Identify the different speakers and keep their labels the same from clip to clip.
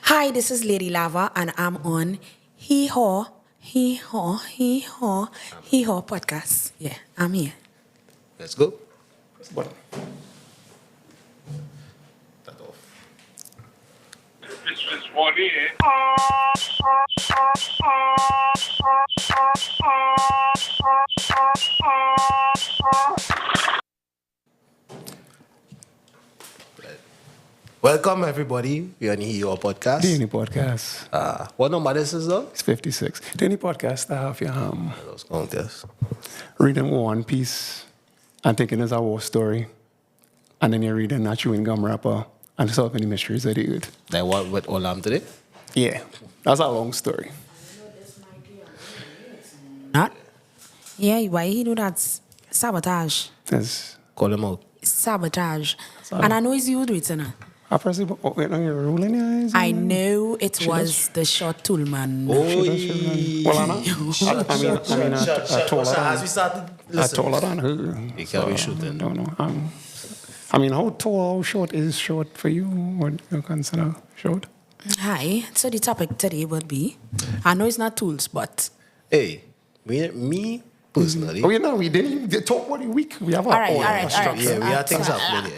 Speaker 1: Hi, this is Lady Lava, and I'm on Hee Haw podcast. Yeah, I'm here.
Speaker 2: Let's go.
Speaker 3: Press the button.
Speaker 2: That off.
Speaker 4: This is what it
Speaker 2: Welcome everybody. We're on your podcast.
Speaker 3: Any podcast.
Speaker 2: What number this is though?
Speaker 3: It's 56. Any podcast I have you
Speaker 2: Those counters.
Speaker 3: reading one piece and thinking it's a war story. And then you're reading a chewing gum wrapper and solving the mysteries that you do.
Speaker 2: Like what with Olam today?
Speaker 3: Yeah. That's a long story.
Speaker 1: Not? Yeah, why he do that? Sabotage.
Speaker 3: There's
Speaker 2: Call him out.
Speaker 1: Sabotage. And I know it's you do it, you know.
Speaker 3: I press it. Oh, wait, no, you're rolling your eyes.
Speaker 1: I know it was the short Toolman.
Speaker 3: Well, I
Speaker 2: As we started
Speaker 3: I taller than her.
Speaker 2: You can't be shooting.
Speaker 3: No. I mean, how tall, how short is short for you? What you consider short?
Speaker 1: Hi, so the topic today would be, I know it's not tools, but...
Speaker 2: Hey, me personally.
Speaker 3: Oh, you know, we didn't even talk about the week. We have
Speaker 1: All right.
Speaker 3: structure.
Speaker 2: Yeah, we have things up. Really,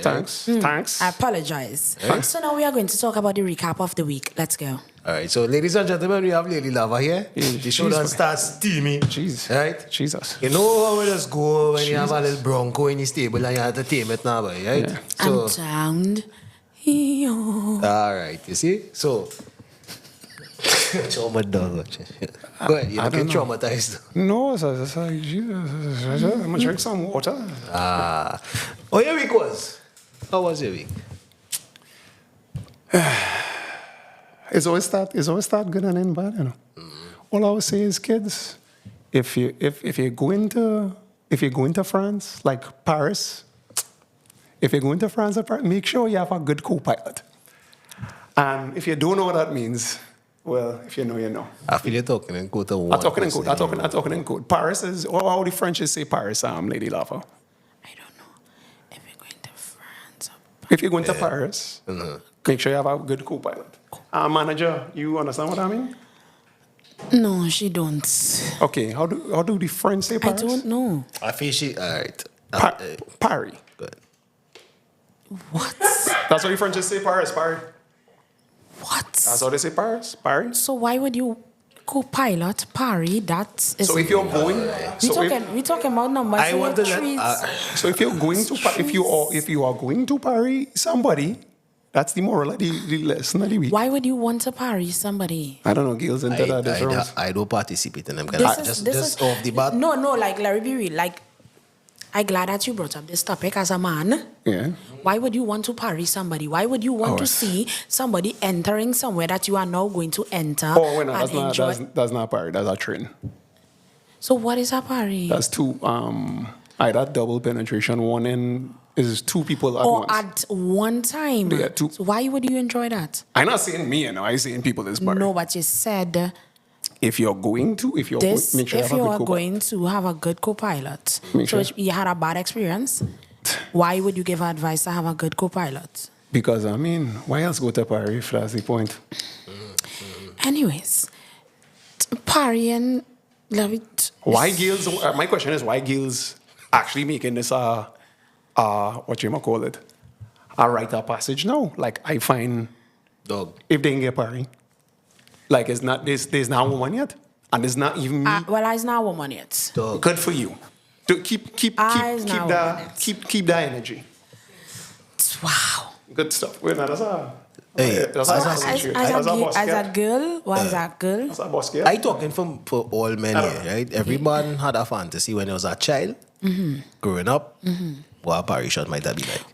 Speaker 3: Thanks.
Speaker 1: I apologize. So now we are going to talk about the recap of the week. Let's go.
Speaker 2: All right, so ladies and gentlemen, we have Lady Lava here. The show done starts steamy.
Speaker 3: Jeez.
Speaker 2: Right?
Speaker 3: Jesus.
Speaker 2: You know how it just go when you have a little bronco in your stable and you have to tame it now, boy, right?
Speaker 3: Yeah.
Speaker 2: So,
Speaker 1: I'm sound.
Speaker 2: all right, you see? So, trauma dog. Go ahead, you're looking traumatized.
Speaker 3: No, it's like, Jesus. I'm going to drink some water.
Speaker 2: Oh, your week was? How was your week?
Speaker 3: It's always start good and end bad, you know. All I would say is, kids, if you're going to France, like Paris, if you're going to France or Paris, make sure you have a good co-pilot. And if you don't know what that means, well, if you know, you know.
Speaker 2: I feel you're talking in code.
Speaker 3: I'm talking in code. Paris is, how the French say Paris, Lady Lava.
Speaker 1: I don't know if you're going to France or...
Speaker 3: If you're going to Paris, make sure you have a good co-pilot. Manager, you understand what I mean?
Speaker 1: No, she don't.
Speaker 3: Okay, how do the French say
Speaker 1: I
Speaker 3: Paris?
Speaker 1: don't know.
Speaker 2: I feel she, all right.
Speaker 3: Paris.
Speaker 2: Good.
Speaker 1: What?
Speaker 3: That's how the French say Paris.
Speaker 1: What?
Speaker 3: That's how they say Paris.
Speaker 1: So why would you co-pilot Paris? That is...
Speaker 3: So if you're going,
Speaker 1: we talking about numbers.
Speaker 2: I want to
Speaker 3: so if you're going to if you are going to Paris, somebody, that's the moral of the lesson of the week.
Speaker 1: Why would you want to Paris somebody?
Speaker 3: I don't know, girls into that.
Speaker 2: I don't participate in them.
Speaker 1: This
Speaker 2: Just off the bat.
Speaker 1: No, like, let me be real. Like, I'm glad that you brought up this topic as a man.
Speaker 3: Yeah.
Speaker 1: Why would you want to parry somebody? Why would you want to see somebody entering somewhere that you are now going to enter?
Speaker 3: Oh, wait, no,
Speaker 1: and
Speaker 3: that's not Paris. That's a train.
Speaker 1: So what is a parry?
Speaker 3: That's two. Either double penetration. One in is two people at
Speaker 1: or
Speaker 3: once.
Speaker 1: at one time.
Speaker 3: Yeah, two.
Speaker 1: So why would you enjoy that?
Speaker 3: I'm not saying me, you know. I'm saying people this Paris.
Speaker 1: No, but you said
Speaker 3: If you're going to, make sure
Speaker 1: if
Speaker 3: you have a
Speaker 1: you
Speaker 3: good
Speaker 1: are
Speaker 3: co-pilot.
Speaker 1: going to have a good co-pilot,
Speaker 3: Make
Speaker 1: so
Speaker 3: sure.
Speaker 1: you had a bad experience, why would you give advice to have a good co-pilot?
Speaker 3: Because, I mean, why else go to Paris if that's the point?
Speaker 1: Anyways, parrying, love it.
Speaker 3: Why girls, my question is, why girls actually making this what you might call it, a rite of passage now? Like, I find,
Speaker 2: Dog.
Speaker 3: if they can get Paris, like, it's not, there's not a woman yet, and there's not even me.
Speaker 1: Well, I'm not a woman yet.
Speaker 2: Dog.
Speaker 3: Good for you. To keep that energy.
Speaker 1: Wow.
Speaker 3: Good stuff. Wait, no, that's a...
Speaker 2: Hey,
Speaker 3: that's
Speaker 1: As a girl,
Speaker 3: That's a boss girl.
Speaker 2: I talking for all men here, right? Every man had a fantasy when he was a child, growing up, what a Paris shot might have been like.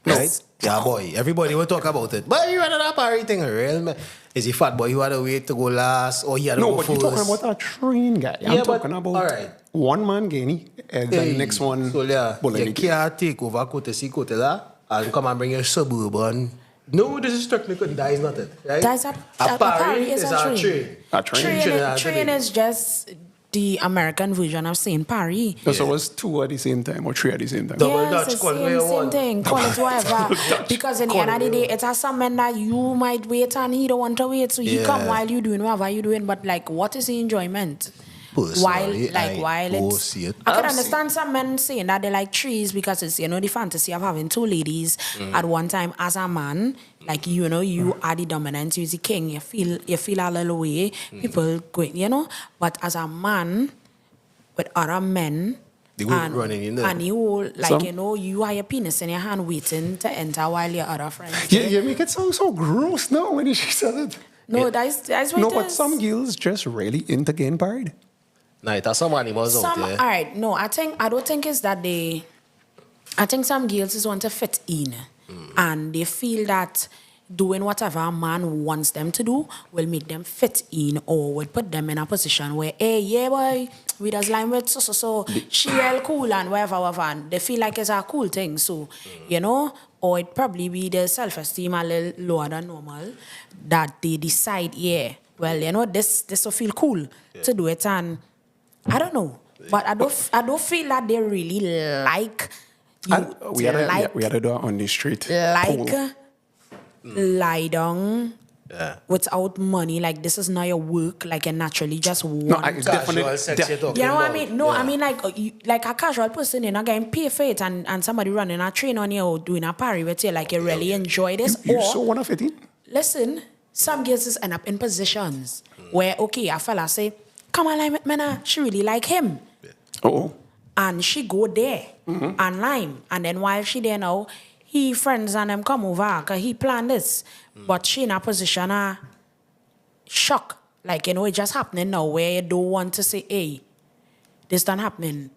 Speaker 2: Right? Yeah, boy. Everybody will talk about it. But you had a Paris thing, real man. Is he fat boy who had to wait to go last, or he had to go
Speaker 3: but
Speaker 2: first?
Speaker 3: you're talking about a train guy. I'm talking about
Speaker 2: all right.
Speaker 3: one man Guinea, and the next one.
Speaker 2: So yeah, you
Speaker 3: Bolivia.
Speaker 2: can't take over Kote La and come and bring your suburban. No, this is technically that is not it, right?
Speaker 1: That's a
Speaker 2: Paris
Speaker 1: is a train.
Speaker 3: A train.
Speaker 1: Train is just the American version of saying party.
Speaker 3: So it was 2 at the same time or 3 at the same time.
Speaker 2: Double
Speaker 1: Yes,
Speaker 2: Dutch,
Speaker 1: the
Speaker 2: call me a
Speaker 1: same
Speaker 2: one.
Speaker 1: thing. Call it whatever. Because in the end of the day, it's a something that you might wait and he don't want to wait. So he come while you doing whatever you doing. But like, what is the enjoyment?
Speaker 2: Personally,
Speaker 1: While it's,
Speaker 2: see it.
Speaker 1: I can understand some men saying that they like trees because it's, you know, the fantasy of having 2 ladies at one time as a man. Like, you know, you are the dominant, you're the king, you feel a little way, people going, you know. But as a man with other men,
Speaker 2: They go running in there.
Speaker 1: and you, like,
Speaker 3: Some-
Speaker 1: you know, you have your penis in your hand waiting to enter while your other friends.
Speaker 3: Yeah, you make it sound so gross now when she said it.
Speaker 1: No, that's what
Speaker 3: No,
Speaker 1: it
Speaker 3: but
Speaker 1: is.
Speaker 3: some girls just really into getting parried.
Speaker 2: Nah, that's some animals out there.
Speaker 1: All right, no, I don't think it's that I think some girls just want to fit in, and they feel that doing whatever a man wants them to do will make them fit in or will put them in a position where, hey, yeah, boy, we just line with so, she real cool and whatever, and they feel like it's a cool thing. So, you know, or it probably be the self-esteem a little lower than normal that they decide, yeah, well, you know, this will feel cool to do it, and I don't know, but I don't feel that they really like you.
Speaker 3: We had to do it on the street.
Speaker 1: Like
Speaker 3: Pool.
Speaker 1: lie down
Speaker 2: Yeah.
Speaker 1: without money. Like this is not your work. Like you naturally just want.
Speaker 3: No, I
Speaker 2: Casual
Speaker 3: definitely.
Speaker 2: sex you're talking
Speaker 1: You know what I
Speaker 2: about.
Speaker 1: mean? No,
Speaker 2: Yeah.
Speaker 1: I mean like a casual person, you're not getting paid for it, and somebody running a train on you or doing a party with you, like you really enjoy this.
Speaker 3: You
Speaker 1: or
Speaker 3: so want to fit in?
Speaker 1: listen, some girls just end up in positions where okay, a fella say, "Come on, line with me now." She really like him.
Speaker 3: Oh.
Speaker 1: And she go there and lime. And then while she there now, he friends and them come over because he planned this. But she in a position of shock. Like, you know, it just happening now where you don't want to say, hey, this done happening.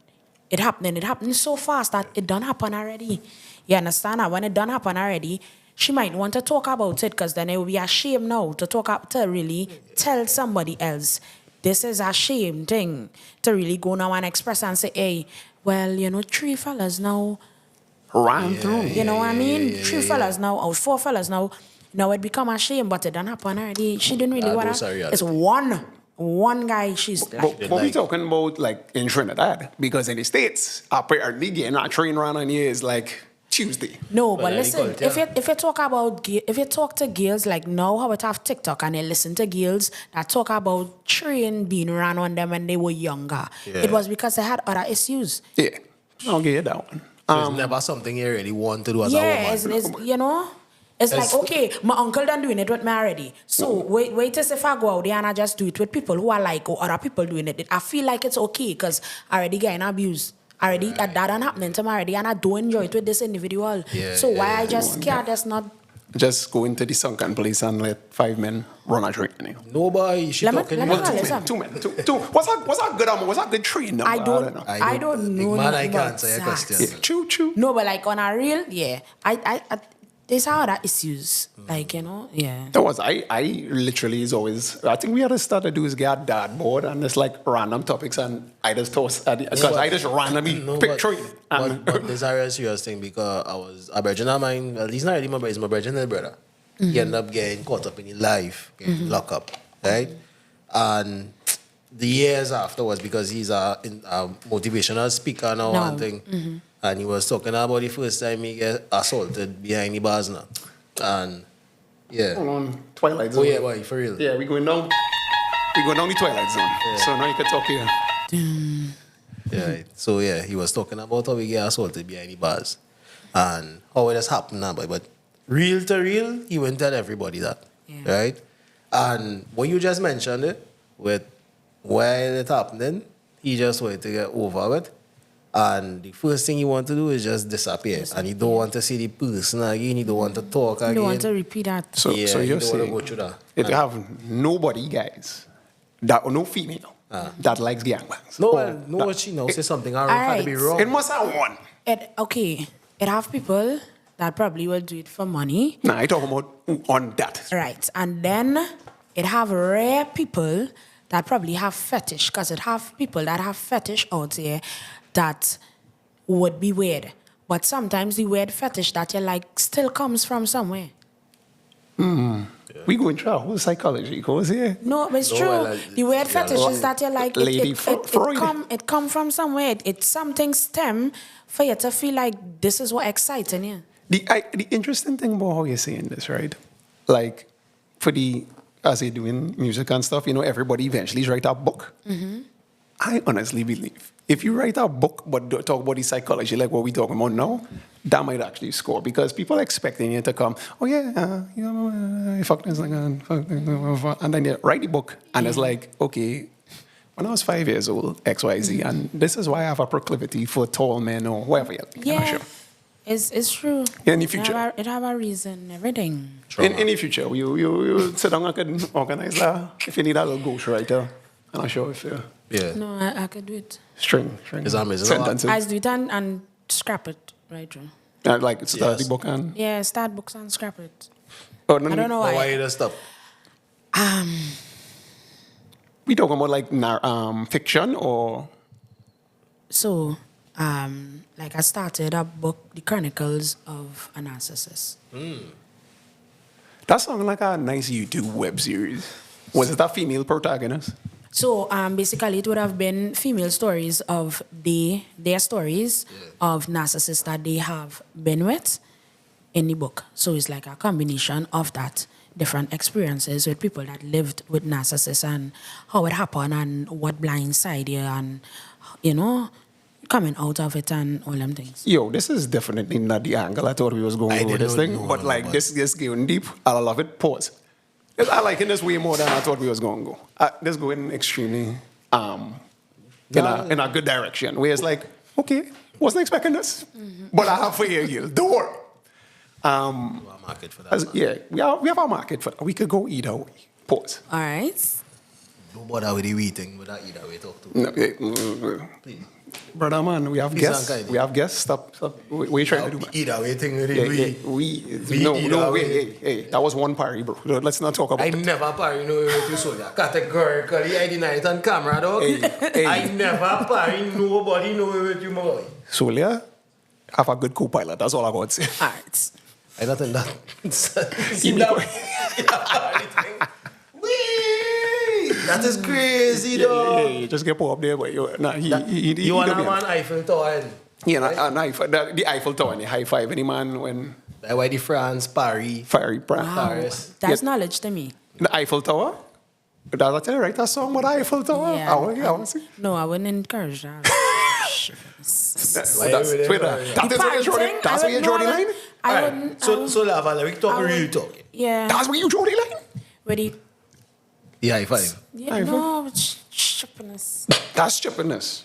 Speaker 1: It happening so fast that it done happen already. You understand that? When it done happen already, she might want to talk about it because then it will be a shame now to really tell somebody else. This is a shame thing to really go now and express and say, hey, well, you know, 3 fellas now
Speaker 3: Ran through.
Speaker 1: you know what I mean? 3 fellas now, or 4 fellas now. Now it become a shame, but it done happen already. She didn't really want
Speaker 2: those are
Speaker 1: to.
Speaker 2: reality.
Speaker 1: It's one guy. She's like,
Speaker 3: But we talking about like in Trinidad because in the States, apparently getting a train run on you is like Tuesday.
Speaker 1: no, but
Speaker 2: Well,
Speaker 1: listen.
Speaker 2: culture.
Speaker 1: If you talk to girls like now, how it have TikTok and they listen to girls that talk about train being run on them when they were younger.
Speaker 2: Yeah.
Speaker 1: It was because they had other issues.
Speaker 3: Yeah, I'll get you that one.
Speaker 2: So it's never something you really want to do as a
Speaker 1: Yeah,
Speaker 2: woman.
Speaker 1: it's you know. It's like, okay, my uncle done doing it with me already. So wait till if I go out there and I just do it with people who are like, or other people doing it. I feel like it's okay because I already getting abused. Already that done happening to me already and I do enjoy it with this individual.
Speaker 2: Yeah,
Speaker 1: so why
Speaker 2: yeah,
Speaker 1: I just scared that's not.
Speaker 3: Just go into the sunken place and let 5 men run a train. You know.
Speaker 2: Nobody, she
Speaker 1: Let me-
Speaker 2: talking
Speaker 1: let me
Speaker 2: about
Speaker 1: tell you
Speaker 2: two
Speaker 1: something.
Speaker 2: men.
Speaker 3: 2 men. 2. What's a good train number?
Speaker 1: I don't
Speaker 3: know.
Speaker 2: I
Speaker 1: know.
Speaker 2: Man, I
Speaker 1: nothing
Speaker 2: can't
Speaker 1: about
Speaker 2: answer your
Speaker 1: that.
Speaker 2: question.
Speaker 3: Yeah, choo.
Speaker 1: No, but like on a real, yeah. I there's other issues. Like, you know, yeah.
Speaker 3: That was I literally is always I think we had to start to do is get a dad board and it's like random topics and I just toss because I just randomly pick train.
Speaker 2: But this is a real serious thing because a virgin of mine, well, he's not really my brother, he's my virgin little brother. He ended up getting caught up in his life, getting locked up, right? And the years afterwards, because he's a motivational speaker now
Speaker 1: No.
Speaker 2: and thing, and he was talking about the first time he get assaulted behind the bars now. And yeah.
Speaker 3: Hold on, Twilight
Speaker 2: Oh
Speaker 3: Zone.
Speaker 2: yeah, boy, for real.
Speaker 3: Yeah, we going down the Twilight Zone. So now you can talk here.
Speaker 2: Yeah. So yeah, he was talking about how he get assaulted behind the bars. And how it has happened now, boy. But real to real, he went tell everybody that.
Speaker 1: Yeah.
Speaker 2: Right? And when you just mentioned it, with while it happening, he just wanted to get over it. And the first thing he want to do is just disappear. And he don't want to see the person again. He don't want to talk again.
Speaker 1: You don't want to repeat that.
Speaker 3: So
Speaker 2: Yeah,
Speaker 3: so
Speaker 2: he
Speaker 3: you're
Speaker 2: don't wanna
Speaker 3: saying
Speaker 2: go through that.
Speaker 3: if you have nobody guys that no female that likes gangbangs.
Speaker 2: No,
Speaker 3: Or
Speaker 2: well, no, what she knows say something I had to be
Speaker 1: Alright.
Speaker 2: wrong.
Speaker 3: it must have one.
Speaker 1: It have people that probably will do it for money.
Speaker 3: Nah, I talking about on that.
Speaker 1: Right. And then it have rare people that probably have fetish, because it have people that have fetish out there that would be weird. But sometimes the weird fetish that you like still comes from somewhere.
Speaker 3: we going through a whole psychology course here.
Speaker 1: No, but it's
Speaker 2: No,
Speaker 1: true.
Speaker 2: well,
Speaker 1: The weird fetish is that you're like,
Speaker 3: Lady Freud.
Speaker 1: it come from somewhere. It's something stem for you to feel like this is what exciting you.
Speaker 3: The interesting thing about how you're saying this, right? Like, as you're doing music and stuff, everybody eventually write a book.
Speaker 1: Mm-hmm.
Speaker 3: I honestly believe if you write a book but don't talk about the psychology like what we're talking about now, that might actually score because people are expecting you to come, oh yeah, I fuck this like and then you write the book and it's like, okay, when I was 5 years old, XYZ, and this is why I have a proclivity for tall men or whatever.
Speaker 1: Yeah,
Speaker 3: Sure.
Speaker 1: it's true.
Speaker 3: In the future.
Speaker 1: It have a reason, everything.
Speaker 3: In the future, you sit down and can organize that. If you need a little ghostwriter, and I'll show if you
Speaker 2: Yeah.
Speaker 1: No, I could do it.
Speaker 3: string
Speaker 2: It's amazing.
Speaker 3: sentences.
Speaker 1: I do it and scrap it right through.
Speaker 3: Like start
Speaker 2: Yes.
Speaker 3: the book and
Speaker 1: Yeah, start books and scrap it.
Speaker 3: oh, no,
Speaker 1: I don't know
Speaker 2: But why
Speaker 1: why.
Speaker 2: you just stop?
Speaker 3: We talking about like fiction or
Speaker 1: So, like I started a book, The Chronicles of a Narcissist.
Speaker 3: that sounds like a nice YouTube web series. Was it a female protagonist?
Speaker 1: So basically, it would have been female stories of their stories of narcissists that they have been with in the book. So it's like a combination of that, different experiences with people that lived with narcissists and how it happened and what blindsided you and, coming out of it and all them things.
Speaker 3: Yo, this is definitely not the angle I thought we was going
Speaker 2: I
Speaker 3: with
Speaker 2: didn't
Speaker 3: this
Speaker 2: know-
Speaker 3: thing.
Speaker 2: no,
Speaker 3: but
Speaker 2: no,
Speaker 3: like
Speaker 2: but-
Speaker 3: this going deep. I love it. Pause. I like it this way more than I thought we was going to go. This going extremely in a good direction. Where it's like, okay, wasn't expecting this, but I have for you. Don't worry.
Speaker 2: A market for that.
Speaker 3: We have a market for that. We could go either way. Pause.
Speaker 1: All right.
Speaker 2: Don't bother with the wee thing, but that either way talk to.
Speaker 3: No,
Speaker 2: Please.
Speaker 3: brother man, we have
Speaker 2: Please,
Speaker 3: guests.
Speaker 2: Uncle.
Speaker 3: We have guests. Stop. What are you trying to do, man?
Speaker 2: Either way thing with
Speaker 3: Yeah,
Speaker 2: the
Speaker 3: yeah,
Speaker 2: wee.
Speaker 3: no,
Speaker 2: either way.
Speaker 3: hey, that was one party, bro. Let's not talk about
Speaker 2: I
Speaker 3: it.
Speaker 2: never parry no with you soldier. Categorically, I deny it on camera, dog.
Speaker 3: Hey.
Speaker 2: I never parry nobody no with you, my boy.
Speaker 3: Solia, have a good co-pilot. That's all I got to say.
Speaker 1: All right.
Speaker 2: I don't think that.
Speaker 3: See me go-
Speaker 2: Wee! That is crazy, dog.
Speaker 3: Yeah, just get put up there, but you
Speaker 2: You want
Speaker 3: don't
Speaker 2: a man Eiffel Tower?
Speaker 3: Yeah, the Eiffel Tower and the high five any man when
Speaker 2: Like why the France, Paris,
Speaker 3: fiery brand.
Speaker 1: Wow.
Speaker 2: Paris.
Speaker 1: That's knowledge to me.
Speaker 3: The Eiffel Tower. Did I tell you write a song about the Eiffel Tower?
Speaker 1: Yeah.
Speaker 3: I want to see.
Speaker 1: No, I wouldn't encourage that.
Speaker 3: That's
Speaker 2: Why
Speaker 3: that's
Speaker 2: you really-
Speaker 3: Twitter. That is where you draw the- That's where you draw the line.
Speaker 1: I
Speaker 2: Alright,
Speaker 1: wouldn't.
Speaker 2: so Lava, like, we talk
Speaker 1: I
Speaker 2: real
Speaker 1: would-
Speaker 2: talking.
Speaker 1: Yeah.
Speaker 3: That's where you draw the line.
Speaker 1: Ready?
Speaker 2: Yeah, high five.
Speaker 1: Yeah,
Speaker 3: Eiffel?
Speaker 1: no, it's chippiness.
Speaker 3: That's stupidness.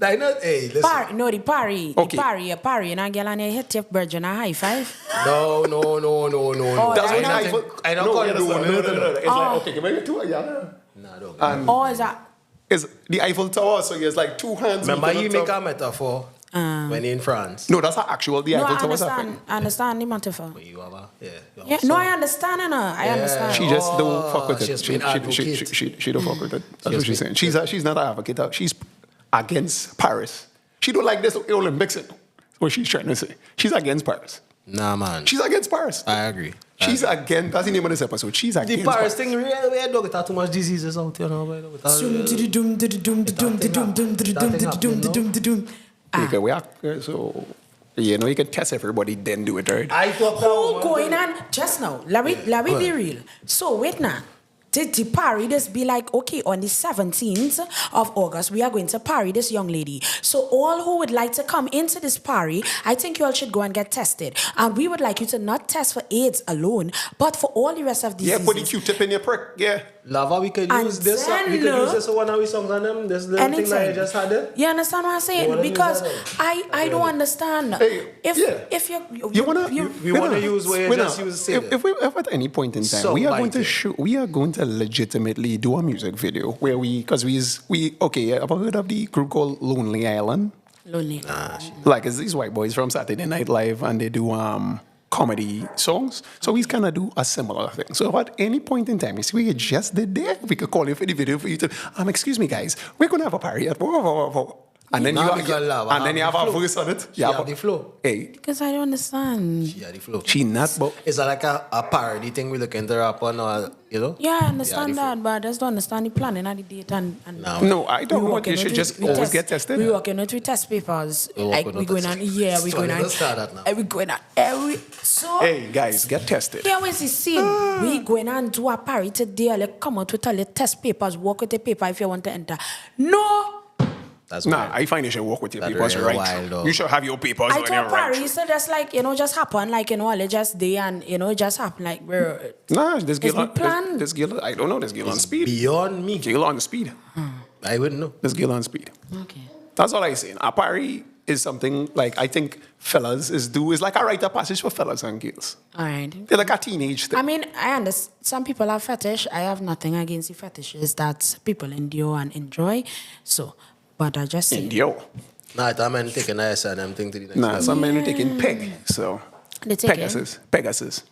Speaker 2: I know, hey, listen.
Speaker 1: The parry.
Speaker 3: Okay.
Speaker 1: The parry, a parry, and I get on a hit your virgin a high five.
Speaker 2: No.
Speaker 1: Oh,
Speaker 3: That's
Speaker 1: I
Speaker 3: when
Speaker 1: don't
Speaker 3: the Eiffel.
Speaker 2: I don't
Speaker 3: no,
Speaker 2: call
Speaker 3: yeah,
Speaker 2: it
Speaker 3: that's
Speaker 2: doing
Speaker 3: no.
Speaker 2: it.
Speaker 3: It's like okay, give me two. Yeah.
Speaker 2: Nah, dog.
Speaker 3: And
Speaker 1: Oh, is that?
Speaker 3: it's the Eiffel Tower, so there's like two hands.
Speaker 2: Remember,
Speaker 3: meeting
Speaker 2: you
Speaker 3: on
Speaker 2: make
Speaker 3: top.
Speaker 2: a metaphor when you're in France.
Speaker 3: No, that's not actual. The
Speaker 1: No,
Speaker 3: Eiffel
Speaker 1: I
Speaker 3: Tower's a
Speaker 1: understand.
Speaker 3: thing.
Speaker 1: I understand the metaphor.
Speaker 2: When you have a, yeah. you have
Speaker 1: Yeah,
Speaker 2: a
Speaker 1: no,
Speaker 2: song.
Speaker 1: I understand, I understand.
Speaker 3: She just don't fuck with it.
Speaker 2: she's been advocate.
Speaker 3: She don't fuck with it. That's
Speaker 2: She's
Speaker 3: what she's
Speaker 2: been-
Speaker 3: saying. She's not an advocate. She's against Paris. She don't like this Olympics. That's what she's trying to say. She's against Paris.
Speaker 2: Nah, man.
Speaker 3: She's against Paris.
Speaker 2: I agree.
Speaker 3: She's against. That's the name of this episode. She's
Speaker 2: The
Speaker 3: against
Speaker 2: Paris thing real weird, dog. It had too much diseases out, you know.
Speaker 3: Okay, we are, so you know you can test everybody, then do it, right?
Speaker 2: I thought
Speaker 1: Who going on just now? Let me be real. So wait now. Did the party this be like, okay, on the 17th of August, we are going to party this young lady. So all who would like to come into this party, I think you all should go and get tested. And we would like you to not test for AIDS alone, but for all the rest of
Speaker 3: Yeah,
Speaker 1: diseases.
Speaker 3: put the Q-tip in your prick. Yeah.
Speaker 2: Lava, we could
Speaker 1: And
Speaker 2: use this.
Speaker 1: then,
Speaker 2: We could use this one of our songs on them. This little thing that I just had it.
Speaker 1: You understand what I'm
Speaker 2: You
Speaker 1: saying?
Speaker 2: wanna use
Speaker 1: Because
Speaker 2: that
Speaker 1: I don't understand.
Speaker 3: Hey,
Speaker 1: If
Speaker 3: yeah.
Speaker 1: you
Speaker 3: You wanna?
Speaker 2: we wanna use where you
Speaker 3: wait
Speaker 2: just
Speaker 3: now.
Speaker 2: use say
Speaker 3: if, if at any point in time
Speaker 2: So
Speaker 3: we are going to
Speaker 2: mighty.
Speaker 3: shoot, we are going to legitimately do a music video where because we okay. I've heard of the group called Lonely Island.
Speaker 1: lonely.
Speaker 3: Like it's these white boys from Saturday Night Live, and they do comedy songs. So we kind of do a similar thing. So at any point in time, you see what you just did there, we could call you for the video for you to excuse me guys, we're gonna have a party at blah, blah, blah, blah. And then
Speaker 2: Nah, because love,
Speaker 3: and then you have a
Speaker 2: the flow.
Speaker 3: voice on it.
Speaker 2: She have the flow.
Speaker 3: Hey,
Speaker 1: Because I don't understand.
Speaker 2: She had the flow.
Speaker 3: she not, but
Speaker 2: Is that like a parody thing we look into rap on, or, you know?
Speaker 1: Yeah, I
Speaker 2: Yeah,
Speaker 1: understand
Speaker 2: the
Speaker 1: that, but I just don't understand the planning of the date and
Speaker 2: No.
Speaker 3: no, I don't
Speaker 1: we
Speaker 3: want
Speaker 1: working
Speaker 3: you should
Speaker 1: with
Speaker 3: just
Speaker 1: we
Speaker 3: always
Speaker 1: test-
Speaker 3: get tested.
Speaker 1: We working with test papers.
Speaker 2: We
Speaker 1: Like
Speaker 2: working
Speaker 1: we
Speaker 2: with
Speaker 1: going
Speaker 2: test-
Speaker 1: on, yeah, we
Speaker 2: So
Speaker 1: going
Speaker 2: you
Speaker 1: on.
Speaker 2: don't start that now.
Speaker 1: We going on every so.
Speaker 3: Hey, guys, get tested.
Speaker 1: Here was the scene. We going on do a party today. Like come out with all the test papers. Work with the paper if you want to enter. No,
Speaker 2: That's
Speaker 3: Nah,
Speaker 2: wild.
Speaker 3: I find you should work with your
Speaker 2: That
Speaker 3: papers
Speaker 2: real
Speaker 3: right.
Speaker 2: wild, though.
Speaker 3: You should have your papers
Speaker 1: I
Speaker 3: when
Speaker 1: told
Speaker 3: you're right.
Speaker 1: Paris so just like just happen like all just day and it just happen like bro.
Speaker 3: Nah, this girl,
Speaker 1: the plan.
Speaker 3: this girl, I don't know, this girl on speed.
Speaker 2: Beyond me.
Speaker 3: Girl on speed.
Speaker 2: I wouldn't know.
Speaker 3: This girl on speed.
Speaker 1: Okay.
Speaker 3: That's all I say. A party is something like I think fellas is like a rite of passage for fellas and girls.
Speaker 1: All right.
Speaker 3: They're like a teenage thing.
Speaker 1: I mean, I understand. Some people have fetish. I have nothing against the fetishes that people endure and enjoy. So, but I just say,
Speaker 3: Yo.
Speaker 2: Nah, that man taking a S&M thing to the next
Speaker 3: Nah,
Speaker 2: level.
Speaker 3: some men are taking peg. So
Speaker 1: they take it.
Speaker 3: Pegasus.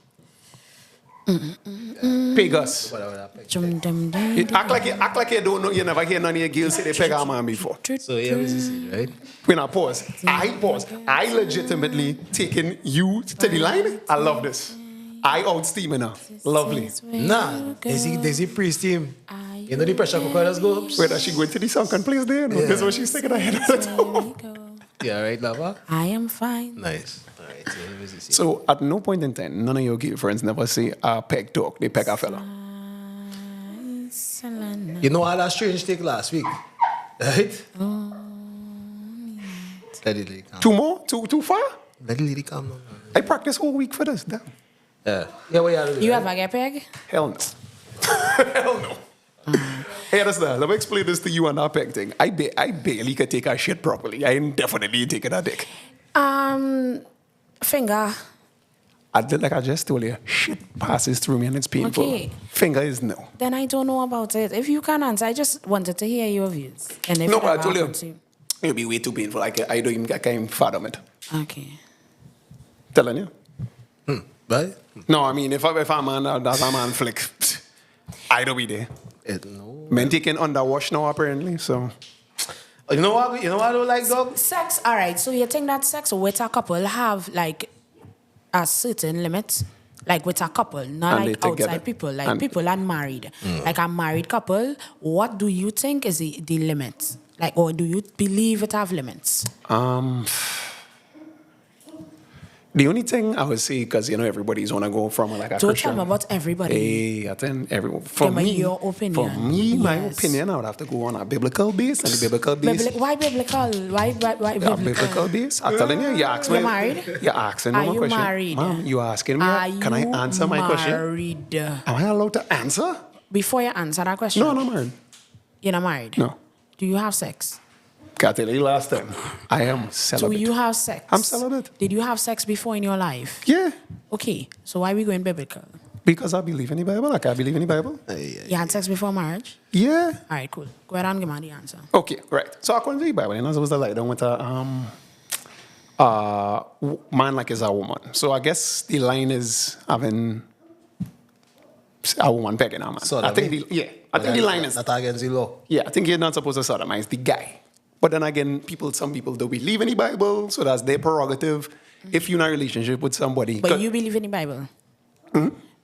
Speaker 3: Pegas.
Speaker 2: Whatever that picture.
Speaker 1: Jum, dum, dum,
Speaker 3: You act like you don't know. You never hear none of your girls say they peg a man before.
Speaker 2: So here is it, right?
Speaker 3: When I pause. I legitimately taking you to the line. I love this. I out steaming her. Lovely.
Speaker 2: Nah, there's a pre-steam. You know the pressure cooker just go up?
Speaker 3: Where does she go into the sunken place there? No, this is what she's taking ahead of the
Speaker 2: Yeah, right, lover?
Speaker 1: I am fine.
Speaker 2: Nice. All right, so here is it.
Speaker 3: So at no point in time, none of your girlfriends never say peg dog. They peg a fella.
Speaker 2: You know all that strange take last week, right? Let the lady come.
Speaker 3: Two more? Too far?
Speaker 2: Let the lady come.
Speaker 3: I practice whole week for this. Damn.
Speaker 2: Yeah. Yeah, what you do?
Speaker 1: You
Speaker 2: right?
Speaker 1: ever get peg?
Speaker 3: Hell no. Hell no. Hey, understand? Let me explain this to you on that peg thing. I barely could take a shit properly. I ain't definitely taking a dick.
Speaker 1: Finger.
Speaker 3: I did like I just told you, shit passes through me and it's painful.
Speaker 1: Okay.
Speaker 3: Finger is no.
Speaker 1: Then I don't know about it. If you can answer, I just wanted to hear your views. And if
Speaker 3: No,
Speaker 1: it
Speaker 3: but I
Speaker 1: ever
Speaker 3: told
Speaker 1: happened to
Speaker 3: you, it'll be way too painful. Like I don't even can't fathom it.
Speaker 1: Okay.
Speaker 3: Telling you.
Speaker 2: Right?
Speaker 3: No, I mean if a man does a man flick, I don't be there.
Speaker 2: No.
Speaker 3: Men taking underwash now apparently, so
Speaker 2: You know what? You know what I don't like, dog?
Speaker 1: Sex, all right. So you think that sex with a couple have like a certain limit? Like with a couple, not
Speaker 3: And
Speaker 1: like
Speaker 3: they
Speaker 1: outside
Speaker 3: together.
Speaker 1: people, like
Speaker 3: And-
Speaker 1: people are married. Like a married couple, what do you think is the limit? Like, or do you believe it have limits?
Speaker 3: the only thing I would say, because everybody's wanna go from like a
Speaker 1: Don't
Speaker 3: Christian.
Speaker 1: tell me about everybody.
Speaker 3: Hey, I think everyone. For
Speaker 1: Give me
Speaker 3: me,
Speaker 1: your opinion.
Speaker 3: For me, my
Speaker 1: Yes.
Speaker 3: opinion, I would have to go on a biblical base, and the biblical base.
Speaker 1: Why biblical? Why
Speaker 3: A
Speaker 1: biblical?
Speaker 3: biblical base. I'm telling you, you ask me.
Speaker 1: You're married?
Speaker 3: You're asking me
Speaker 1: Are
Speaker 3: one
Speaker 1: you
Speaker 3: question.
Speaker 1: married?
Speaker 3: Mom, you asking me?
Speaker 1: Are
Speaker 3: Can I
Speaker 1: you
Speaker 3: answer my question?
Speaker 1: married?
Speaker 3: Am I allowed to answer?
Speaker 1: Before you answer that question,
Speaker 3: No, I'm not married.
Speaker 1: you're not married.
Speaker 3: No.
Speaker 1: Do you have sex?
Speaker 3: Can't tell you last time. I am
Speaker 1: Do
Speaker 3: celibate.
Speaker 1: you have sex?
Speaker 3: I'm celibate.
Speaker 1: Did you have sex before in your life?
Speaker 3: Yeah,
Speaker 1: Okay, so why are we going biblical?
Speaker 3: because I believe in the Bible. Like I believe in the Bible.
Speaker 1: You had sex before marriage?
Speaker 3: Yeah.
Speaker 1: All right, cool. Go ahead and give me the answer.
Speaker 3: Okay, right. So according to the Bible, you're not supposed to lie down with a man like is a woman. So I guess the line is having a woman pegging a man.
Speaker 2: So
Speaker 3: I think the line is
Speaker 2: Not against the law.
Speaker 3: I think you're not supposed to sodomize the guy. But then again, some people don't believe in the Bible, so that's their prerogative. If you're in a relationship with somebody,
Speaker 1: But you believe in the Bible?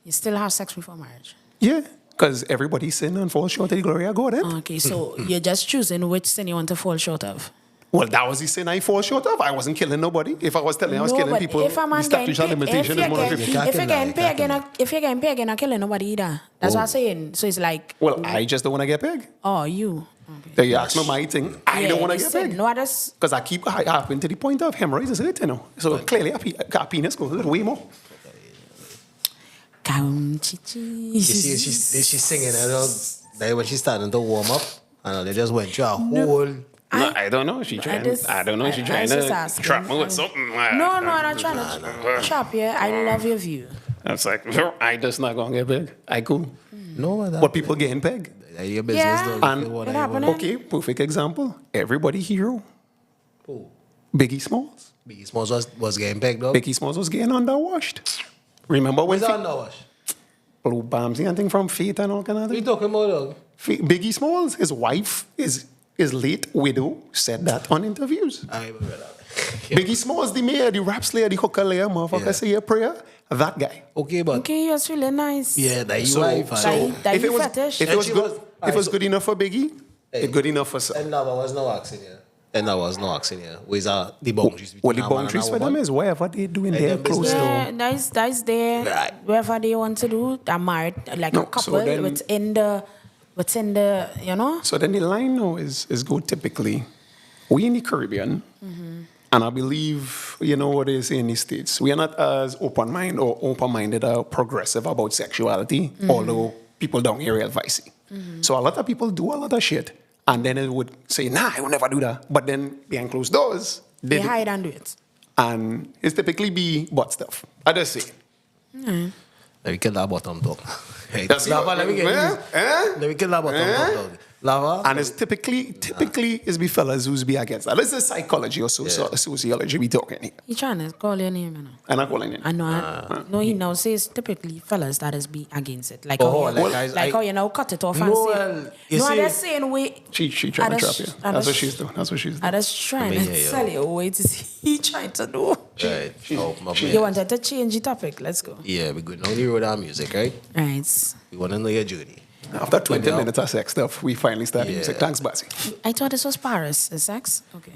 Speaker 1: You still have sex before marriage?
Speaker 3: yeah, because everybody sin and fall short of the glory of God. Eh?
Speaker 1: Okay, so you're just choosing which sin you want to fall short of.
Speaker 3: Well, that was the sin I fall short of. I wasn't killing nobody. If I was telling you I was killing
Speaker 1: but
Speaker 3: people,
Speaker 1: if a man
Speaker 3: the statute of limitation is more than 50.
Speaker 2: can't
Speaker 1: if
Speaker 2: kill
Speaker 1: you're
Speaker 2: that,
Speaker 1: getting
Speaker 2: you
Speaker 1: paid
Speaker 2: can't
Speaker 1: again, if you're getting paid again, not killing nobody either. That's what I'm saying. So it's like,
Speaker 3: Well, I just don't want to get pegged.
Speaker 1: oh, you. Okay.
Speaker 3: So you ask me my thing. I don't want to get
Speaker 1: listen,
Speaker 3: pegged.
Speaker 1: no others.
Speaker 3: Because I keep happening to the point of hemorrhoids, is it, So clearly, a penis goes a little way more.
Speaker 2: You see, she's singing, like when she's starting to warm up, and they just went through a whole.
Speaker 3: No, I don't know. She trying. I don't know. She
Speaker 1: I
Speaker 3: trying
Speaker 1: was just
Speaker 3: to
Speaker 1: asking.
Speaker 3: trap me with something.
Speaker 1: No, I'm not trying to trap you. I love your view.
Speaker 3: It's like, I just not gonna get pegged. I cool.
Speaker 2: No,
Speaker 3: But people getting pegged.
Speaker 2: Your business,
Speaker 1: Yeah.
Speaker 2: though.
Speaker 3: And-
Speaker 2: What
Speaker 1: It
Speaker 2: I
Speaker 1: happened.
Speaker 2: want.
Speaker 3: Okay, perfect example. Everybody hero.
Speaker 2: Oh,
Speaker 3: Biggie Smalls.
Speaker 2: Biggie Smalls was getting pegged up.
Speaker 3: Biggie Smalls was getting underwashed. Remember when
Speaker 2: What's on now, Wash?
Speaker 3: Blue Bombs and thing from Faith and all kind of
Speaker 2: What you
Speaker 3: thing?
Speaker 2: talking about, dog?
Speaker 3: Biggie Smalls, his wife is his late widow said that on interviews.
Speaker 2: I remember that.
Speaker 3: Biggie Smalls, the mayor, the rap slayer, the hooker layer, motherfucker,
Speaker 2: Yeah.
Speaker 3: say a prayer. That guy.
Speaker 2: Okay, but
Speaker 1: Okay, he was really nice.
Speaker 2: yeah, that you
Speaker 3: So-
Speaker 2: wife.
Speaker 3: so-
Speaker 1: That
Speaker 3: if
Speaker 1: you
Speaker 3: it was,
Speaker 1: fetish.
Speaker 3: if it was
Speaker 2: And she
Speaker 3: good,
Speaker 2: was-
Speaker 3: if it was good enough for Biggie, it's good enough for some.
Speaker 2: And that was no accent here. And that was no accent here. Where's the boundaries between
Speaker 3: What the
Speaker 2: a man and
Speaker 3: boundaries
Speaker 2: a
Speaker 3: for them
Speaker 2: woman?
Speaker 3: is wherever they doing
Speaker 2: And
Speaker 3: their
Speaker 2: them
Speaker 3: close
Speaker 2: business.
Speaker 3: door.
Speaker 1: Yeah, that's there.
Speaker 2: Right.
Speaker 1: Wherever they want to do, they're married like
Speaker 3: No,
Speaker 1: a
Speaker 3: so
Speaker 1: couple
Speaker 3: then-
Speaker 1: within the you know.
Speaker 3: So then the line now is go typically, we in the Caribbean, and I believe, you know what they say in the States, we are not as open-minded or open-minded or progressive about sexuality, although people down here are advising. So a lot of people do a lot of shit, and then it would say, nah, I will never do that. But then behind closed doors,
Speaker 1: They
Speaker 3: do.
Speaker 1: hide and do it.
Speaker 3: And it's typically be butt stuff. I just say.
Speaker 2: Let me kill that bottom dog. Hey,
Speaker 3: That's
Speaker 2: Lava, let me get
Speaker 3: Eh?
Speaker 2: Let me kill that bottom dog. Lava.
Speaker 3: And it's typically is be fellas who's be against that. This is psychology or sociology we talking here.
Speaker 1: He trying to call your name, you know.
Speaker 3: And I'm calling it.
Speaker 1: I know. No, he now says typically fellas that is be against it. Like
Speaker 2: Oh,
Speaker 1: how you,
Speaker 2: like
Speaker 1: how you now cut it off and
Speaker 2: No,
Speaker 1: say.
Speaker 2: you
Speaker 1: No,
Speaker 2: see-
Speaker 1: I'm just saying we.
Speaker 3: She trying to
Speaker 1: I
Speaker 3: trap
Speaker 1: just-
Speaker 3: you.
Speaker 1: I
Speaker 3: That's what
Speaker 1: just-
Speaker 3: she's doing. That's what she's
Speaker 1: I
Speaker 3: doing.
Speaker 1: just trying
Speaker 2: I mean,
Speaker 1: to
Speaker 2: yeah,
Speaker 1: tell you what he trying to do.
Speaker 2: Right. Oh, my
Speaker 1: You
Speaker 2: man.
Speaker 1: wanted to change the topic. Let's go.
Speaker 2: Yeah, we're going on the road of music, right?
Speaker 1: Right.
Speaker 2: We want to know your journey.
Speaker 3: After 20
Speaker 2: Well,
Speaker 3: minutes of sex stuff, we finally started
Speaker 2: Yeah.
Speaker 3: music. Thanks, Bazie.
Speaker 1: I thought this was Paris. Is sex? Okay.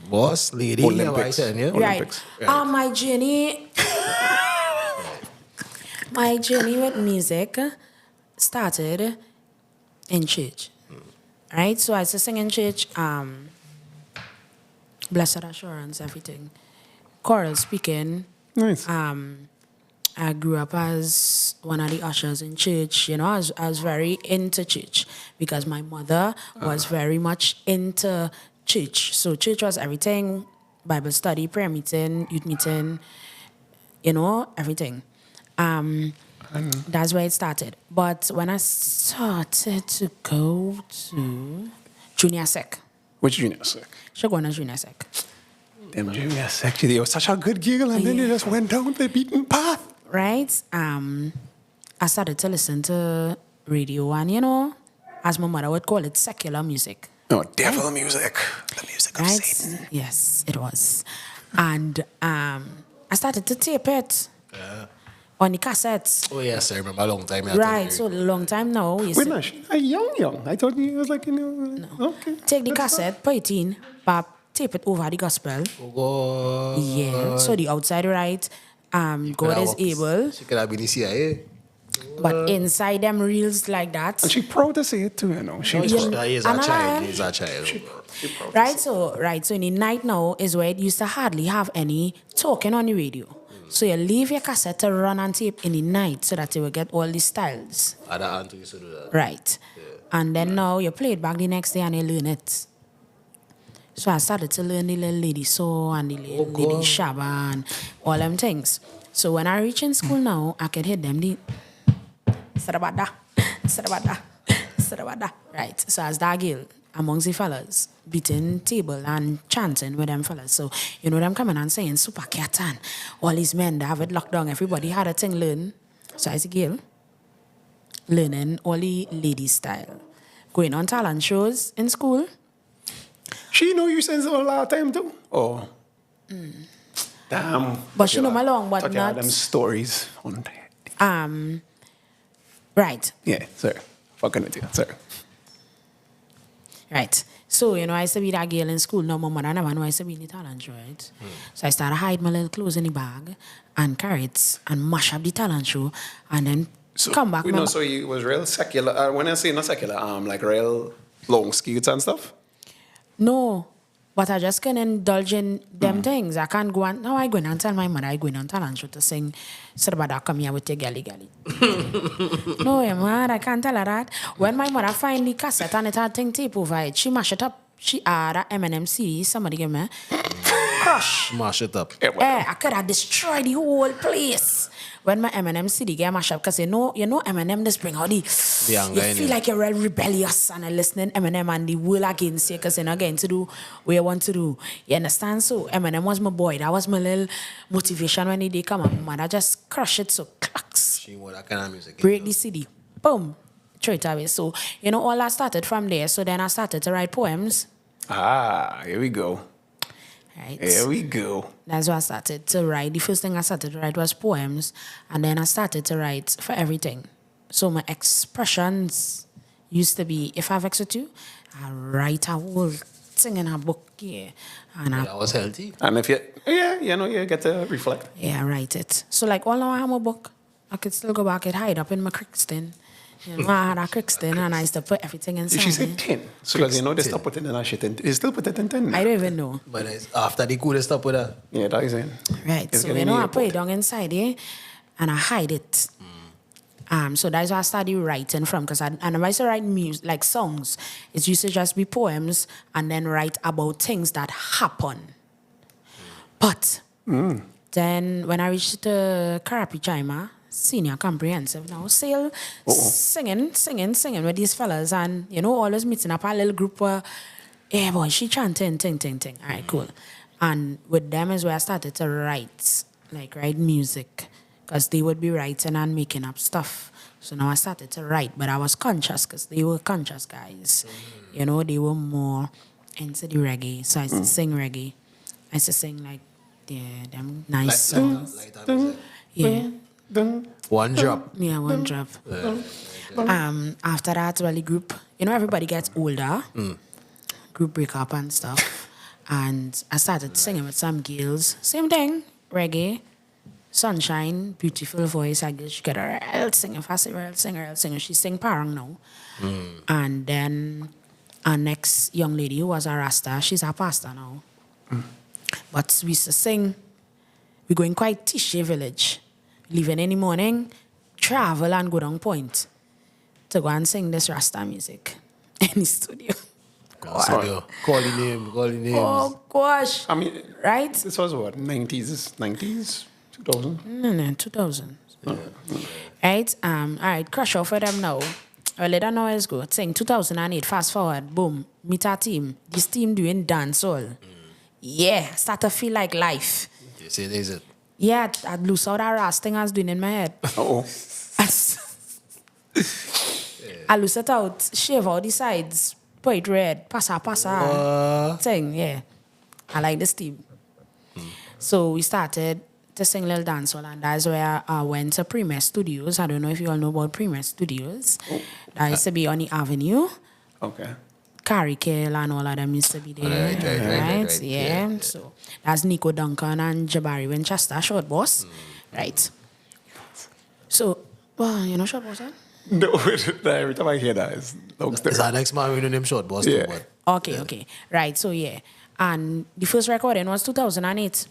Speaker 2: Boss, lady,
Speaker 3: Olympics.
Speaker 2: yeah, yeah?
Speaker 3: Olympics.
Speaker 1: Right. My journey. My journey with music started in church. Right? So I used to sing in church, Blessed Assurance, everything. Choral speaking.
Speaker 3: Nice.
Speaker 1: I grew up as one of the ushers in church. You know, I was very into church because my mother was very much into church. So church was everything, Bible study, prayer meeting, youth meeting, you know, everything. That's where it started. But when I started to go to junior sec,
Speaker 3: Which junior sec?
Speaker 1: she going to junior sec.
Speaker 3: Them junior sec. You were such a good girl, and then you just went down the beaten path.
Speaker 1: Right? I started to listen to radio and, you know, as my mother would call it, secular music.
Speaker 3: Oh, devil music. The music of
Speaker 1: Right?
Speaker 3: Satan.
Speaker 1: Yes, it was. And I started to tape it on the cassettes.
Speaker 2: Oh, yes, I remember a long time.
Speaker 1: Right, so long time now. You
Speaker 3: Wait,
Speaker 1: see,
Speaker 3: no, she young. I thought he was like, you know. Okay.
Speaker 1: take the cassette, put it in, pop, tape it over the gospel.
Speaker 2: Oh, God.
Speaker 1: Yeah, so the outside right, God is able,
Speaker 2: She could have been in CIA.
Speaker 1: but inside them reels like that.
Speaker 3: And she proud to say it too, you know. She
Speaker 2: He's
Speaker 3: proud.
Speaker 2: a
Speaker 1: And I
Speaker 2: child.
Speaker 1: am.
Speaker 2: He's a child.
Speaker 1: Right, so in the night now is where it used to hardly have any talking on the radio. So you leave your cassette to run and tape in the night so that you will get all the styles.
Speaker 2: Other aunt used to do that.
Speaker 1: Right. And then now you play it back the next day and you learn it. So I started to learn the little lady saw and the little lady
Speaker 2: God.
Speaker 1: shabba and all them things. So when I reach in school now, I can hit them the sarabada, sarabada, sarabada. Right. So as that girl amongst the fellas, beating table and chanting with them fellas. So you know them coming and saying super cat and all these men that have it locked down. Everybody had a thing learn. So as a girl, learning all the lady style. Going on talent shows in school.
Speaker 3: She know you since a lot of time too. Oh. Damn.
Speaker 1: But she know my long, but
Speaker 3: Thought you had
Speaker 1: not-
Speaker 3: them stories on that.
Speaker 1: Right.
Speaker 3: Yeah, sir. Fucking with you, sir.
Speaker 1: Right. So, you know, I used to be that girl in school. No, my mother never knew I used to be in the talent show, right? So I started to hide my little clothes in the bag and carry it and mash up the talent show and then come back.
Speaker 3: You
Speaker 1: my
Speaker 3: know,
Speaker 1: ma-
Speaker 3: so you was real secular. When I say not secular, like real long skirts and stuff.
Speaker 1: No, but I just can't indulge in them things. I can't go and, now I go in and tell my mother I go in on talent show to sing, Sarabada, come here with your galley galley. No, man, I can't tell her that. When my mother find the cassette and it had thing tape over it, she mash it up. She had a M&M CD, somebody give me, crush.
Speaker 2: Mash it up.
Speaker 1: I could have destroyed the whole place. When my M&M CD get mashed up, because you know M&M just bring out the
Speaker 2: anger
Speaker 1: you
Speaker 2: in
Speaker 1: feel
Speaker 2: you.
Speaker 1: like you're real rebellious and listening M&M and the will against you because you're not getting to do what you want to do. You understand? So M&M was my boy. That was my little motivation when the day come up. Man, I just crush it so clacks.
Speaker 2: She want that kind of music.
Speaker 1: Break the CD. Boom. throw it away. So, all that started from there. So then I started to write poems.
Speaker 3: Here we go.
Speaker 1: Right.
Speaker 3: Here we go.
Speaker 1: That's what I started to write. The first thing I started to write was poems. And then I started to write for everything. So my expressions used to be, if I vex with you, I write a whole thing in a book. Yeah. And
Speaker 2: That was healthy.
Speaker 3: And if you get to reflect.
Speaker 1: I write it. So like all now I have a book, I could still go back and hide up in my Crixton. I had a Crixton and I used to put everything inside.
Speaker 3: She said 10. So because they stop putting in that shit in. They still put it in 10.
Speaker 1: I don't even know.
Speaker 2: But it's after the coolest stuff with that.
Speaker 3: Yeah, that is it.
Speaker 1: Right.
Speaker 3: It's
Speaker 1: So
Speaker 3: getting
Speaker 1: I
Speaker 3: near
Speaker 1: put it
Speaker 3: put.
Speaker 1: down inside there and I hide it. So that's where I started writing from, because and when I used to write music, like songs, it used to just be poems and then write about things that happen. But then when I reached the Karapi Chima, senior comprehensive now, still singing with these fellas, and always meeting up a little group where, yeah boy, she chanting, ting. All right, cool. And with them is where I started to write music, because they would be writing and making up stuff. So now I started to write, but I was conscious because they were conscious guys. They were more into the reggae. So I used to sing reggae. I used to sing them nice songs. Yeah.
Speaker 2: One drop.
Speaker 1: Yeah, one drop. After that, well, the group, everybody gets older. Group break up and stuff. And I started singing with some girls. Same thing, reggae. Sunshine, beautiful voice. I guess she got a real singer, real singer. She sing parang now. And then our next young lady who was a Rasta, she's a pastor now. But we used to sing. We go in quite Tishe village. Leaving in the morning, travel and go down point to go and sing this Rasta music in the studio.
Speaker 2: Studio. Calling names.
Speaker 1: Oh gosh.
Speaker 3: I mean,
Speaker 1: Right?
Speaker 3: this was what, 90s, 2000?
Speaker 1: No, 2000. Right? All right, crush off for them now. Well, let them know it's good. Sing 2008, fast forward, boom, meet our team. This team doing dancehall. Yeah, start to feel like life.
Speaker 2: Yes, it is it.
Speaker 1: Yeah, I'd lose out that ras thing I was doing in my head. I lose it out, shave all the sides, put it red, passa. Thing, yeah. I like this team. So we started to sing little dancehall, and that's where I went to Premier Studios. I don't know if you all know about Premier Studios. That used to be on the Avenue.
Speaker 3: Okay.
Speaker 1: Carrickale and all of them used to be there. Right. Yeah. So that's Nico Duncan and Jabari Winchester, short boss. Right. So, well, short boss, huh?
Speaker 3: No, every time I hear that, it's
Speaker 2: Is that next man we know them short boss
Speaker 3: Yeah.
Speaker 2: too, but
Speaker 1: Okay. Right. So, yeah. And the first recording was 2008.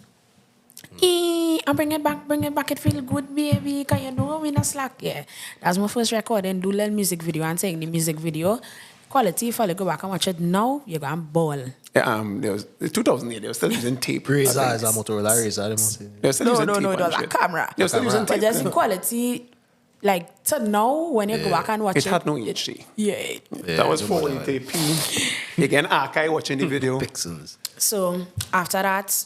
Speaker 1: I bring it back, it feel good, baby. Can you know me in a slack? Yeah. That's my first recording, do little music video and saying the music video. Quality, if I go back and watch it now, you're going to ball.
Speaker 3: Yeah, there was 2008. They were still using tape.
Speaker 2: Razor is a Motorola Razor. They must say.
Speaker 3: They were still using tape
Speaker 1: No, it
Speaker 3: and
Speaker 1: was a
Speaker 3: shit.
Speaker 1: camera.
Speaker 3: They were still using
Speaker 1: But
Speaker 3: tape.
Speaker 1: just the quality, like, to now, when you go back and watch it.
Speaker 3: It had no HD.
Speaker 1: Yeah.
Speaker 3: That was 480p. You can archive watching the video.
Speaker 2: Pixels.
Speaker 1: So, after that,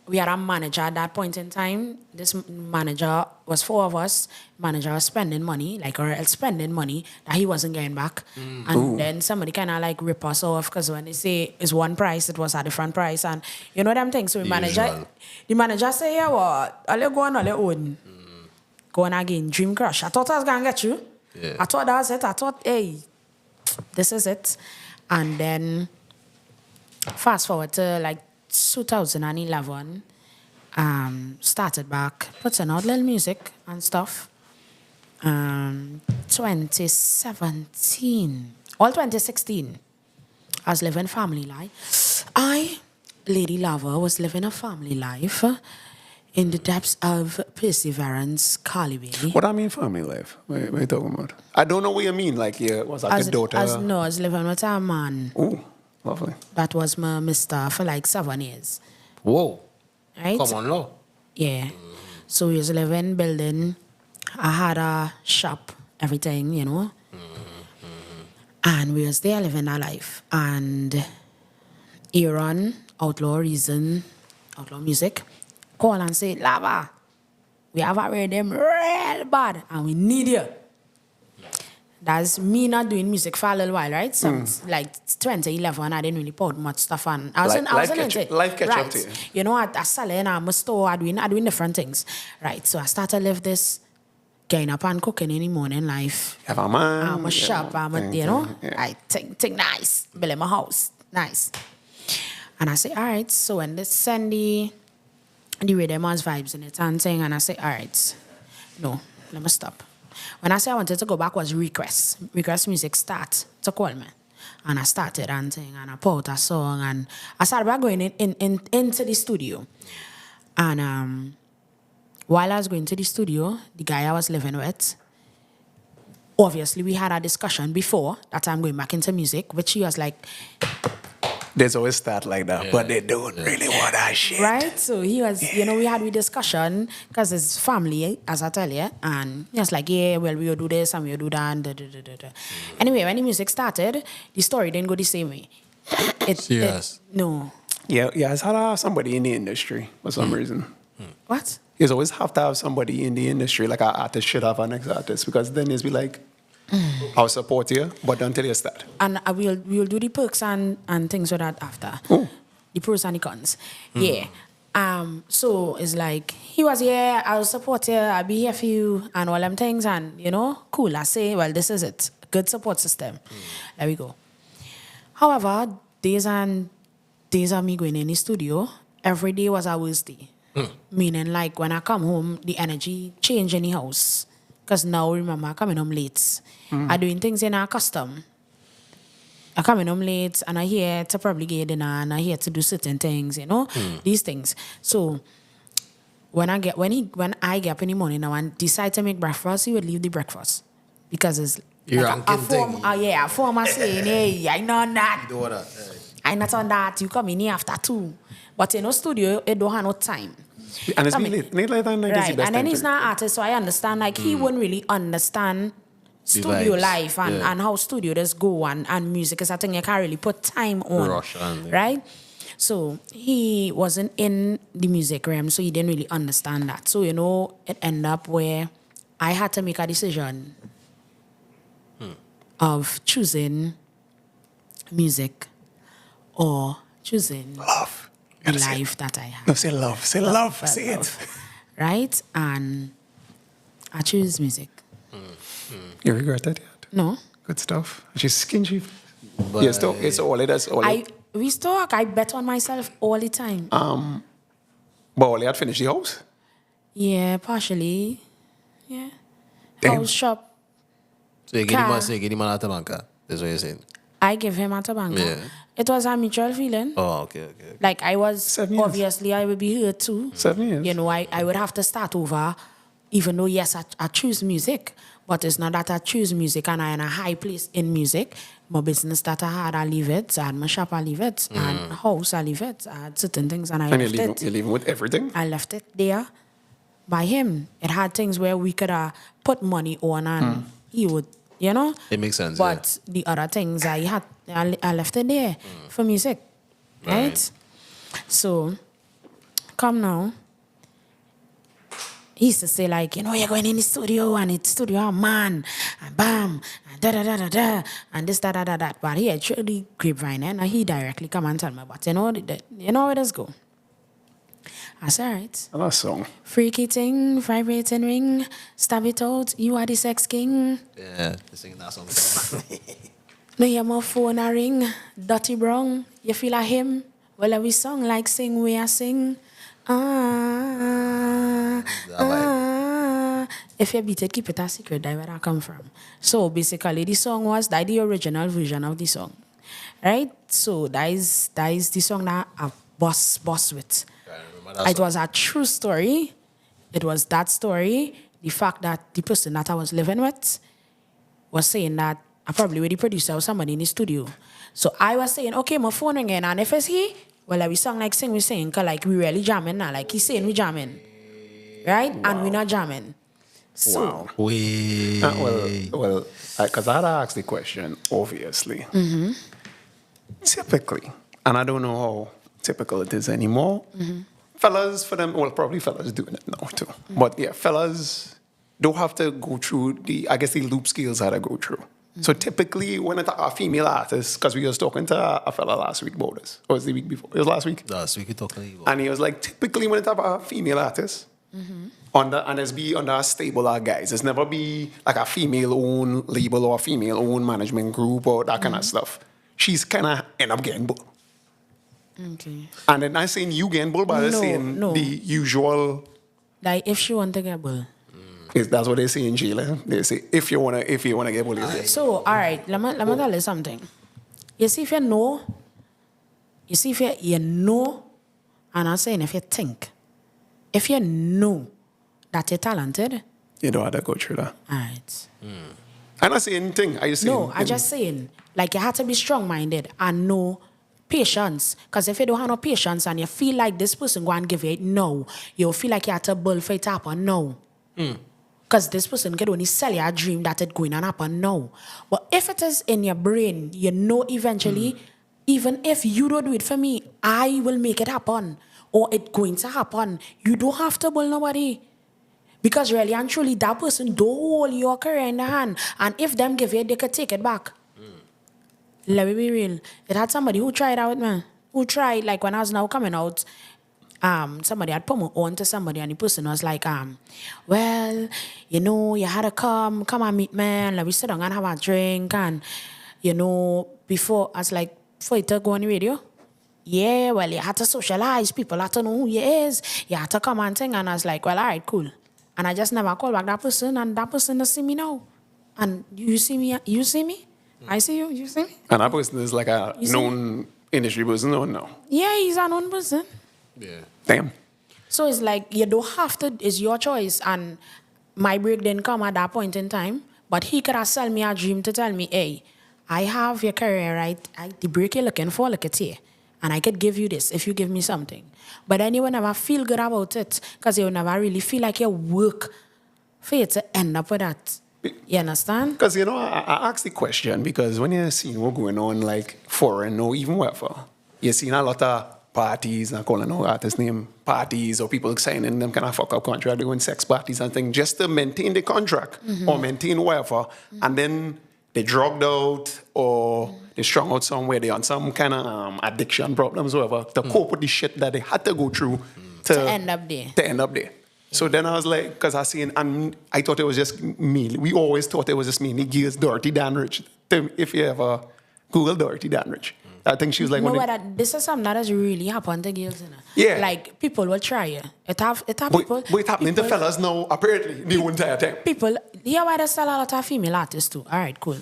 Speaker 1: we had a manager at that point in time. This manager was 4 of us. Manager was spending money, spending money that he wasn't getting back. And then somebody kind of rip us off, because when they say it's one price, it was a different price. And you know them things. So the manager say, yeah, what? I'll go on, I'll own. Go on again, Dream Crush. I thought I was going to get you.
Speaker 2: Yeah.
Speaker 1: I thought that was it. I thought, hey, this is it. And then fast forward to 2011, started back, putting out little music and stuff. 2017, all 2016, I was living family life. Lady Lover, was living a family life in the depths of perseverance, Calibre.
Speaker 3: What I mean family life? What are you talking about? I don't know what you mean. Like, yeah, was that the daughter?
Speaker 1: I was living with a man.
Speaker 3: Oh, lovely.
Speaker 1: That was my mister for 7 years.
Speaker 2: Whoa.
Speaker 1: Right?
Speaker 2: Come on, no.
Speaker 1: Yeah. So we was living, building. I had a shop, everything, And we was there living our life. And Aaron, Outlaw Music, call and say, Lava, we have a them real bad and we need you. that's me not doing music for a little while, right? So like 2011, I didn't really put much stuff on. I was
Speaker 3: Life catch up to you.
Speaker 1: You know, at selling, I'm a store, I doing different things, right? So I started live this getting up and cooking in the morning life.
Speaker 3: Have a man.
Speaker 1: I'm a shop, I think nice, building my house, nice. And I say, all right, so when this Sunday, the rhythm has vibes in it and thing, and I say, all right, no, let me stop. When I say I wanted to go back was request music start to call me. And I started and thing, and I put out a song, and I started by going into the studio. And while I was going to the studio, the guy I was living with, obviously we had a discussion before that I'm going back into music, which he was like,
Speaker 3: there's always that like that, but they don't really want that shit.
Speaker 1: right? So he was, we had a discussion because it's family, as I tell you, and he was like, yeah, well, we'll do this and we'll do that. And Anyway, when the music started, the story didn't go the same way.
Speaker 2: Serious?
Speaker 1: No.
Speaker 3: Yeah, it's hard to have somebody in the industry for some reason.
Speaker 1: What?
Speaker 3: You always have to have somebody in the industry, like an artist should have an next artist, because then it's be like, I'll support you, but don't tell you that.
Speaker 1: And we'll do the perks and things like that after.
Speaker 3: Oh.
Speaker 1: The pros and the cons. Yeah. So it's like, he was here, I'll support you, I'll be here for you, and all them things, and, cool. I say, well, this is it. Good support system. There we go. However, days of me going in the studio, every day was a worst day. Meaning, like, when I come home, the energy change in the house. Because now, remember, I'm coming home late. I'm doing things in our custom. I'm coming home late, and I'm here to probably get dinner, and I'm here to do certain things, these things. So, when I get up in the morning now and decide to make breakfast, he would leave the breakfast. Because it's a form of saying, hey, I know that.
Speaker 2: You do that.
Speaker 1: I'm not on that. You come in here after 2. But in a studio, it don't have no time.
Speaker 3: And it's late than
Speaker 1: right. And then he's not an artist, so I understand. Like, he wouldn't really understand studio life and how studio does go and music is a thing you can't really put time on. Right? So he wasn't in the music realm, so he didn't really understand that. So, it ended up where I had to make a decision of choosing music or choosing
Speaker 3: love.
Speaker 1: The life that I have.
Speaker 3: No, say love. Say love. Say it.
Speaker 1: Right? And I choose music.
Speaker 3: You regret it yet?
Speaker 1: No.
Speaker 3: Good stuff. She's skinny. It's all it is.
Speaker 1: I bet on myself all the time.
Speaker 3: But all you had finished the house?
Speaker 1: Yeah, partially. Yeah.
Speaker 3: Damn.
Speaker 1: House, shop.
Speaker 2: So you get him out of banker. That's what you're saying.
Speaker 1: I give him at a banker.
Speaker 2: Yeah.
Speaker 1: It was a mutual feeling.
Speaker 2: Oh, okay.
Speaker 1: Like, I was,
Speaker 3: 7 years.
Speaker 1: obviously, I would be hurt too.
Speaker 3: 7 years.
Speaker 1: I would have to start over, even though, yes, I choose music, but it's not that I choose music and I'm in a high place in music. My business that I had, I leave it. I had my shop, I leave it. And house, I leave it. I had certain things and I left it.
Speaker 3: You're leaving with everything?
Speaker 1: I left it there by him. It had things where we could put money on and he would,
Speaker 2: It makes sense.
Speaker 1: But the other things I left it there for music. Right? So, come now. He used to say, like, you're going in the studio and it's studio man, and bam, and da-da-da-da-da, and this, da-da-da-da. But he actually grapevine, and he directly come and tell me, but where does go? I said, all right.
Speaker 3: I love that song.
Speaker 1: Freaky thing, vibrating ring, stab it out, you are the sex king.
Speaker 2: Yeah, they're singing that song.
Speaker 1: No, you my phone a ring, dirty brown, you feel like him. Well, we song like sing, we are sing. If you beat it, keep it a secret, that's where I come from. So basically, the song was the original version of the song, right? So that is the song that I boss with. It was a true story. It was that story. The fact that the person that I was living with was saying that I probably with the producer or somebody in the studio. So I was saying, okay, my phone ringing, and if it's he, well, we song like sing, we sing, cause like we really jamming now. Like he's saying we jamming, right? Wow. And we not jamming. So,
Speaker 3: wow. Well, because I had asked the question, obviously. Typically, and I don't know how typical it is anymore. Fellas, for them, well, probably fellas doing it now too. But yeah, fellas don't have to go through the loop skills how to go through. So typically, when it's a female artist, because we was talking to a fella last week about this, or was it the week before? It was last week.
Speaker 2: Last week you talking about.
Speaker 3: And he was like, typically when it's a female artist, and it's be under a stable of guys. It's never be like a female-owned label or a female-owned management group or that kind of stuff. She's kind of end up getting bull.
Speaker 1: Okay.
Speaker 3: And then I'm saying you getting bull, but I'm saying the usual.
Speaker 1: Like if she want to get bull.
Speaker 3: That's what they say in jail. Eh? They say if you wanna get bull.
Speaker 1: So all right, let me tell you something. You see if you know, and I'm saying if you think, if you know that you're talented,
Speaker 3: you don't have to go through that.
Speaker 1: All right.
Speaker 3: I'm not saying anything. I just saying.
Speaker 1: No, I'm just saying, like you have to be strong-minded and know patience. Because if you don't have no patience and you feel like this person going to give you it no, you'll feel like you have to bull for it to happen no. Because this person can only sell you a dream that it's going to happen now. But if it is in your brain, you know eventually, even if you don't do it for me, I will make it happen. Or it's going to happen. You don't have to bull nobody. Because really and truly, that person don't hold your career in the hand. And if them give it, they could take it back. Let me be real. It had somebody who tried out, man. Who tried, like when I was now coming out, somebody had put me on to somebody and the person was like, well, you know, you had to come and meet me and let me sit down and have a drink and, you know, before, I was like, for it to go on the radio? Yeah, well, you had to socialize. People had to know who you is. You had to come and sing. And I was like, well, all right, cool. And I just never called back that person and that person doesn't see me now. And you see me? You see me? I see you. You see me?
Speaker 3: And that person is like a known industry person or no?
Speaker 1: Yeah, he's a known person.
Speaker 2: Yeah.
Speaker 3: Damn.
Speaker 1: So it's like you don't have to, it's your choice. And my break didn't come at that point in time. But he could have sold me a dream to tell me, hey, I have your career, right? The break you're looking for, look at here. And I could give you this if you give me something. But then you will never feel good about it because you will never really feel like you work for you to end up with that. You understand?
Speaker 3: Because, you know, I asked the question because when you're seeing what's going on, like foreign or even wherever, you're seeing a lot of parties, not calling no artist name, parties or people signing them kind of fuck up contract, doing sex parties and things just to maintain the contract or maintain whatever. And then they drugged out or they strung out somewhere, they on some kind of addiction problems or whatever to cope with the shit that they had to go through to
Speaker 1: end up there.
Speaker 3: So then I was like, because I seen, and I thought it was just me. We always thought it was just me. Girls, Dorothy Danrich. If you ever Google Dorothy Danrich, I think she was like
Speaker 1: no,
Speaker 3: one.
Speaker 1: But this is something that has really happened to girls. You know?
Speaker 3: Yeah.
Speaker 1: Like people will try it. It have people.
Speaker 3: But it's happening to fellas now, apparently, the whole entire time.
Speaker 1: People, here why they sell a lot of female artists too. All right, cool.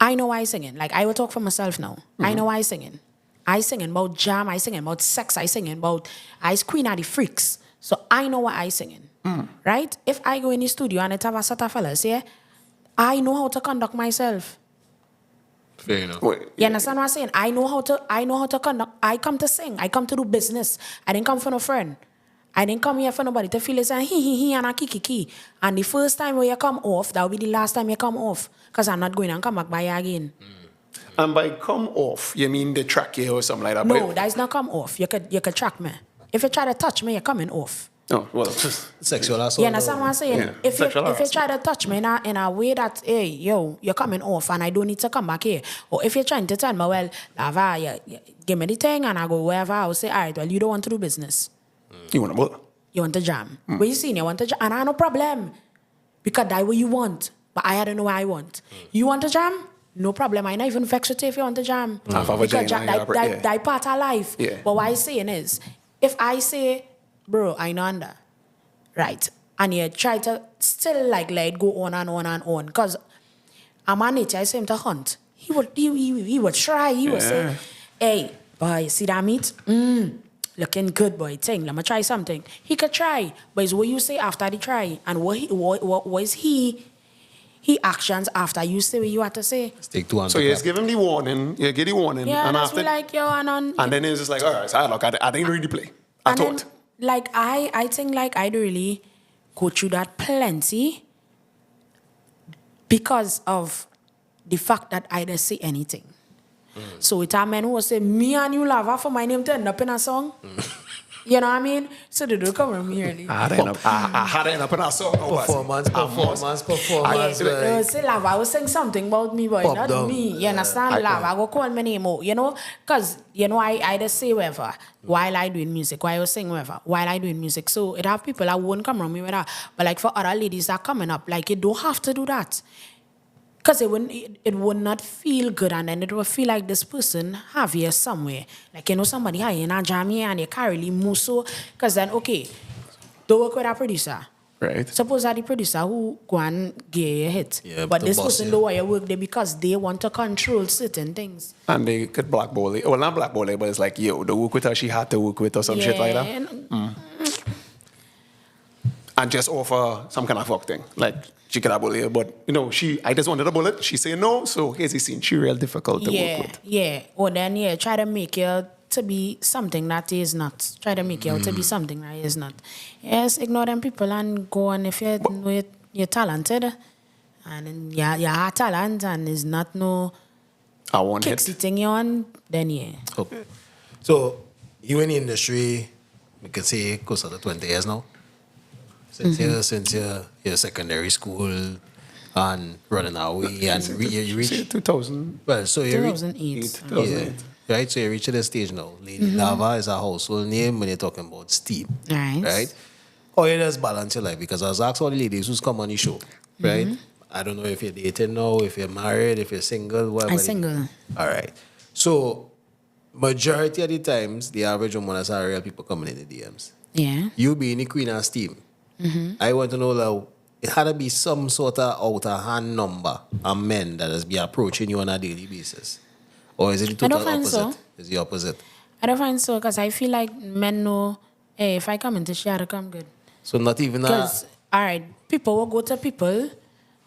Speaker 1: I know why I singing. Like, I will talk for myself now. I know why I singing. I singing about jam, I singing about sex, I singing about Ice Queen of the Freaks. So I know what I singing. Right? If I go in the studio and it have a set of fellas, yeah, I know how to conduct myself.
Speaker 2: Fair enough.
Speaker 1: You understand what I'm saying? I know how to conduct. I come to sing. I come to do business. I didn't come for no friend. I didn't come here for nobody to feel it's a he and a kiki. And the first time where you come off, that will be the last time you come off. Because I'm not going to come back by you again.
Speaker 3: And by come off, you mean the track you or something like that?
Speaker 1: No, that is not come off. You could track me. If you try to touch me, you're coming off.
Speaker 3: Oh, well.
Speaker 2: Sexual assault.
Speaker 1: You understand what I'm saying?
Speaker 3: Yeah.
Speaker 1: If you try to touch me in a way that, hey, yo, you're coming off and I don't need to come back here. Or if you're trying to tell me, well, Lava, you give me the thing and I go wherever, I will say, all right, well, you don't want to do business.
Speaker 3: You want to bull?
Speaker 1: You want to jam. But you see, you want to jam. And I have no problem. Because that's what you want. But I don't know what I want. You want to jam? No problem. I not even vex with you if you want to jam. Because that part of life.
Speaker 3: Yeah.
Speaker 1: But what I'm saying is, if I say, bro, I know under, right, and you try to still like let it go on and on and on, because I'm on nature, I say him to hunt. He would try. He would say, hey, boy, see that meat? Looking good, boy. Thing, let me try something. He could try, but it's what you say after the try, and what is he actions after you say what you have to say.
Speaker 2: Take two
Speaker 3: so you just give him the warning. You get the warning.
Speaker 1: Yeah,
Speaker 3: and
Speaker 1: that's
Speaker 3: after,
Speaker 1: like, yo,
Speaker 3: and then it's just like, all right, so look, I didn't really play. I
Speaker 1: and
Speaker 3: thought.
Speaker 1: Then, like, I think, like, I'd really go through that plenty because of the fact that I didn't say anything. So it's a man who will say, me and you love her for my name to end up in a song. You know what I mean? So they do come from here.
Speaker 3: I had to end up in a song.
Speaker 2: Performance.
Speaker 1: Yeah, say Lava was saying something about me, but
Speaker 2: Pop
Speaker 1: not
Speaker 2: down.
Speaker 1: me. You understand? Lava, go call my name out, you know? Because, you know, I just say whatever while I doing music, while I was saying whatever while I doing music. So it have people that won't come around me with that. But like for other ladies that coming up, like you don't have to do that. Because it would not feel good, and then it would feel like this person have you somewhere. Like, you know, somebody here in a jam here and you can't really move so. Because then, okay, don't work with a producer.
Speaker 3: Right.
Speaker 1: Suppose that the producer who go and get you a hit.
Speaker 2: Yeah,
Speaker 1: but
Speaker 2: the
Speaker 1: this
Speaker 2: boss,
Speaker 1: person
Speaker 2: yeah.
Speaker 1: don't want you work there because they want to control certain things.
Speaker 3: And they could blackball it. Well, not blackball it, but it's like, yo, the work with her, she had to work with or some shit like that. And just offer some kind of fuck thing. Like, she could have bullied, but, you know, I just wanted a bullet. She say no, so here's the scene. She real difficult to work with.
Speaker 1: Yeah. Or then, try to make you to be something that is not. Try to make you to be something that is not. Yes, ignore them people and go on if you know you're talented. And you have talent and is not no
Speaker 3: I want
Speaker 1: kick
Speaker 3: it.
Speaker 1: sitting you on, then yeah.
Speaker 2: Okay. So, you in the industry, we can say, close to 20 years now. Since your secondary school and running away and you reach
Speaker 3: 2000.
Speaker 2: well, so you reach
Speaker 1: 2008.
Speaker 2: yeah, right. So you reach the stage now. Lady Lava is a household name when you're talking about steam,
Speaker 1: Right.
Speaker 2: right? Or you just balance your life because I was asking all the ladies who's come on the show, right? I don't know if you're dating now, if you're married, if you're single, whatever.
Speaker 1: I'm single.
Speaker 2: All right. So majority of the times, the average woman is real people coming in the DMs.
Speaker 1: Yeah.
Speaker 2: You being the queen of steam. I want to know that it had to be some sort of out of hand number of men that has been approaching you on a daily basis. Or is it the
Speaker 1: I don't
Speaker 2: total
Speaker 1: find
Speaker 2: opposite?
Speaker 1: so.
Speaker 2: Is the opposite?
Speaker 1: I don't find so because I feel like men know, hey, if I come into share, I come good.
Speaker 2: So not even a
Speaker 1: Because, all right, people will go to people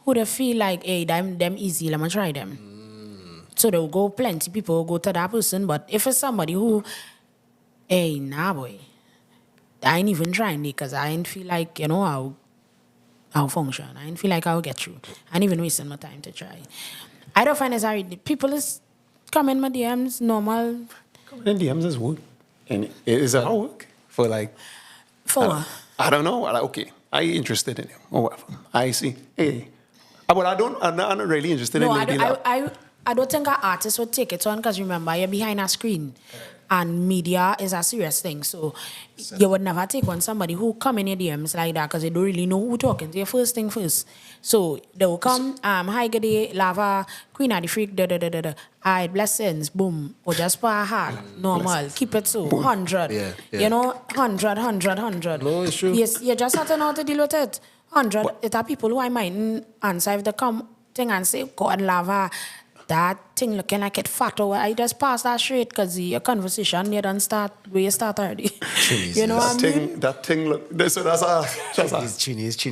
Speaker 1: who they feel like, hey, them easy, let me try them. So they'll go, plenty people will go to that person. But if it's somebody who, hey, nah, boy, I ain't even trying it because I ain't feel like, you know, I'll function. I ain't feel like I'll get through. I ain't even wasting my time to try. I don't find it's hard. People is come in my DMs, normal.
Speaker 3: Coming in DMs is work. And is that work? For like,
Speaker 1: For what?
Speaker 3: I don't know. Like, okay, I interested in him or whatever. I see. Hey. But I'm not really interested
Speaker 1: No,
Speaker 3: in lady love.
Speaker 1: I don't think an artist would take it on because remember, you're behind a screen and media is a serious thing. So you would never take on somebody who come in your DMs like that because they don't really know who talking to you first thing first. So they will come, hi, good day, Lava, Queen of the Freak, da. All right, blessings, boom. Or just for a heart, normal. Keep it so, 100.
Speaker 2: Yeah.
Speaker 1: You know, 100.
Speaker 2: No, it's true.
Speaker 1: Yes, you just have to know how to deal with it. 100. It are people who I might answer if they come thing and say, God, Lava, that thing looking like it fat or I just pass that straight because the conversation you don't start where you start already. You know what I mean?
Speaker 3: That thing look. So that's a
Speaker 2: Chinese.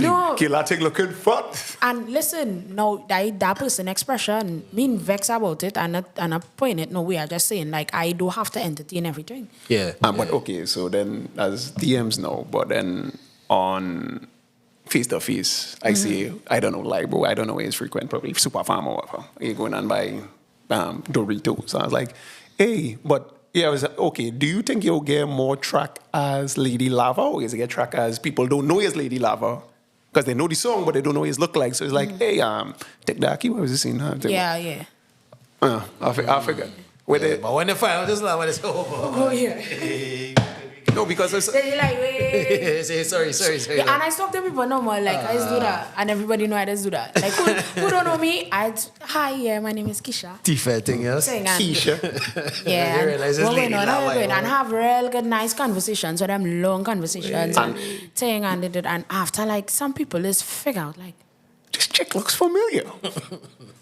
Speaker 1: No.
Speaker 3: kill that thing looking fat.
Speaker 1: And listen, now that person expression, mean vex about it and not point it no way. I just saying like I do have to entertain everything.
Speaker 2: Yeah.
Speaker 3: But okay, so then as DMs now, but then on face to face, I say, I don't know, like, bro, I don't know where it's frequent, probably Super Farm or whatever. You're going on by Doritos. So I was like, hey, but yeah, I was like, okay, do you think you'll get more track as Lady Lava or is it get track as people don't know it's Lady Lava? Because they know the song, but they don't know what it's look like. So it's like, hey, take that key, what was this scene?
Speaker 1: Yeah.
Speaker 3: I figured.
Speaker 2: But when they find out, just like when it's over.
Speaker 1: Oh yeah.
Speaker 3: No, because it's...
Speaker 1: Then you're like, wait.
Speaker 2: sorry.
Speaker 1: Yeah, and I talk to people normal, like I just do that, and everybody know I just do that. Like who don't know me, hi, yeah, my name is Kisha.
Speaker 2: T-Fed thing, yes?
Speaker 1: Saying and-
Speaker 3: Keisha.
Speaker 1: Yeah,
Speaker 2: You realize it's
Speaker 1: and
Speaker 2: Lady Lava,
Speaker 1: and have real good, nice conversations, so them long conversations, and saying and after like some people just figure out like,
Speaker 3: This chick looks familiar.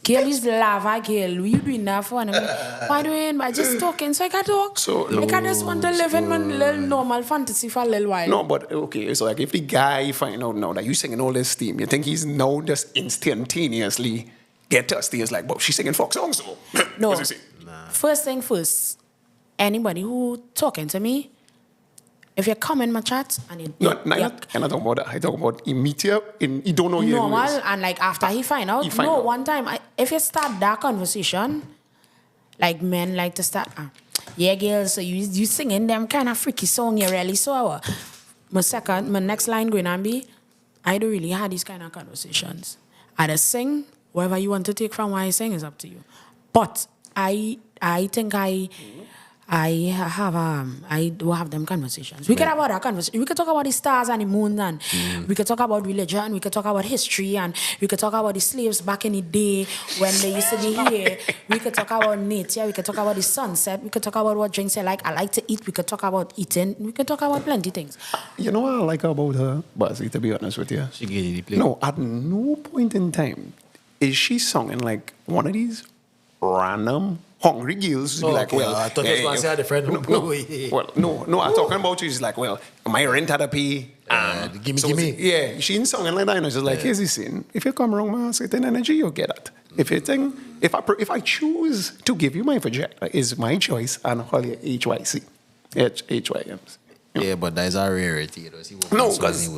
Speaker 1: girl is Lava, girl. You doing that for? And I'm like, why doing? I just talking, so I can talk.
Speaker 3: So,
Speaker 1: like I just want to live in my little normal fantasy for a little while.
Speaker 3: No, but okay, so like if the guy find out now that you singing all this theme, you think he's now just instantaneously get thirsty? It's like, well, she's singing folk songs, so
Speaker 1: No.
Speaker 3: what's he say?
Speaker 1: First thing first, anybody who talking to me, if you come in my chat and you
Speaker 3: No, I'm not talking about that. I talk about he meet you, he don't know you
Speaker 1: normal
Speaker 3: anyways.
Speaker 1: and like after he find out,
Speaker 3: out.
Speaker 1: one time if you start that conversation, like men like to start yeah, girls, so you singing them kind of freaky song, you really so. My next line going to be, I don't really have these kind of conversations. I just sing, whatever you want to take from what I sing is up to you. But I think I do have them conversations. We can have other conversations. We can talk about the stars and the moon, and we can talk about religion. We can talk about history, and we can talk about the slaves back in the day when they used to be here. We could talk about nature. We could talk about the sunset. We could talk about what drinks I like. I like to eat. We could talk about eating. We can talk about plenty of things.
Speaker 3: You know what I like about her, Bazie, to be honest with you?
Speaker 2: She gave you the play.
Speaker 3: No, at no point in time is she singing like one of these random hungry girls.
Speaker 2: Oh,
Speaker 3: like,
Speaker 2: okay.
Speaker 3: well,
Speaker 2: I thought you was going to say a different
Speaker 3: no, I'm talking about she's like, well, my rent had to pay.
Speaker 2: Give me.
Speaker 3: Yeah, she ain't singing like that. And she's like, here's the scene. If you come around my certain energy, you'll get it. If you think, if I choose to give you my project, it's my choice and call you HYC. HYM.
Speaker 2: Yeah, but that's a rarity. You know,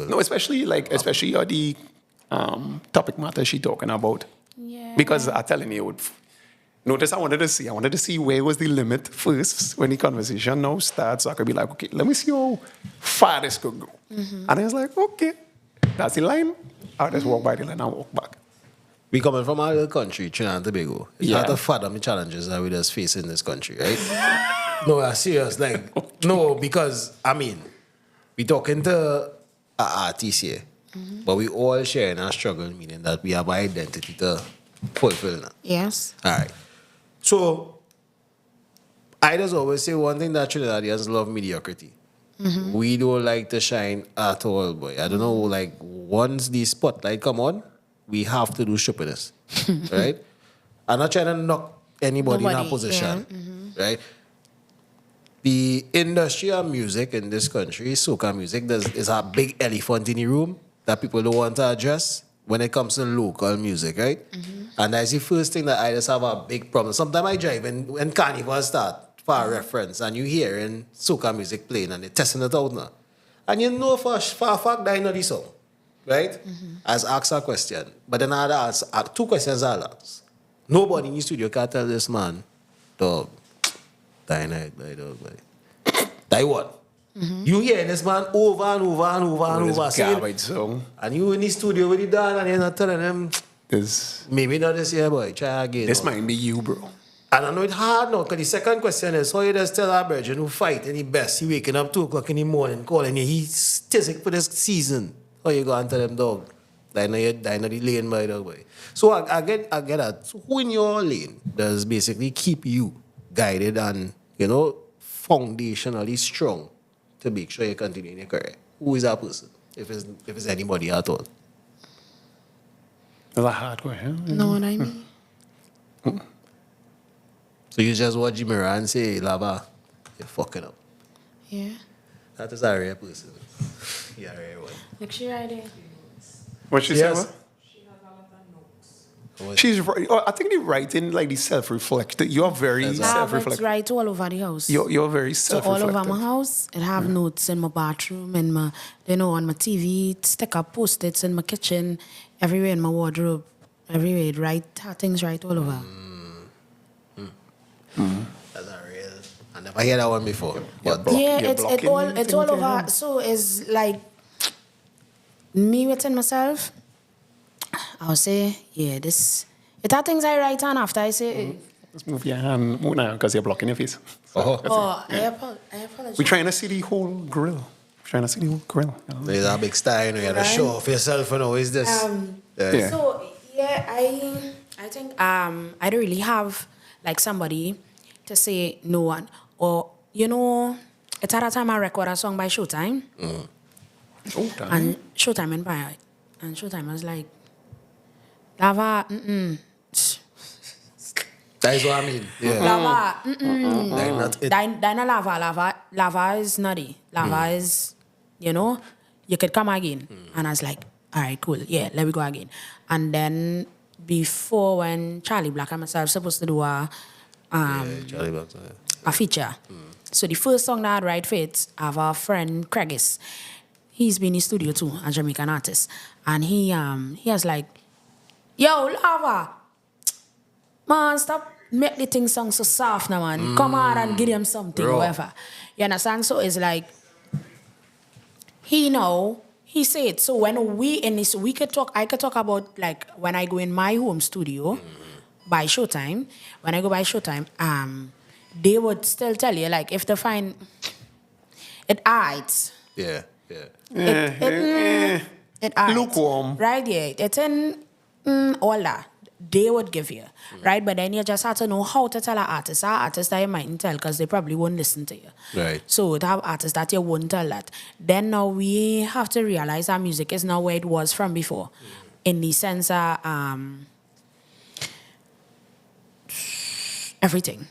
Speaker 3: No, especially the topic matter she talking about.
Speaker 1: Yeah.
Speaker 3: Because I'm telling you, notice I wanted to see where was the limit first when the conversation now starts. So I could be like, okay, let me see how far this could go. And I was like, okay, that's the line. I'll just walk by the line and walk back.
Speaker 2: We coming from our little country, Trinidad and Tobago. It's
Speaker 3: Yeah.
Speaker 2: hard to fathom the challenges that we just face in this country, right? No, I'm serious. Like, no, because, I mean, we talking to an artist here, but we all sharing our struggle, meaning that we have an identity to fulfill now.
Speaker 1: Yes.
Speaker 2: All right. So, I just always say one thing that Trinidadians love mediocrity. We don't like to shine at all, boy. I don't know, like, once the spotlight come on, we have to do stupidness, right? I'm not trying to knock anybody in a position, right? The industry of music in this country, soca music, is a big elephant in the room that people don't want to address when it comes to local music, right? And that's the first thing that I just have a big problem. Sometimes I drive when Carnival start, for reference, and you hear in soca music playing and they're testing it out now. And you know for a fact that I know the song, right? As asked a question. But then I ask two questions I'll ask. Nobody in the studio can tell this man, dog, dynamite, dog, die what? You hear this man over and over and over and over.
Speaker 3: Garbage song.
Speaker 2: And you in the studio with the dad and you're not telling them, maybe not this year, boy, try again.
Speaker 3: This might be you, bro.
Speaker 2: And I know it's hard now, because the second question is, how you just tell our virgin who fight in the best, he waking up 2 o'clock in the morning, calling you, he's stissick for this season. How you go and tell them, dog? I know the lane, by the way. So I get that. So who in your lane does basically keep you guided and, foundationally strong to make sure you continue in your career? Who is that person? If it's anybody at all.
Speaker 3: That's a hard question.
Speaker 1: Know what I mean?
Speaker 2: So you just watch Jimmy and say, Lava, you're fucking up.
Speaker 1: Yeah.
Speaker 2: That is a rare person. Yeah, rare one.
Speaker 1: Look, she right there.
Speaker 3: What she
Speaker 2: Yes.
Speaker 3: said? She's right. Oh, I think the writing, like the self-reflective. You're very
Speaker 1: It's
Speaker 3: self-reflective.
Speaker 1: right all over the house.
Speaker 3: You're very
Speaker 1: So all
Speaker 3: self-reflective.
Speaker 1: over my house, it have notes in my bathroom, and my, on my TV, stick up post-its in my kitchen, everywhere in my wardrobe, everywhere. It write things right all over.
Speaker 2: That's a real. I never heard that one before. But
Speaker 1: Yeah,
Speaker 3: You're
Speaker 1: it's
Speaker 3: blocking
Speaker 1: all
Speaker 3: anything
Speaker 1: over. So it's like me within myself. I'll say, yeah, this. It are things I write on after I say.
Speaker 3: Let's move your hand more now because you're blocking your face.
Speaker 1: I apologize.
Speaker 3: We're trying to see the whole grill.
Speaker 2: there's a big style, you have to show off yourself, is this?
Speaker 3: Yeah.
Speaker 1: So yeah, I think I don't really have like somebody to say no one, or it's at a time I record a song by Showtime, and Showtime inspired, and Showtime was like, Lava,
Speaker 2: That is what I mean. Yeah.
Speaker 1: Lava,
Speaker 2: Like not it.
Speaker 1: Dina lava is nutty. Lava is, you could come again. And I was like, all right, cool. Yeah, let me go again. And then before, when Charlie Black and myself supposed to do a
Speaker 2: Charlie Black,
Speaker 1: a feature. So the first song that I'd write for it, I have a friend, Craigis. He's been in the studio too, a Jamaican artist. And he has like, yo, Lava, man, stop make the thing sound so soft now, man. Come on and give him something,
Speaker 2: Bro.
Speaker 1: whatever. You understand? So it's like, he said, so when we in this, I could talk about like when I go in my home studio by Showtime, when I go by Showtime, they would still tell you, like, if they find it alright.
Speaker 2: Yeah.
Speaker 1: It alright.
Speaker 3: Lukewarm.
Speaker 1: Right, yeah. It's in all that. They would give you, right? But then you just have to know how to tell an artist. Our artists that you mightn't tell because they probably won't listen to you.
Speaker 2: Right.
Speaker 1: So to have artists that you won't tell that. Then now we have to realize our music is not where it was from before. In the sense that everything.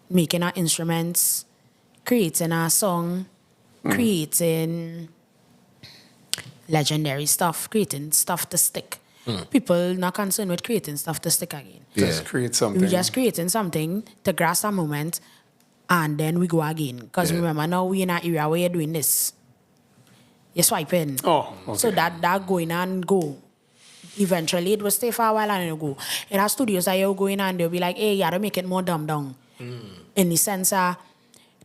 Speaker 1: Making our instruments, creating our song, creating legendary stuff, creating stuff to stick. People not concerned with creating stuff to stick again.
Speaker 3: Just create something.
Speaker 1: We're just creating something to grasp a moment and then we go again. Because remember, now we're in an era where you're doing this. You're swiping.
Speaker 3: Oh, okay.
Speaker 1: So that going and go. Eventually, it will stay for a while and it'll go. It has studios that you're going and they'll be like, hey, you gotta make it more dumbed down. In the sense that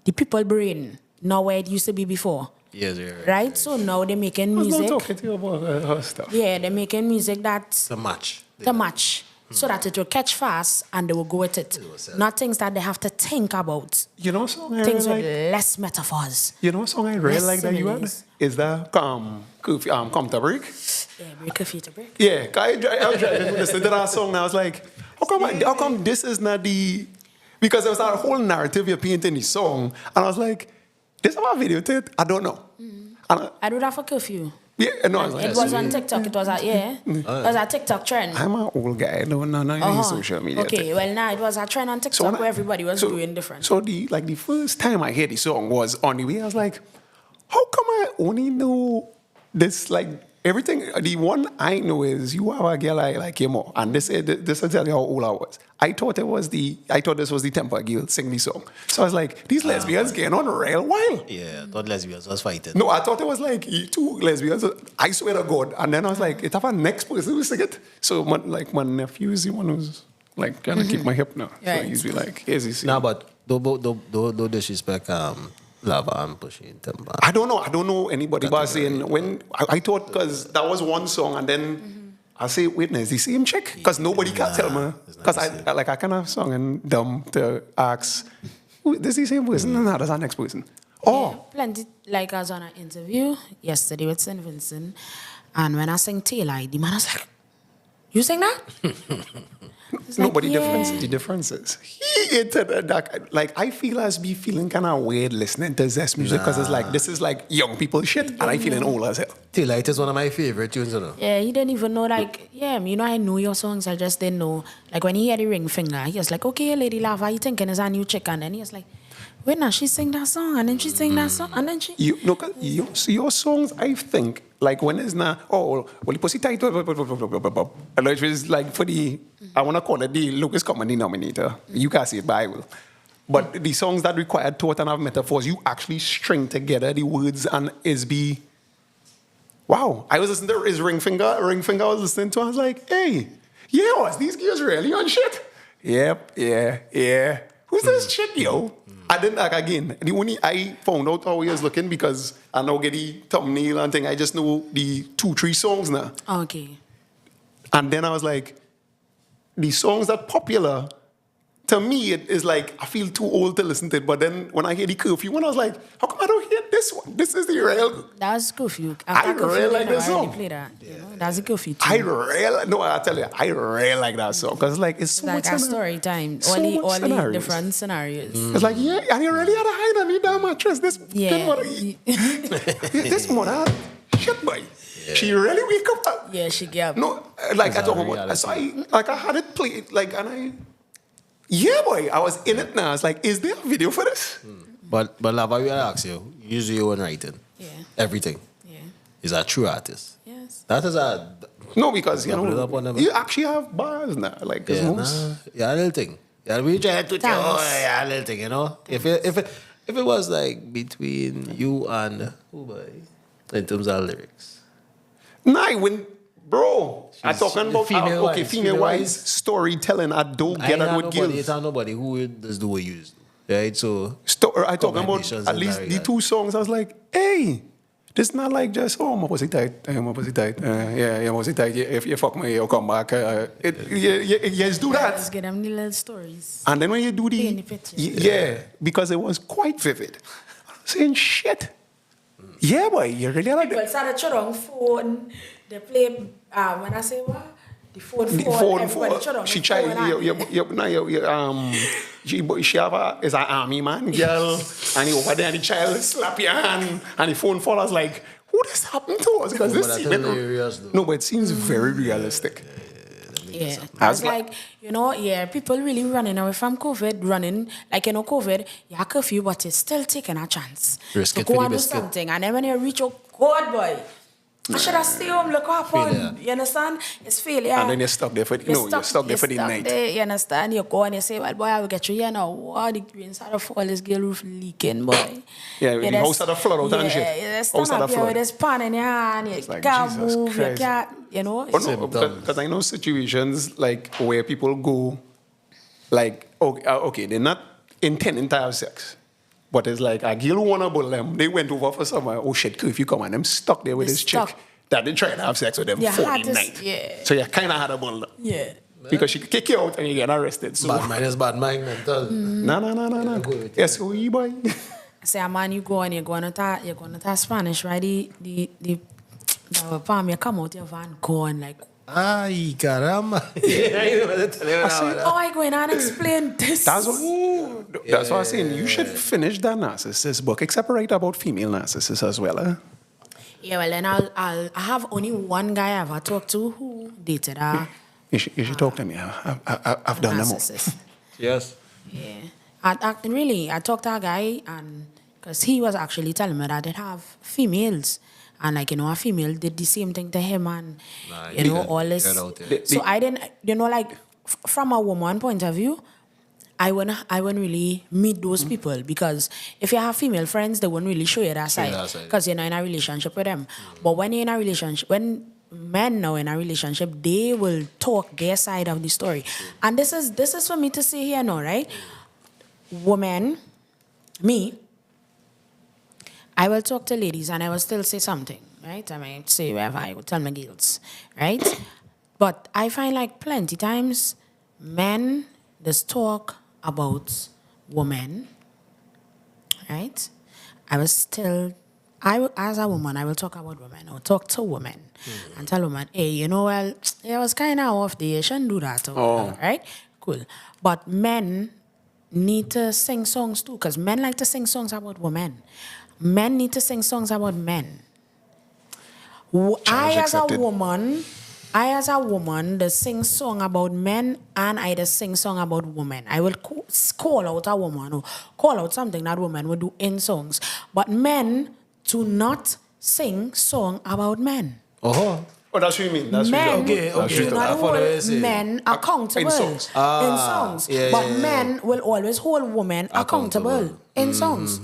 Speaker 1: the people brain, not where it used to be before.
Speaker 2: Yes,
Speaker 1: Right? So now they're making
Speaker 3: I was
Speaker 1: music.
Speaker 3: not talking to you about her stuff.
Speaker 1: Yeah, they're making music that's
Speaker 2: The match.
Speaker 1: to match so that it will catch fast and they will go with it. Not things that they have to think about.
Speaker 3: You know, song I
Speaker 1: Things
Speaker 3: really
Speaker 1: with
Speaker 3: like.
Speaker 1: less metaphors.
Speaker 3: You know, song I really
Speaker 1: Less
Speaker 3: like that you had
Speaker 1: similes.
Speaker 3: is that come to break.
Speaker 1: Yeah, break a feet to break.
Speaker 3: Yeah, 'cause I was driving listening to that song and I was like, how come this is not the... Because there was that whole narrative you're painting in the song, and I was like, this is my video to it? I don't know. And
Speaker 1: I do that for curfew.
Speaker 3: yeah, no, I was like,
Speaker 1: It was on TikTok. It was it was a TikTok trend.
Speaker 3: I'm an old guy. I don't know any social media.
Speaker 1: Okay, well now it was a trend on TikTok where everybody was doing different.
Speaker 3: So the first time I heard the song was on the way. I was like, how come I only know this, like, everything? The one I know is you have a girl I like you more. And this will tell you how old I was. I thought this was the Temper Girl sing the song. So I was like, these lesbians getting on real wild.
Speaker 2: Yeah, thought lesbians was fighting.
Speaker 3: No, I thought it was like two lesbians. I swear to God. And then I was like, it have a next person who sing it. So my nephew is the one who's like gonna keep my hip now. So
Speaker 1: Right.
Speaker 3: he's be like, here's his.
Speaker 2: Nah, but don't disrespect Lava and Pushing Temper.
Speaker 3: I don't know anybody, but I was saying when I thought, because that was one song, and then I say, wait, no, it's the same chick, because nobody can tell me, because I kind of song and dumb to ask, this is the same person? No, that's our next person. Oh,
Speaker 1: Plenty, like I was on an interview yesterday with St. Vincent, and when I sang Taylor, the man was like, you sing that? It's like,
Speaker 3: nobody
Speaker 1: yeah.
Speaker 3: the difference is he entered that, like, I feel as be feeling kind of weird listening to Zest music, because it's like, this is like young people shit, and I feeling old as hell.
Speaker 2: Daylight is one of my favorite tunes, you know.
Speaker 1: Yeah, he didn't even know, like, I know your songs, I just didn't know. Like, when he had the ring finger, he was like, okay, Lady Lava, you thinking it's a new chick? And then he was like, wait, now she sang that song, and then she sang that song, and then she...
Speaker 3: Your songs, I think, like when it's not, well, the pussy tight, and it was like for the, I want to call it the Lucas Common Denominator. You can't see it, but I will. But the songs that require thought and have metaphors, you actually string together the words and wow. I was listening to his Ring Finger I was listening to, I was like, hey, was these girls really on shit? Yep, yeah. Who's this chick, yo? I didn't like again. The only I found out how he was looking because I now get the thumbnail and thing. I just know the 2-3 songs now.
Speaker 1: Okay.
Speaker 3: And then I was like, the songs that popular, to me, it is like, I feel too old to listen to it. But then when I hear the Curfew one, I was like, how come I don't hear this one? This is the real.
Speaker 1: That was Curfew.
Speaker 3: I really like this song.
Speaker 1: Play that. You know? That's a Curfew too.
Speaker 3: I tell you, I really like that song. Because like, it's so
Speaker 1: Like
Speaker 3: much
Speaker 1: a story time.
Speaker 3: so
Speaker 1: All
Speaker 3: much
Speaker 1: the
Speaker 3: scenarios.
Speaker 1: different scenarios.
Speaker 3: It's like, and you really had to hide under that mattress. This
Speaker 1: Yeah.
Speaker 3: this mother, shit boy. Yeah. She really wake up.
Speaker 1: Yeah, she gave.
Speaker 3: No, like I
Speaker 2: It's
Speaker 3: talk
Speaker 2: a
Speaker 3: about, so
Speaker 2: reality.
Speaker 3: I had it played, like, and I was in it now. It's like, is there a video for this?
Speaker 2: But Lava, we gotta ask you, usually you own writing.
Speaker 1: Yeah.
Speaker 2: Everything.
Speaker 1: Yeah.
Speaker 2: Is a true artist.
Speaker 1: Yes.
Speaker 2: That is a...
Speaker 3: No, because,
Speaker 2: Double it up on them.
Speaker 3: you actually have bars now. Like, there's most.
Speaker 2: Yeah, a little thing. Yeah, we try to
Speaker 1: Thanks.
Speaker 2: yeah, a little thing, you know. If it was like between you and who boy, in terms of lyrics.
Speaker 3: Nah, when Bro, I'm talking about
Speaker 2: female-wise,
Speaker 3: female-wise storytelling. I don't
Speaker 2: I
Speaker 3: get
Speaker 2: ain't
Speaker 3: it
Speaker 2: had
Speaker 3: with
Speaker 2: nobody,
Speaker 3: girls.
Speaker 2: it's not nobody who does do what you do. Right? So
Speaker 3: I talking about
Speaker 2: commendations
Speaker 3: at
Speaker 2: in
Speaker 3: least
Speaker 2: that
Speaker 3: the
Speaker 2: regard.
Speaker 3: 2 songs. I was like, hey, this not like just my pussy tight, my pussy tight. Yeah, my pussy tight. Yeah, if you fuck me, you'll come back. You just do
Speaker 1: Let's
Speaker 3: that.
Speaker 1: get them the little stories.
Speaker 3: And then when you do
Speaker 1: Paint
Speaker 3: the
Speaker 1: the picture.
Speaker 3: yeah, because it was quite vivid. Saying shit. Yeah, boy, you really are.
Speaker 1: People started shut on phone. They play, when I say what? The phone, everybody shut on
Speaker 3: She
Speaker 1: the
Speaker 3: tried.
Speaker 1: phone.
Speaker 3: She have is an army man girl, and he over there and the child slap your hand, and the phone falls like, who this happened to us? Because
Speaker 2: But
Speaker 3: this
Speaker 2: that's
Speaker 3: seems
Speaker 2: hilarious, though.
Speaker 3: no, but it seems very realistic.
Speaker 1: Yeah,
Speaker 3: I
Speaker 1: I
Speaker 3: was
Speaker 1: was like, people really running away from COVID, COVID, you have curfew, but you're still taking a chance
Speaker 2: Risk
Speaker 1: to
Speaker 2: it
Speaker 1: go
Speaker 2: for the
Speaker 1: and do
Speaker 2: biscuit.
Speaker 1: something. And then when you reach your God, boy, I should have stayed home, look what happened.
Speaker 2: Failure.
Speaker 1: You understand? It's failure.
Speaker 3: And then you're stuck there for you're stuck there for the night.
Speaker 1: There, you understand? You go and you say, well, boy, I will get you here now. Wow, the rain started fall, this girl roof leaking, boy.
Speaker 3: Yeah, the house started flood out and shit.
Speaker 1: Yeah, you
Speaker 3: House
Speaker 1: stand
Speaker 3: started
Speaker 1: up here
Speaker 3: flood.
Speaker 1: with this pan in your hand, you
Speaker 3: like,
Speaker 1: can't
Speaker 3: Jesus
Speaker 1: move, you
Speaker 3: Christ.
Speaker 1: can't, you know.
Speaker 3: But no, because I know situations like where people go, like, okay, they're not intending to have sex. But it's like, a girl wanna bull them. They went over for summer. Oh shit, if you come and them stuck there with
Speaker 1: They
Speaker 3: this
Speaker 1: stuck.
Speaker 3: chick that they trying to have sex with them
Speaker 1: You
Speaker 3: for
Speaker 1: had
Speaker 3: the
Speaker 1: to-
Speaker 3: night.
Speaker 1: yeah.
Speaker 3: So you kind of had a bull them.
Speaker 1: Yeah.
Speaker 3: Because she could kick you out and you get arrested. So,
Speaker 2: Bad mind is bad mind, mental.
Speaker 3: no.
Speaker 2: go with it.
Speaker 3: Yes, who you boy?
Speaker 1: Say, a man, you go and you're going to talk Spanish, right? The palm, you come out your van going like,
Speaker 2: Ay, caramba. Yeah, you know what to tell you now.
Speaker 1: oh, I go in and explain this.
Speaker 3: That's what I'm saying. You should finish that narcissist book, except write about female narcissists as well. Eh?
Speaker 1: Yeah, well, then I have only one guy I ever talked to who dated a
Speaker 3: You should talk to me. I've done them all.
Speaker 1: narcissist.
Speaker 2: Yes.
Speaker 1: Yeah. I talked to a guy, and because he was actually telling me that they have females. And a female did the same thing to him, and all this.
Speaker 2: get out there.
Speaker 1: So I didn't, from a woman point of view, I wouldn't really meet those people, because if you have female friends, they wouldn't really show you that side because you're not in a relationship with them. But when you're in a relationship, when men now in a relationship, they will talk their side of the story. And this is for me to say here now, right? Women, me, I will talk to ladies and I will still say something, right? I might say whatever, I will tell my girls, right? But I find like plenty times men just talk about women, right? As a woman, I will talk about women or talk to women and tell women, hey, well, it was kind of off day, you shouldn't do that, right? Cool. But men need to sing songs too, because men like to sing songs about women. Men need to sing songs about men. I as a woman, that sing song about men, and I just sing song about women. I will call out a woman or call out something that women would do in songs. But men do not sing song about men.
Speaker 2: Oh,
Speaker 3: that's what you mean. That's
Speaker 1: Men
Speaker 2: Okay.
Speaker 1: do not hold men accountable in songs. But men will always hold women accountable in songs.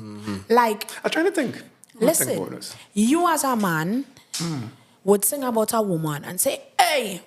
Speaker 1: Like,
Speaker 3: I'm trying to think.
Speaker 1: listen, you as a man would sing about a woman and say, hey,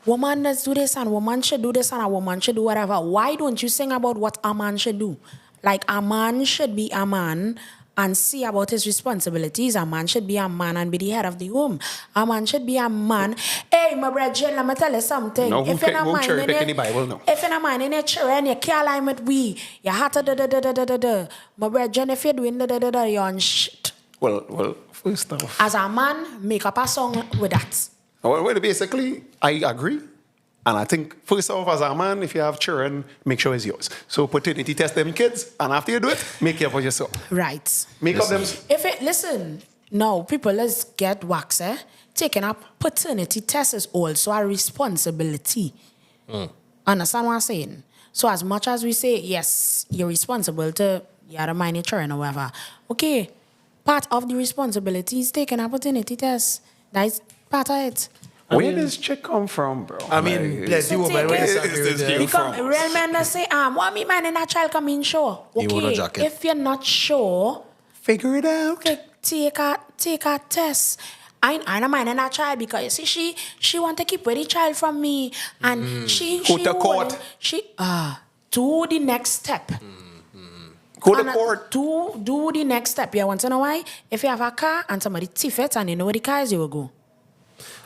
Speaker 1: woman, let's do this, and woman should do this, and a woman should do whatever. Why don't you sing about what a man should do? Like, a man should be a man and see about his responsibilities. A man should be a man and be the head of the home. A man should be a man. Hey, my brother, let me tell you something.
Speaker 3: No, won't cherry pick any Bible, no.
Speaker 1: If you're a man in a children, you can't lie with we. You have to da. My brother, if you're doing da, you're on shit.
Speaker 3: Well, first off.
Speaker 1: As a man, make up a song with that.
Speaker 3: Well, basically, I agree. And I think, first off, as a man, if you have children, make sure it's yours. So paternity test them kids, and after you do it, make it for yourself.
Speaker 1: Right.
Speaker 3: Make up them.
Speaker 1: Listen, no, people, let's get wax, taking up paternity test is also a responsibility. Understand what I'm saying? So as much as we say, yes, you're responsible to, you have to mind your children or whatever. Okay, part of the responsibility is taking a paternity test. That is part of it.
Speaker 3: Where does chick come from, bro?
Speaker 2: I mean, plenty women
Speaker 3: Where is this girl
Speaker 1: Because
Speaker 3: from?
Speaker 1: real men that say, what me man and that child come in sure.
Speaker 2: He want a
Speaker 1: Okay,
Speaker 2: jacket.
Speaker 1: if you're not sure,
Speaker 3: Figure it out.
Speaker 1: take a test. I don't mind that child because you see she want to keep with the child from me and she
Speaker 3: Go to court.
Speaker 1: She do the next step.
Speaker 3: Go to
Speaker 1: And,
Speaker 3: court.
Speaker 1: do the next step. You want to know why? If you have a car and somebody thief it and you know where the car is, you will go.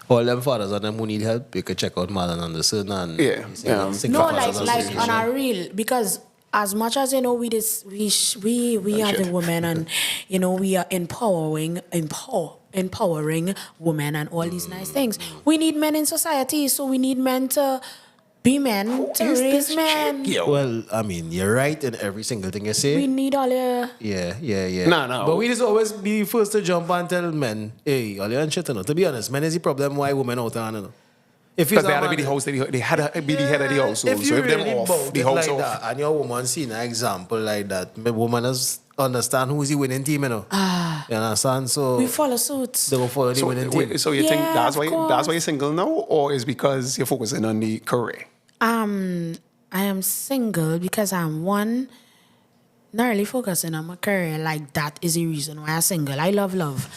Speaker 2: All them fathers and them who need help, you could check out Marlon Anderson and
Speaker 3: Yeah, yeah.
Speaker 1: No, like on a real, because as much as you know, we are the women, and you know we are empowering women and all these nice things. We need men in society, so we need men to be men, to raise men.
Speaker 2: Well, I mean, you're right in every single thing you say.
Speaker 1: We need all your...
Speaker 2: Yeah.
Speaker 3: No.
Speaker 2: But we just always be first to jump and tell men, hey, all your shit, you know. To be honest, men is the problem why women out there, you know. If
Speaker 3: Because they had to be the house, they had to be the head of the household.
Speaker 2: If you
Speaker 3: So if
Speaker 2: really
Speaker 3: them off,
Speaker 2: bout
Speaker 3: the
Speaker 2: it
Speaker 3: house
Speaker 2: like
Speaker 3: off.
Speaker 2: that, and your woman see an example like that, the woman has understand who is the winning team, you know. You understand? So
Speaker 1: We follow suit.
Speaker 2: they go follow the winning team.
Speaker 3: So you think
Speaker 1: Yeah,
Speaker 3: that's
Speaker 1: of
Speaker 3: why
Speaker 1: course.
Speaker 3: you're single now, or is because you're focusing on the career?
Speaker 1: I am single because I'm not really focusing on my career. Like that is the reason why I'm single. I love love,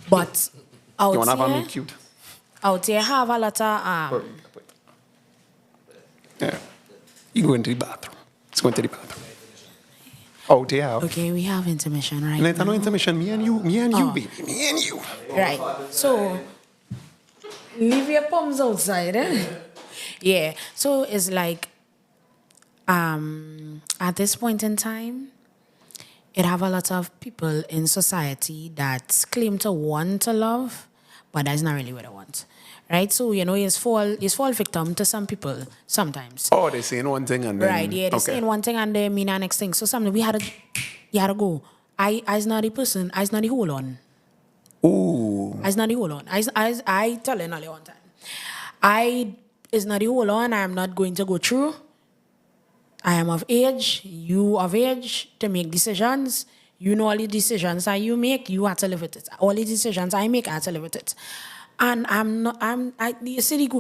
Speaker 1: but out
Speaker 3: You wanna have a
Speaker 1: here,
Speaker 3: meet cute?
Speaker 1: out here have a lot of
Speaker 3: Yeah. You go into the bathroom. Let's go into the bathroom. Oh, they have.
Speaker 1: Okay, we have intermission right
Speaker 3: Let
Speaker 1: now.
Speaker 3: no intermission. Me and you, baby. Me and you.
Speaker 1: Right. So leave your palms outside, eh? Yeah. So it's like at this point in time, it have a lot of people in society that claim to want to love, but that's not really what I want. Right? So, you know, it's fall victim to some people sometimes.
Speaker 3: Oh, they saying one thing and then...
Speaker 1: Right, yeah, they're saying one thing and they mean the next thing. So something you had to go. I's not the person, I's not the hold on.
Speaker 3: Ooh.
Speaker 1: I's not the hold on. I tell you one time. I is not the hold on, I am not going to go through. I am of age, you of age to make decisions. You know all the decisions that you make, you have to live with it. All the decisions I make, I have to live with it. And you see, they go,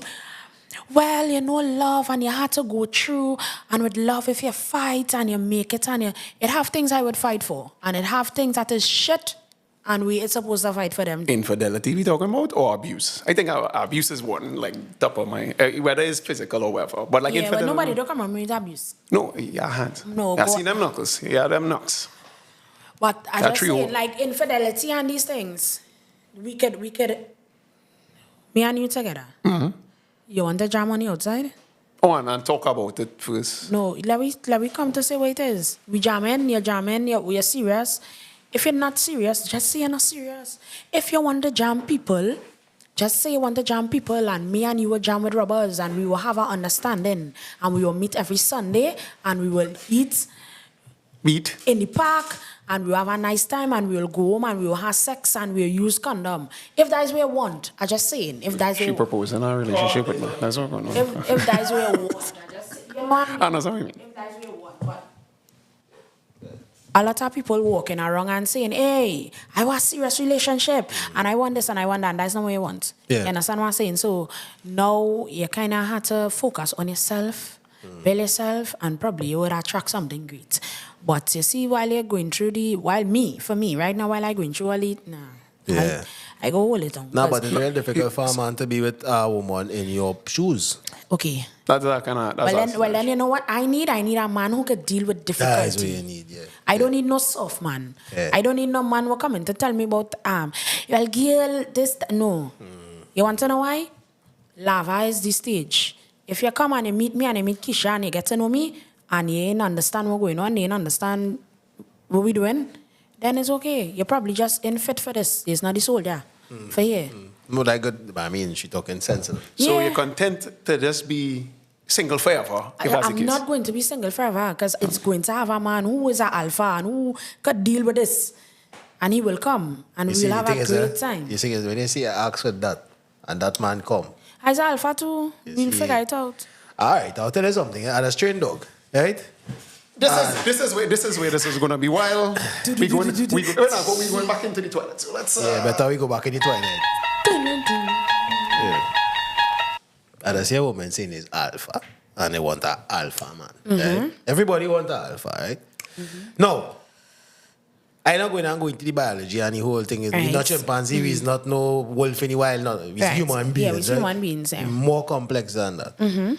Speaker 1: well, you know, love, and you had to go through, and with love, if you fight and you make it, and it have things I would fight for, and it have things that is shit, and we is supposed to fight for them.
Speaker 3: Infidelity we talking about, or abuse? I think abuse is one, like, top of my... whether it's physical or whatever. But like
Speaker 1: Yeah, but
Speaker 3: infidelity...
Speaker 1: nobody don't come on me with abuse.
Speaker 3: No, yeah, hands.
Speaker 1: No,
Speaker 3: I
Speaker 1: but-
Speaker 3: seen them knuckles. Yeah, them knucks.
Speaker 1: But I
Speaker 3: That
Speaker 1: just
Speaker 3: trio.
Speaker 1: say, like, infidelity and these things, we could, me and you together. Mm-hmm. You want to jam on the outside?
Speaker 3: Oh, and talk about it first.
Speaker 1: No, let me come to say what it is. We jamming, we're serious. If you're not serious, just say you're not serious. If you want to jam people, just say you want to jam people, and me and you will jam with robbers, and we will have an understanding, and we will meet every Sunday, and we will eat
Speaker 3: Beat.
Speaker 1: in the park, and we'll have a nice time, and we'll go home, and we'll have sex, and we'll use condom. If that's what you want, I'm just saying. If that's what
Speaker 3: She
Speaker 1: you
Speaker 3: proposing a relationship with me. That's what going on.
Speaker 1: if that's what you want, I just say, you know what I mean?
Speaker 3: I know what you mean.
Speaker 1: If that's what you want, but a lot of people walking around and saying, hey, I want a serious relationship, and I want this, and I want that, and that's not what you want.
Speaker 2: Yeah.
Speaker 1: You understand what I'm saying? So now you kind of have to focus on yourself, build yourself, and probably you would attract something great. But you see, while you're going through for me, right now, while I'm going through all it,
Speaker 2: Yeah.
Speaker 1: I go hold it on.
Speaker 2: No,
Speaker 1: because-
Speaker 2: but it's very difficult for a man to be with a woman in your shoes.
Speaker 1: Okay.
Speaker 3: That's that kind of...
Speaker 1: Well, then you know what I need? I need a man who could deal with difficulty.
Speaker 2: That is what you need, yeah.
Speaker 1: I don't need no soft man.
Speaker 2: Yeah.
Speaker 1: I don't need no man who come in to tell me about well, girl, this no. You want to know why? Lava is the stage. If you come and you meet me and you meet Kisha and you get to know me and you ain't understand what's going on, you ain't understand what we doing, then it's okay. You're probably just in fit for this. It's not the soldier for here.
Speaker 2: No, that good. I mean, she talking sensible.
Speaker 3: So
Speaker 1: Yeah.
Speaker 3: you're content to just be single forever, if that's the
Speaker 1: I'm
Speaker 3: case?
Speaker 1: not going to be single forever because it's going to have a man who is an alpha and who could deal with this. And he will come and we'll have a great time.
Speaker 2: You see, when you see I ask for that, and that man come.
Speaker 1: As an alpha too,
Speaker 2: You
Speaker 1: we'll
Speaker 2: see.
Speaker 1: figure it out.
Speaker 2: All right, I'll tell you something. And a strain dog, right?
Speaker 3: This is where this is going to be wild. We're going back into the toilet. So let's...
Speaker 2: Yeah, better we go back in the toilet. Yeah. And I see a woman saying is alpha, and they want an alpha man. Right? Everybody want an alpha, right? Now, I'm not going to go into the biology and the whole thing. Is
Speaker 1: Right.
Speaker 2: not chimpanzee, he's not no wolf in the wild, no. He's
Speaker 1: Right.
Speaker 2: human beings.
Speaker 1: Yeah, it's human beings, yeah.
Speaker 2: More complex than that.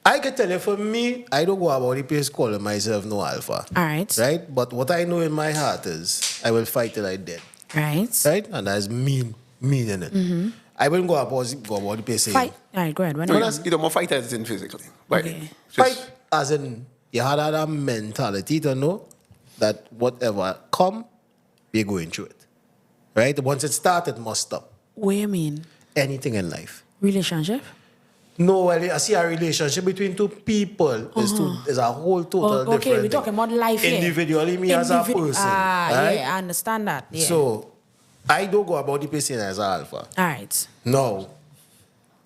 Speaker 2: I can tell you, for me, I don't go about the place calling myself no alpha.
Speaker 1: All right.
Speaker 2: Right? But what I know in my heart is I will fight till I dead.
Speaker 1: Right.
Speaker 2: Right? And that's mean in it. I wouldn't go about the place saying,
Speaker 1: Fight. All right, go ahead. When
Speaker 3: No,
Speaker 1: you-
Speaker 3: that's, you don't more fight as in physically. Right?
Speaker 1: Okay.
Speaker 2: fight as in you had that mentality to know that whatever come, we're going through it. Right? Once it started, it must stop.
Speaker 1: What do you mean?
Speaker 2: Anything in life.
Speaker 1: Relationship?
Speaker 2: No, well, I see a relationship between two people is a whole total different
Speaker 1: Okay, we're
Speaker 2: thing.
Speaker 1: talking about life here.
Speaker 2: Individually, me as a person. Right?
Speaker 1: Yeah, I understand that. Yeah.
Speaker 2: So, I don't go about the person as an alpha.
Speaker 1: All right.
Speaker 2: No.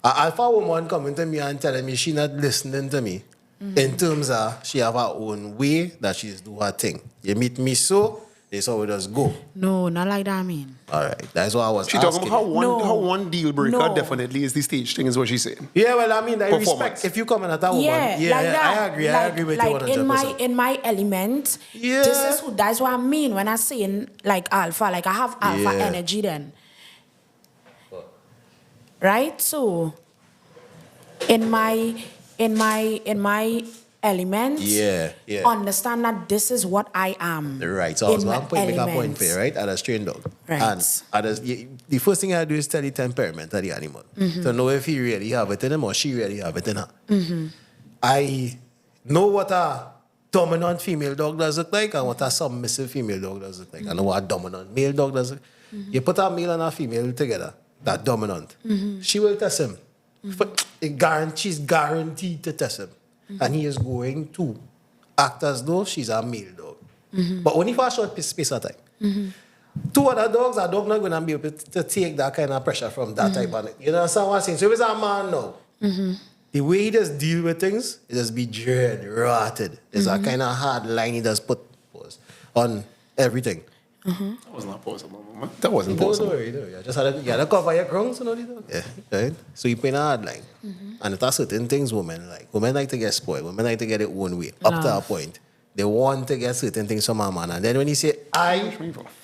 Speaker 2: An alpha woman coming to me and telling me she not listening to me in terms of she have her own way that she's do her thing. You meet me so, this how we just go.
Speaker 1: No, not like that, I mean.
Speaker 2: All right. That's what I was
Speaker 3: She
Speaker 2: asking.
Speaker 3: talking about how one deal breaker
Speaker 1: No.
Speaker 3: definitely is the stage thing, is what she's saying.
Speaker 2: Yeah, well, I mean, I
Speaker 3: Performance.
Speaker 2: respect if you come in at a woman.
Speaker 1: Yeah, like that.
Speaker 2: I agree. I
Speaker 1: Like-
Speaker 2: agree with
Speaker 1: like
Speaker 2: you 100%.
Speaker 1: in my element,
Speaker 2: Yeah.
Speaker 1: that's what I mean when I saying like alpha. Like I have alpha
Speaker 2: Yeah.
Speaker 1: energy then. Right? So in my element,
Speaker 2: Yeah.
Speaker 1: understand that this is what I am.
Speaker 2: Right, so I was
Speaker 1: in my
Speaker 2: going to make a point
Speaker 1: elements.
Speaker 2: for you, right? At a strain dog.
Speaker 1: Right.
Speaker 2: The first thing I do is study temperament of the animal to know if he really have it in him or she really have it in her. I know what a dominant female dog does look like and what a submissive female dog does look like. I know what a dominant male dog does look like. You put a male and a female together, that dominant, she will test him. She's guaranteed to test him. And he is going to act as though she's a male dog. But only for a short space of time. Two other dogs, a dog not going to be able to take that kind of pressure from that type of... You know what I'm saying? So if it's a man now, the way he just deal with things, it just be dread, rotted. It's a kind of hard line he just put on everything.
Speaker 3: That was not possible, man. That wasn't
Speaker 2: Don't
Speaker 3: possible.
Speaker 2: worry, don't worry. You had to cover your grounds, you know, the dog. Yeah, right? So you put a hard line. And there are certain things women like. Women like to get spoiled. Women like to get their own way. Up to a point. They want to get certain things from a man. And then when you say,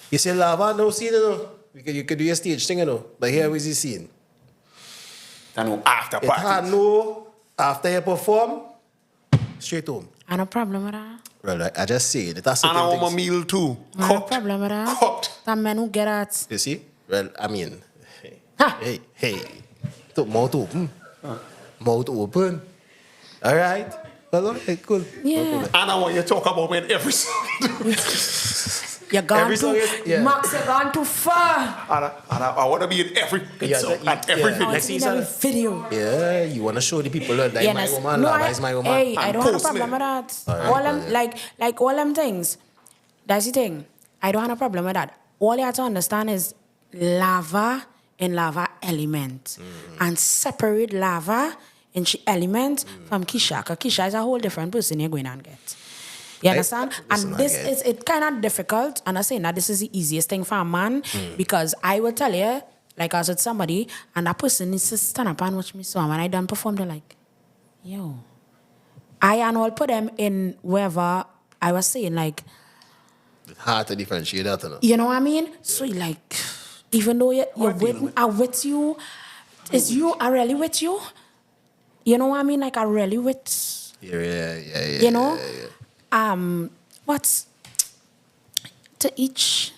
Speaker 2: you say, lava, no scene, you know. You could do your stage thing, you know. But here is the scene.
Speaker 3: I know after
Speaker 2: It had
Speaker 3: party.
Speaker 2: no, after you perform, straight home.
Speaker 1: I no problem with that.
Speaker 2: Well, I just say it. That's
Speaker 3: And I
Speaker 2: certain
Speaker 3: want my
Speaker 2: things.
Speaker 3: meal too.
Speaker 1: I no problem with that.
Speaker 3: Cooked.
Speaker 1: That man who get at.
Speaker 2: You see? Well, I mean,
Speaker 1: Ha!
Speaker 2: hey. Mouth open. Mouth open. All right? Well, all right, cool.
Speaker 1: Yeah.
Speaker 3: And I want you to talk about me in every song.
Speaker 1: You're gone
Speaker 2: Every song
Speaker 1: too,
Speaker 2: is- yeah.
Speaker 1: Max, you're gone too far.
Speaker 3: And I want to be in every
Speaker 2: Yeah,
Speaker 3: song
Speaker 2: yeah,
Speaker 3: and every
Speaker 2: yeah.
Speaker 1: I
Speaker 3: video.
Speaker 1: want to see in every video.
Speaker 2: Yeah, you want to show the people that
Speaker 1: Yeah,
Speaker 2: my
Speaker 1: nice.
Speaker 2: woman,
Speaker 1: No,
Speaker 2: love
Speaker 1: I,
Speaker 2: is my woman.
Speaker 1: hey, I
Speaker 3: And
Speaker 1: don't have a
Speaker 3: posting
Speaker 1: problem
Speaker 3: it.
Speaker 1: with that.
Speaker 2: All right,
Speaker 1: All them like all them things. That's the thing. I don't have a problem with that. All you have to understand is lava and lava element, and separate lava and she element from Kisha. Because Kisha is a whole different person you're going and get. You understand?
Speaker 2: Listen,
Speaker 1: And
Speaker 2: I
Speaker 1: this
Speaker 2: get
Speaker 1: is it kind of difficult. And I'm saying that this is the easiest thing for a man because I will tell you, like I was with somebody, and that person needs to stand up and watch me. So when I done perform, they're like, yo. I and all put them in wherever I was saying, like,
Speaker 2: It's hard to differentiate that, you know.
Speaker 1: you know what I mean? So you like, even though you're with, I'm with you, is you are really with you? You know what I mean? Like I really with,
Speaker 2: Yeah.
Speaker 1: you know?
Speaker 2: Yeah.
Speaker 1: What's to each?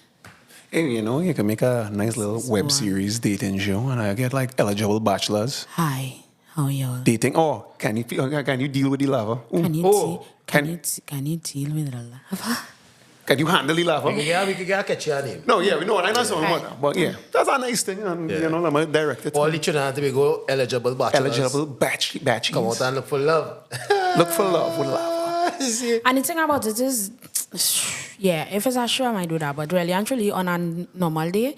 Speaker 3: Hey, you know, you can make a nice little web series dating show, and I get like eligible bachelors
Speaker 1: Hi, how are you?
Speaker 3: dating. Oh, can you deal with the lava? Ooh.
Speaker 1: Can you
Speaker 3: Oh,
Speaker 1: can you deal with the lava?
Speaker 3: Can you handle the lava?
Speaker 2: We can catch your name.
Speaker 3: No, yeah, we know. I know something
Speaker 1: Right.
Speaker 3: about that. But yeah, that's a nice thing. And, you know, I'm going to direct it.
Speaker 2: All the children have to be go eligible bachelors.
Speaker 3: Eligible batch.
Speaker 2: Come out and look for love.
Speaker 3: Look for love with lava.
Speaker 2: See?
Speaker 1: And the thing about it is, yeah, if it's a show, I might do that. But really, actually, on a normal day,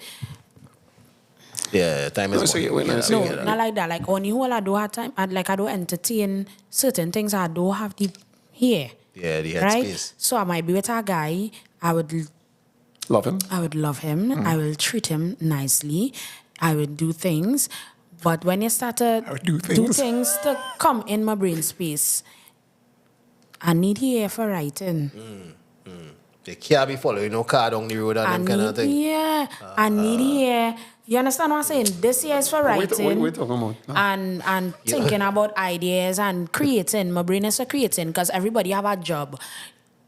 Speaker 2: Yeah, time is
Speaker 3: No, so
Speaker 2: money.
Speaker 3: yeah, wait, no, so
Speaker 1: no,
Speaker 3: yeah.
Speaker 1: not like that. Like on the whole, I do have time. I do entertain certain things. I do have the here.
Speaker 2: Yeah, the
Speaker 1: Right?
Speaker 2: headspace.
Speaker 1: So I might be with a guy. I would
Speaker 3: Love him.
Speaker 1: love him. I will treat him nicely. I would do things. But when you start to
Speaker 3: I would do
Speaker 1: do
Speaker 3: things.
Speaker 1: things to come in my brain space, I need here for writing.
Speaker 2: They can't be following no car down the road and them kind of thing.
Speaker 1: Yeah, I need here. You understand what I'm saying? This year is for writing
Speaker 3: Wait, talking about? No.
Speaker 1: and thinking about ideas and creating. My brain is for creating because everybody have a job.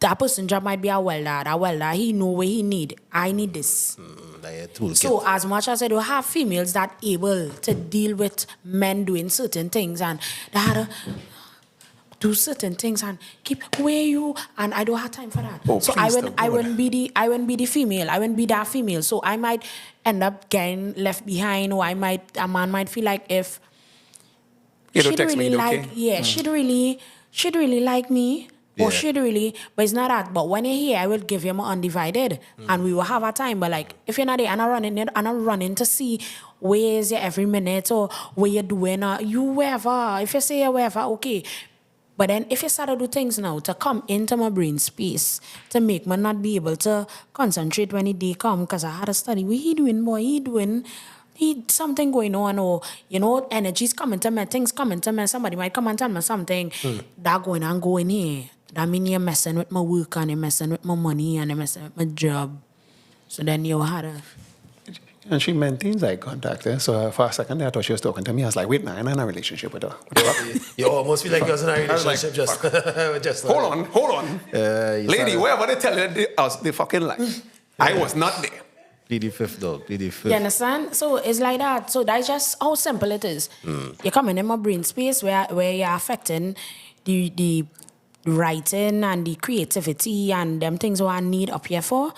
Speaker 1: That person job might be a welder. He know what he need. I need this.
Speaker 2: Like a toolkit.
Speaker 1: So as much as I do have females that able to deal with men doing certain things and that do certain things and keep where you and I don't have time for that.
Speaker 3: Oh,
Speaker 1: so
Speaker 3: please don't.
Speaker 1: I wouldn't be the female. I wouldn't be that female. So I might end up getting left behind, or a man might feel like if
Speaker 3: You don't
Speaker 1: she'd
Speaker 3: text
Speaker 1: really
Speaker 3: me,
Speaker 1: like
Speaker 3: okay?
Speaker 1: she'd really like me. Or
Speaker 2: Yeah.
Speaker 1: she'd really, but it's not that. But when you're here, I will give you my undivided, and we will have a time. But like, if you're not there, and I'm running to see where is you every minute or where you're doing, you wherever. If you say you wherever, okay. But then if you start to do things now to come into my brain space to make me not be able to concentrate when the day come, because I had to study. What he doing, boy? He doing. He something going on, or energies coming to me, things coming to me. Somebody might come and tell me something that going here. That mean you're messing with my work and you're messing with my money and you're messing with my job. So then you had to.
Speaker 3: And she maintains eye contact. So for a second there, I thought she was talking to me. I was like, wait, nah, I'm in a relationship with her.
Speaker 2: You almost feel like you're in a
Speaker 3: I was like,
Speaker 2: relationship just
Speaker 3: Hold on. Lady, wherever they tell you they fucking lie. I was not there.
Speaker 2: Plead the fifth, dog. Plead the fifth.
Speaker 1: You understand? So it's like that. So that's just how simple it is. You're coming in my brain space where you're affecting the writing and the creativity and them things what I need up here for.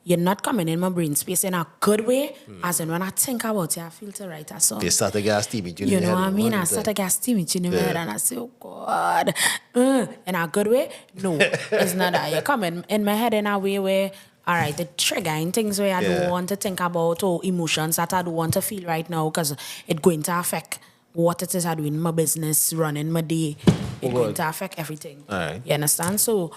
Speaker 1: You're not coming in my brain space in a good way. As in when I think about it, I feel to write a song.
Speaker 2: They start to get steamy.
Speaker 1: You know what I mean? I start to get steamy in my head and I say, oh God. In a good way? No, it's not that. You come in my head in a way where, all right, the triggering things where I don't want to think about or emotions that I don't want to feel right now because it's going to affect what it is I do in my business, running my day. It's going to affect everything.
Speaker 2: All right.
Speaker 1: You understand? So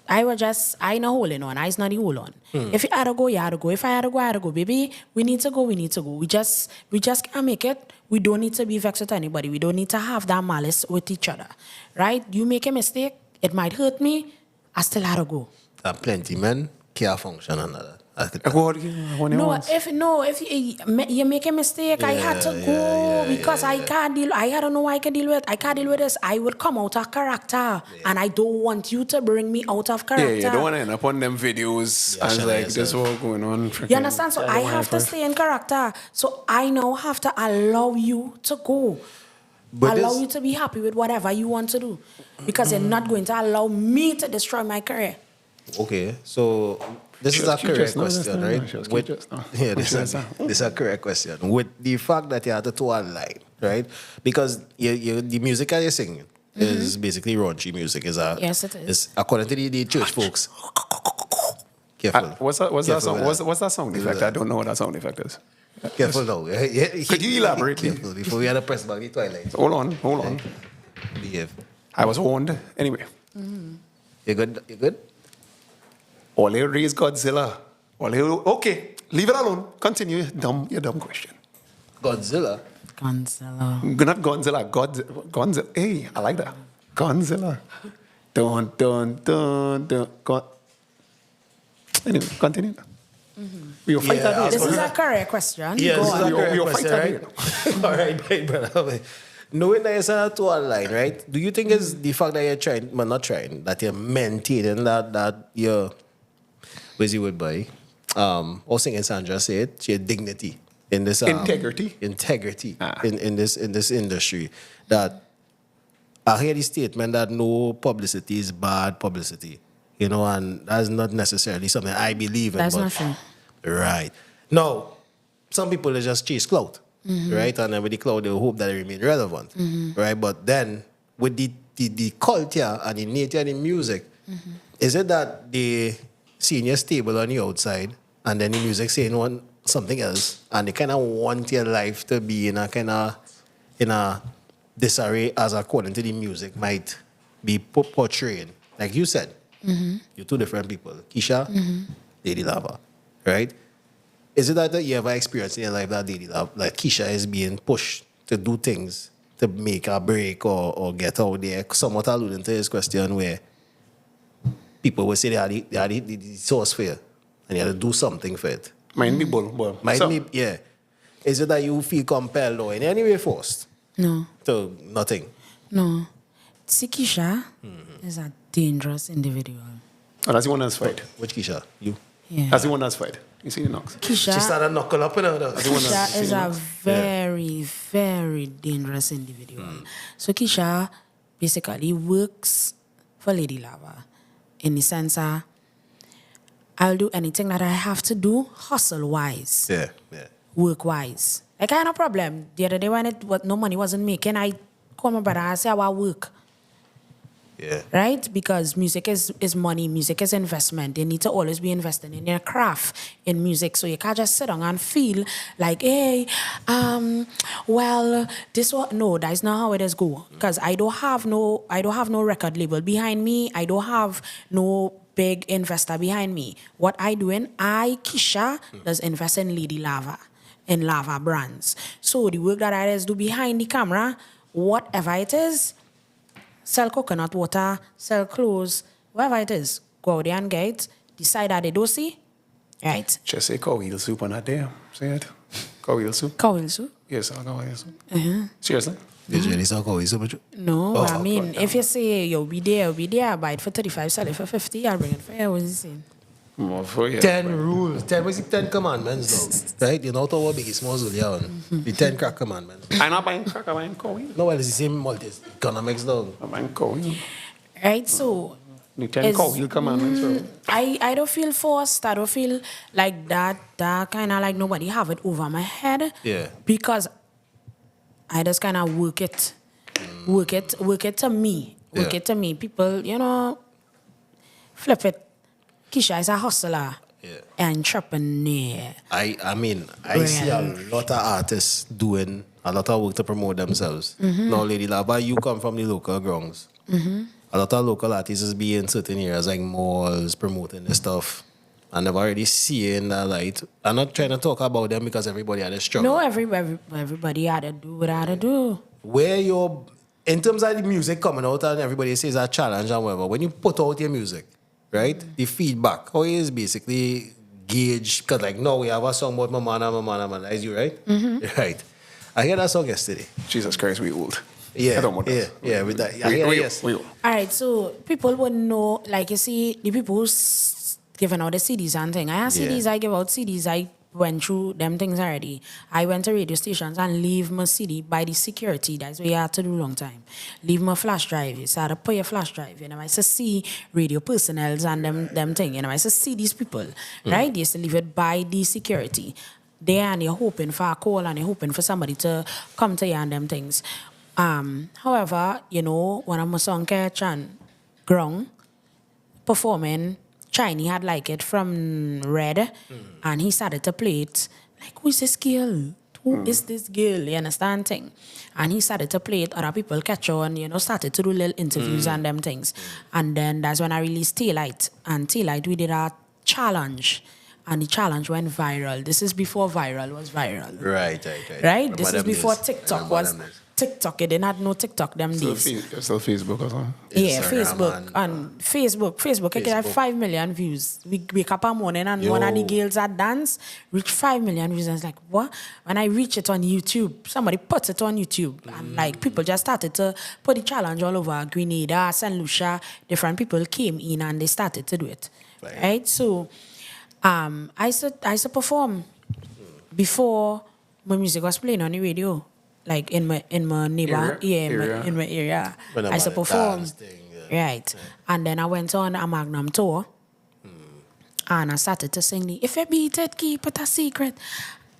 Speaker 1: I not holding on. I's not the hold on. If you had to go, you had to go. If I had to go, baby. We need to go. We just can't make it. We don't need to be vexed with anybody. We don't need to have that malice with each other. Right? You make a mistake, it might hurt me. I still had to go.
Speaker 2: Plenty men can't function under that.
Speaker 1: If you make a mistake, I had to go because I can't deal. I don't know what I can deal with. I can't deal with this. I would come out of character, and I don't want you to bring me out of character.
Speaker 3: Yeah, you don't want to end up on them videos and like this all going on.
Speaker 1: You understand? So I have to stay in character. So I now have to allow you to go.
Speaker 2: But
Speaker 1: allow you to be happy with whatever you want to do, because you're not going to allow me to destroy my career.
Speaker 2: Okay, so this is a correct question, right? This is a correct question. With the fact that you had to toe a line, right? Because the music that you're singing is basically raunchy music.
Speaker 1: Yes, it is.
Speaker 2: It's according to the church folks. Careful.
Speaker 3: What's that song? What's that sound effect? I don't know what that sound effect is.
Speaker 2: Careful now.
Speaker 3: Could you elaborate?
Speaker 2: Careful before we had to press back the twilight.
Speaker 3: Hold on.
Speaker 2: Behave.
Speaker 3: I was warned. Anyway.
Speaker 2: You good?
Speaker 3: All you raise Godzilla. Okay, leave it alone. Continue your dumb question.
Speaker 2: Godzilla.
Speaker 3: Not Godzilla. Godzilla. Hey, I like that. Godzilla. Dun. Anyway, continue. We will fight that.
Speaker 1: This is a correct question.
Speaker 2: Yeah,
Speaker 1: Go
Speaker 2: this is
Speaker 1: on.
Speaker 2: a correct
Speaker 3: We will
Speaker 2: question,
Speaker 3: fight
Speaker 2: right? All right, bye, brother. Knowing that it's a two line, right? Do you think it's the fact that you're trying, but not trying, that you're maintaining that you're busy with boy? Or singing Sandra said, your dignity in this
Speaker 3: Integrity
Speaker 2: in this industry. That I hear the statement that no publicity is bad publicity. You know, and that's not necessarily something I believe in.
Speaker 1: That's not true.
Speaker 2: Right. Now, some people they just chase clout, right? And then with the clout, they hope that they remain relevant, right? But then with the culture and the nature of the music, is it that they seeing you stable on the outside and then the music saying something else, and they kind of want your life to be in a disarray as according to the music might be portraying? Like you said, you're two different people. Keisha, Lady Lava, right? Is it that you ever experienced in your life that Lady Lava, like Keisha is being pushed to do things to make a break or get out there? Somewhat alluding to his question where people would say they had the source for you, and you had to do something for it.
Speaker 3: Mind me, bull.
Speaker 2: Yeah. Is it that you feel compelled or in any way forced?
Speaker 1: No.
Speaker 2: So nothing.
Speaker 1: No. Sikisha is a dangerous individual.
Speaker 3: Oh, that's the one that's fight.
Speaker 2: Which Keisha? You?
Speaker 1: Yeah.
Speaker 3: That's the one that's fight. You see the knocks.
Speaker 2: She
Speaker 1: Kisha,
Speaker 2: started knuckle up in her.
Speaker 1: Kisha is a very, very dangerous individual. So Kisha basically works for Lady Lava in the sense that I'll do anything that I have to do hustle-wise.
Speaker 2: Yeah.
Speaker 1: Work-wise. Like, I had no problem. The other day when no money wasn't making, I called my brother and I said, I want work.
Speaker 2: Yeah.
Speaker 1: Right? Because music is money, music is investment. They need to always be investing in their craft, in music. So you can't just sit down and feel like, hey, well, this one. No, that's not how it is go. Because I don't have no record label behind me. I don't have no big investor behind me. What I doing, Kisha, does invest in Lady Lava, in Lava brands. So the work that I just do behind the camera, whatever it is, sell coconut water, sell clothes, whatever it is, go out there and get it, decide that they don't see, right?
Speaker 3: Just say cow heel soup on that day. Say it. Cow heel soup.
Speaker 1: Cow heel soup?
Speaker 3: Yes, cow heel soup. Seriously?
Speaker 2: Did you really saw Kobe so much?
Speaker 1: No,
Speaker 2: Oh,
Speaker 1: I mean,
Speaker 2: God,
Speaker 1: if you say you'll be there, buy it for 35, sell it for 50, I'll bring it for you. What's he saying?
Speaker 3: More for you.
Speaker 2: 10 rules. 10 commandments now. Right? You know how big small Zulia on. The 10 crack commandments.
Speaker 3: I'm not buying crack, I'm buying cow heel.
Speaker 2: No, well, it's the same multi-economics dog.
Speaker 3: I'm buying cow heel.
Speaker 1: Right, so
Speaker 3: The 10 cow heel commandments, bro.
Speaker 1: I don't feel forced. I don't feel like that kind of like nobody have it over my head.
Speaker 2: Yeah.
Speaker 1: Because I just kind of work it to me. Work
Speaker 2: Yeah.
Speaker 1: it to me. People, flip it. Kisha is a hustler.
Speaker 2: Yeah.
Speaker 1: Entrepreneur.
Speaker 2: I mean, I see a lot of artists doing a lot of work to promote themselves. Now, Lady Lava, you come from the local grounds. A lot of local artists be in certain areas like malls, promoting this stuff. And they've already seen that light. I'm not trying to talk about them because everybody had a struggle.
Speaker 1: No, everybody had to do what I had to do.
Speaker 2: Where you're, in terms of the music coming out and everybody says a challenge and whatever, when you put out your music, right, the feedback, how is basically gauge, because like now we have a song about Mama, is you right? Right. I heard that song yesterday.
Speaker 3: Jesus Christ, we old.
Speaker 2: Yeah,
Speaker 3: I don't want that.
Speaker 2: yeah, with that. Yes.
Speaker 3: We
Speaker 1: All right, so people would know, like you see, the people who's giving out the CDs and thing. I have CDs, I give out CDs, I went through them things already. I went to radio stations and leave my CD by the security. That's what you had to do long time. Leave my flash drive. You had to put your flash drive. I used to see radio personnels and them thing. I used to see these people, right? They used to leave it by the security. There and you're hoping for a call and you're hoping for somebody to come to you and them things. However, when I'm a song catch and grung performing, Chiny had like it from Red, and he started to play it. Like, who is this girl? Who is this girl? You understand thing? And he started to play it. Other people catch on, started to do little interviews and them things. And then that's when I released Taillight. And Taillight, we did a challenge. And the challenge went viral. This is before viral was viral.
Speaker 2: Right.
Speaker 1: Right? This is before TikTok was TikTok. They didn't have no TikTok them days.
Speaker 3: Still Facebook or something?
Speaker 1: Yeah,
Speaker 2: Instagram
Speaker 1: Facebook. I get have 5 million views. We wake up a morning and one of the girls at dance reach 5 million views. I was like, what? When I reach it on YouTube, somebody puts it on YouTube. And like people just started to put the challenge all over Grenada, St. Lucia. Different people came in and they started to do it. Right? So I used to perform before my music was playing on the radio. Like in my neighbor, in my area, I used to perform, right? And then I went on a Magnum tour, and I started to sing the "If you beat it, keep it a secret,"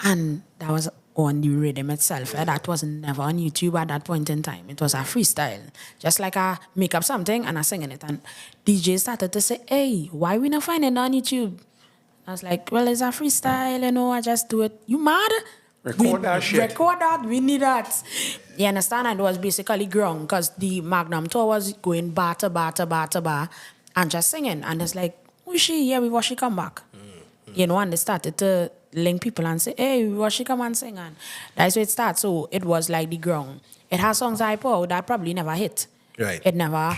Speaker 1: and that was on the rhythm itself. That was never on YouTube at that point in time. It was a freestyle, just like I make up something and I sing in it. And DJ started to say, "Hey, why we not find it on YouTube?" I was like, "Well, it's a freestyle, I just do it." You mad?
Speaker 3: Record that shit.
Speaker 1: Record that. We need that. You understand? And it was basically grung because the Magnum tour was going bar to bar and just singing. And it's like, who is she? Yeah, we watch she come back. And they started to link people and say, hey, we watch she come and sing. And that's where it starts. So it was like the grung. It has songs I put out that probably never hit.
Speaker 2: Right.
Speaker 1: It never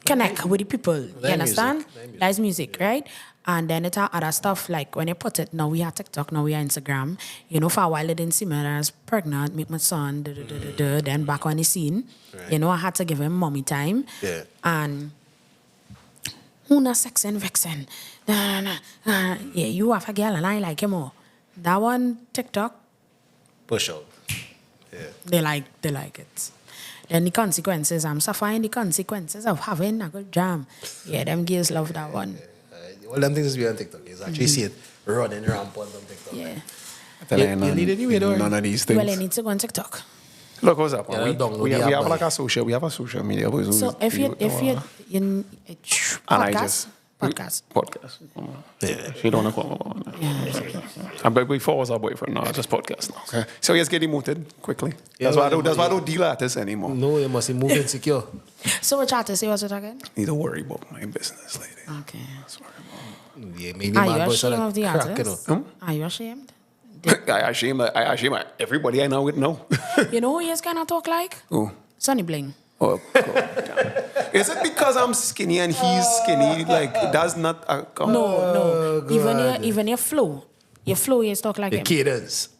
Speaker 1: connect with the people. You
Speaker 2: Live
Speaker 1: understand?
Speaker 2: music.
Speaker 1: Live music, right? And then it had other stuff like when you put it, now we have TikTok, now we have Instagram. You know, for a while I didn't see me I was pregnant, make my son, then back on the scene.
Speaker 2: Right.
Speaker 1: You know, I had to give him mommy time.
Speaker 2: Yeah.
Speaker 1: And who not sexing, vexing. Yeah, you have a girl and I like him more. That one TikTok,
Speaker 2: Push out. Yeah.
Speaker 1: they like it. Then the consequences, I'm suffering the consequences of having a good jam. Yeah, them girls love that one.
Speaker 2: All them things we on TikTok is actually see it running rampant on TikTok.
Speaker 1: Yeah.
Speaker 3: I tell you,
Speaker 2: You need anyway, though.
Speaker 3: none of these things.
Speaker 1: Well, I need to go on TikTok.
Speaker 3: Look, what's up?
Speaker 2: Yeah,
Speaker 3: We,
Speaker 2: download
Speaker 3: we,
Speaker 2: the
Speaker 3: we
Speaker 2: app,
Speaker 3: have
Speaker 2: boy.
Speaker 3: like a social. We have a social media.
Speaker 1: So if you
Speaker 3: and I just
Speaker 1: podcast.
Speaker 3: Yeah. She don't know what. But before I was our boyfriend, no, just podcast now. Okay. So he has get demoted quickly.
Speaker 2: Yeah,
Speaker 3: That's why I don't deal at this anymore.
Speaker 2: No, you must be moving secure.
Speaker 1: So what chat to say what's it again?
Speaker 3: Need to worry about my business, lady.
Speaker 1: Okay.
Speaker 3: That's what I'm
Speaker 2: Yeah, maybe
Speaker 1: Are
Speaker 2: man
Speaker 1: you
Speaker 2: boy sort
Speaker 1: ashamed of the
Speaker 2: crack, you
Speaker 1: artist?
Speaker 2: know.
Speaker 1: Are you ashamed?
Speaker 3: I assume everybody I know would know.
Speaker 1: You know who he is kind of talk like?
Speaker 3: Oh.
Speaker 1: Sonny Bling.
Speaker 3: Oh, God, damn. Is it because I'm skinny and he's skinny? Like, that's not a...
Speaker 1: No. Even your flow. Your flow is talk like
Speaker 2: The
Speaker 1: him.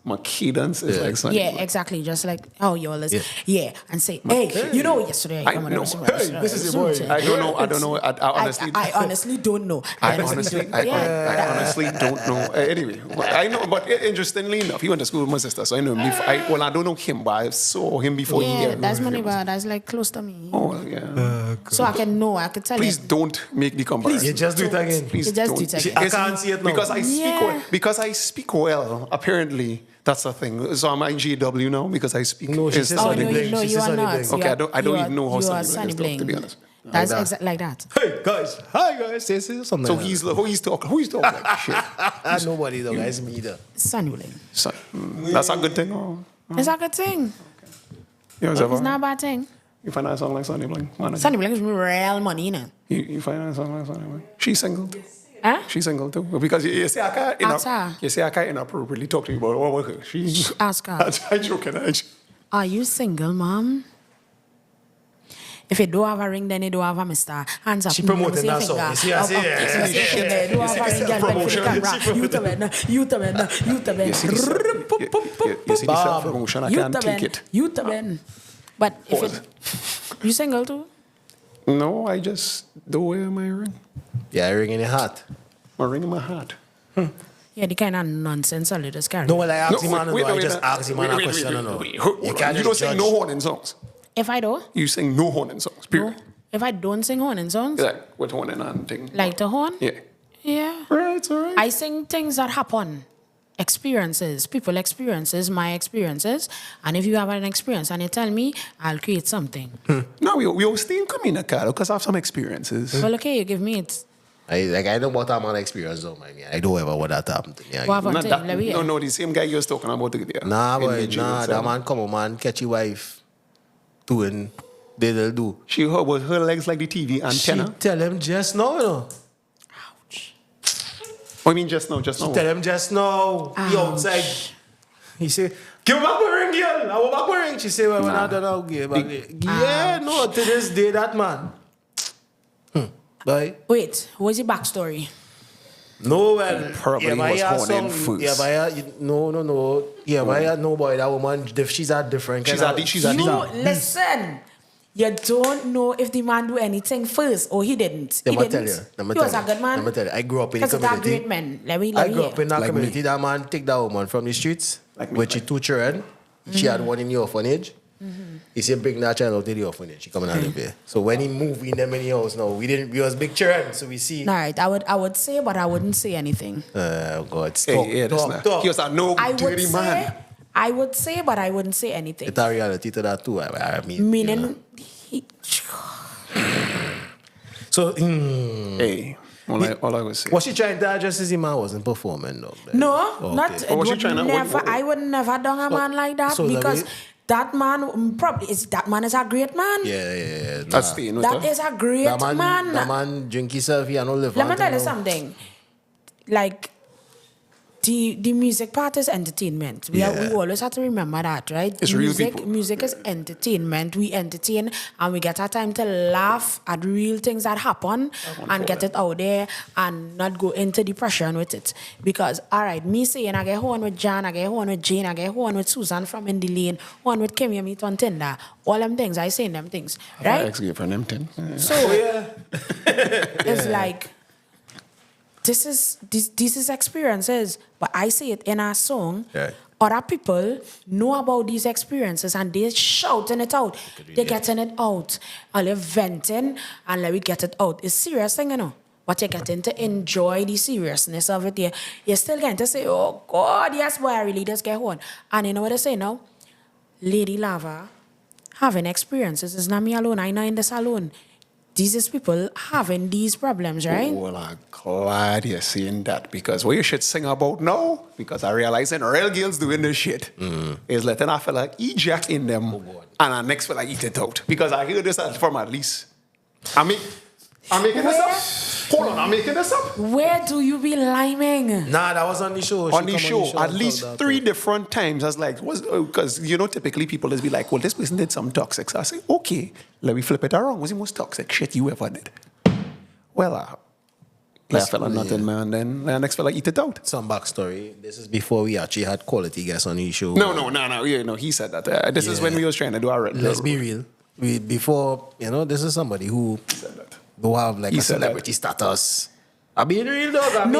Speaker 3: My
Speaker 2: cadence.
Speaker 3: cadence is like something.
Speaker 1: Yeah, exactly. Just like how you always,
Speaker 2: Yeah.
Speaker 1: and say, hey, you know, yesterday
Speaker 3: I know. Hey,
Speaker 2: this is your boy.
Speaker 3: I don't know. I honestly...
Speaker 1: I honestly don't know.
Speaker 3: I honestly don't know. Anyway, I know, but interestingly enough, he went to school with my sister, so I know him before. I don't know him, but I saw him before he
Speaker 1: Yeah,
Speaker 3: got
Speaker 1: that's my neighbor. That's like close to me.
Speaker 3: Oh, yeah.
Speaker 1: So I can know. I can tell
Speaker 3: Please
Speaker 1: you.
Speaker 3: don't make the comparison.
Speaker 2: You just do it again.
Speaker 3: Please
Speaker 1: You just
Speaker 3: don't.
Speaker 1: do it again.
Speaker 2: I can't see it now.
Speaker 3: Because I speak
Speaker 1: Yeah.
Speaker 3: well. Because I speak well, apparently, that's the thing. So I'm IGW now because I speak.
Speaker 2: No, she
Speaker 3: it's
Speaker 2: says
Speaker 1: Oh,
Speaker 3: Sunny
Speaker 1: no,
Speaker 3: Bling.
Speaker 1: you
Speaker 2: She
Speaker 1: are
Speaker 2: says Sonny
Speaker 1: not.
Speaker 2: Bling.
Speaker 3: Okay, I don't even know how
Speaker 1: you are
Speaker 3: Sunny Bling is, to be honest.
Speaker 1: That's
Speaker 2: Like that.
Speaker 1: exactly like that.
Speaker 2: Hey guys, hi guys. Say something.
Speaker 3: So
Speaker 2: like
Speaker 3: he's talking like shit.
Speaker 2: that. Nobody though, guys. Me either.
Speaker 1: Sonny Bling.
Speaker 3: So, that's a good thing. Or,
Speaker 1: It's a good thing.
Speaker 3: you,
Speaker 1: It's not a bad thing.
Speaker 3: you find a song like Sunny Bling?
Speaker 1: Sonny Bling is real money, you know.
Speaker 3: You find a song like Sunny Bling? She's single too.
Speaker 1: Huh?
Speaker 3: She's single too. Because you say I
Speaker 1: Ask her.
Speaker 3: can't, you say I can't inappropriately talk to you about her. She's
Speaker 1: Ask her.
Speaker 3: I'm joking.
Speaker 1: Are you single, mom? If you don't have a ring, then you don't have a mister. Hands up.
Speaker 2: She promoting that song. You see, I see, yeah.
Speaker 1: You don't have a ring, girl, bend for the camera. You to bend.
Speaker 3: You see the self-promotion, I can't take it.
Speaker 1: You to bend. But if it, you single too?
Speaker 3: No, I just don't wear my ring.
Speaker 2: Yeah, ring in your heart.
Speaker 3: My ring in my heart.
Speaker 1: Yeah, the kind of nonsense all this carry.
Speaker 2: No, well, I asked him, man. I
Speaker 3: wait,
Speaker 2: just asked him a question. You can't
Speaker 3: You don't
Speaker 2: just
Speaker 3: sing
Speaker 2: judge.
Speaker 3: no horning songs.
Speaker 1: If I do,
Speaker 3: You sing no horning songs, period.
Speaker 1: if I don't sing horning songs,
Speaker 3: Like, with horning and thing.
Speaker 1: like the horn,
Speaker 3: Yeah.
Speaker 1: yeah.
Speaker 3: Right, it's all right.
Speaker 1: I sing things that happen, experiences, people experiences, my experiences. And if you have an experience and you tell me, I'll create something.
Speaker 3: No, we all stay in communicado because I have some experiences.
Speaker 1: Well, okay, you give me it.
Speaker 2: I know what I'm on experience though, man. I don't ever want that to happen to me.
Speaker 1: What happened
Speaker 3: Not
Speaker 1: to
Speaker 3: that-
Speaker 1: him? Let me hear.
Speaker 3: no, the same guy you was talking about.
Speaker 2: Nah,
Speaker 3: in
Speaker 2: boy,
Speaker 3: the jail
Speaker 2: nah.
Speaker 3: cell.
Speaker 2: That man come on, man. Catch your wife doing, they'll do.
Speaker 3: She was her legs like the TV antenna.
Speaker 2: She tell him just now, you know.
Speaker 3: I mean, just now.
Speaker 2: Tell him just now. He
Speaker 1: Ouch.
Speaker 2: outside. He say, give me back my ring, girl. I want back my ring. She say, well, when I don't know, give back it. Yeah, no, to this day, that man. Bye.
Speaker 1: Wait, what's your backstory?
Speaker 2: No, well,
Speaker 3: Probably
Speaker 2: but
Speaker 3: was
Speaker 2: I
Speaker 3: horny
Speaker 2: some-
Speaker 3: first.
Speaker 2: Yeah, but no. Yeah, but no, boy, that woman, she's a different
Speaker 3: She's
Speaker 2: kind
Speaker 3: a-
Speaker 2: of...
Speaker 3: she's a-
Speaker 1: You listen. You don't know if the man do anything first or he didn't.
Speaker 2: Let
Speaker 1: He
Speaker 2: me
Speaker 1: didn't.
Speaker 2: tell you. Let me
Speaker 1: He was
Speaker 2: tell
Speaker 1: a
Speaker 2: you.
Speaker 1: good man.
Speaker 2: Let me tell you. I grew up in the
Speaker 1: Because he's a
Speaker 2: community.
Speaker 1: great man. Let me
Speaker 2: I grew up
Speaker 1: hear.
Speaker 2: in that
Speaker 3: Like
Speaker 2: community.
Speaker 3: me.
Speaker 2: That man take that woman from the streets
Speaker 3: Like me,
Speaker 2: with she two children. She had one in the orphanage. He said, bring that child out to the orphanage. She come and live there. So when he moved in them in the house now, we was big children. So we see.
Speaker 1: All right, I would say, but I wouldn't say anything.
Speaker 2: Oh, God.
Speaker 3: Hey, that's not.
Speaker 2: Talk.
Speaker 3: He was a no
Speaker 1: I would
Speaker 3: dirty
Speaker 1: say,
Speaker 3: man.
Speaker 1: I would say, but I wouldn't say anything.
Speaker 2: It's a reality to that too. I mean,
Speaker 1: Meaning,
Speaker 2: you know.
Speaker 1: he,
Speaker 2: So,
Speaker 3: Hey, all I was saying.
Speaker 2: was she trying to address his man wasn't performing though?
Speaker 1: no,
Speaker 2: Okay.
Speaker 1: not.
Speaker 3: What
Speaker 1: It
Speaker 3: was she
Speaker 1: would
Speaker 3: trying to-
Speaker 1: never. I would never done a man like that
Speaker 2: so that
Speaker 1: because
Speaker 2: we-
Speaker 1: that man probably is. That man is a great man.
Speaker 2: Yeah.
Speaker 3: That's staying with
Speaker 1: That
Speaker 3: her.
Speaker 1: is a great
Speaker 2: That
Speaker 1: man.
Speaker 2: man drink himself, he and all live.
Speaker 1: Let me
Speaker 2: on
Speaker 1: tell you
Speaker 2: now.
Speaker 1: something. Like, the music part is entertainment. We always have to remember that, right?
Speaker 3: It's real people.
Speaker 1: Music is entertainment. We entertain and we get our time to laugh at real things that happen and get it out there and not go into depression with it. Because, all right, me saying I get home with Jan, I get home with Jane, I get home with Susan from Indy Lane, one with Kim, you meet on Tinder. All them things, I saying them things, right?
Speaker 3: Ex-girlfriend, them things.
Speaker 1: So, it's like, this is experiences, but I say it in our song.
Speaker 2: Right.
Speaker 1: Other people know about these experiences and they're shouting it out. They're getting it out. And they're venting and let me get it out. It's serious thing, you know. But you're getting to enjoy the seriousness of it. You're still getting to say, oh God, yes, boy, I really just get one. And you know what they say now? Lady Lava having experiences. It's not me alone. I know in this alone. These is people having these problems, right?
Speaker 3: Well, I'm glad you're saying that because what you should sing about now, because I realize in real girls doing this shit, is letting a fella eject in them and our next fella eat it out. Because I hear this from at least. I'm making this up. Hold on, I'm making this up.
Speaker 1: Where do you be liming?
Speaker 2: Nah, that was on the show.
Speaker 3: On the show, at least 3 different times. I was like, because, typically people just be like, well, this person did some toxic. So I say, okay, let me flip it around. What's the most toxic shit you ever did? Well, that fella nothing, man. Then the next fella eat it out.
Speaker 2: Some backstory. This is before we actually had quality guests on the show.
Speaker 3: No. Yeah, he said that. This is when we was trying to do our...
Speaker 2: Let's be real. Before, this is somebody who don't have like a celebrity status. I'm being real, dog.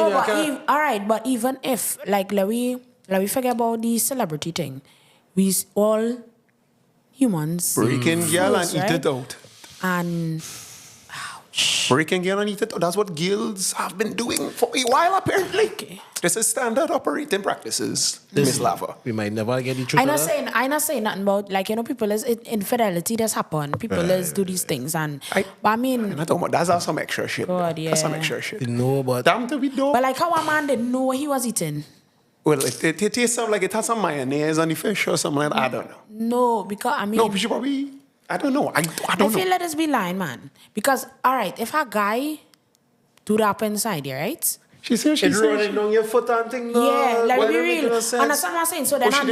Speaker 1: All right, but even if, like, let we forget about the celebrity thing. We all humans.
Speaker 3: Breaking girl and eat it out.
Speaker 1: And
Speaker 3: Breaking girl and eat it out. That's what girls have been doing for a while, apparently.
Speaker 1: Okay.
Speaker 3: This is standard operating practices, Miss Lava.
Speaker 2: We might never get the truth.
Speaker 1: I'm not saying nothing about, like, people is infidelity does happen. People is do these things, and but I mean,
Speaker 3: that's some extra shit.
Speaker 1: God, yeah.
Speaker 3: That's some extra shit.
Speaker 2: No, but
Speaker 3: damn to be done.
Speaker 1: But like how a man didn't know what he was eating.
Speaker 3: Well, it tastes something like it has some mayonnaise on the fish or something like that. I don't know.
Speaker 1: No, because I mean,
Speaker 3: no, she probably. I don't know. I don't know.
Speaker 1: I feel let us be lying, man. Because all right, if a guy do that up inside here, right?
Speaker 3: She said
Speaker 2: it's running down your foot and thing.
Speaker 1: Yeah, like be real. And that's what I'm saying. So then our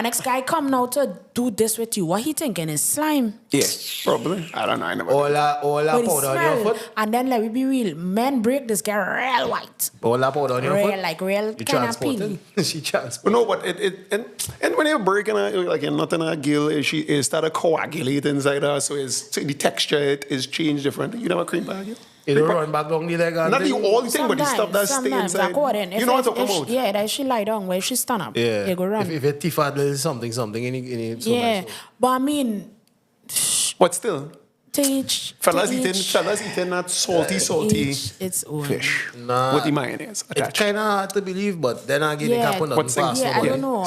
Speaker 1: next guy come now to do this with you. What he thinking is slime?
Speaker 3: Yeah, probably. I don't know. I never.
Speaker 2: All that powder on your foot.
Speaker 1: And then let me be real. Men break this guy real white.
Speaker 2: All that powder on your foot.
Speaker 1: Like real kind of peel.
Speaker 2: She transported.
Speaker 3: No, but and when you're breaking like you're not in a gill, she start to coagulate inside her, so the texture is changed different. You never cream bag it.
Speaker 2: It don't run back down the leg.
Speaker 3: Not the whole thing, but the stuff that stay inside. You know what I'm talking about?
Speaker 1: Yeah, that she lie down where she stand up.
Speaker 2: Yeah,
Speaker 1: you go run.
Speaker 2: If it teeth had something in it.
Speaker 1: Yeah, but I mean,
Speaker 3: but still. Fellas eating that salty
Speaker 1: its own
Speaker 3: fish
Speaker 2: with
Speaker 3: the mayonnaise attached.
Speaker 2: It's kind of hard to believe, but then again, it happened on fast.
Speaker 1: I don't know.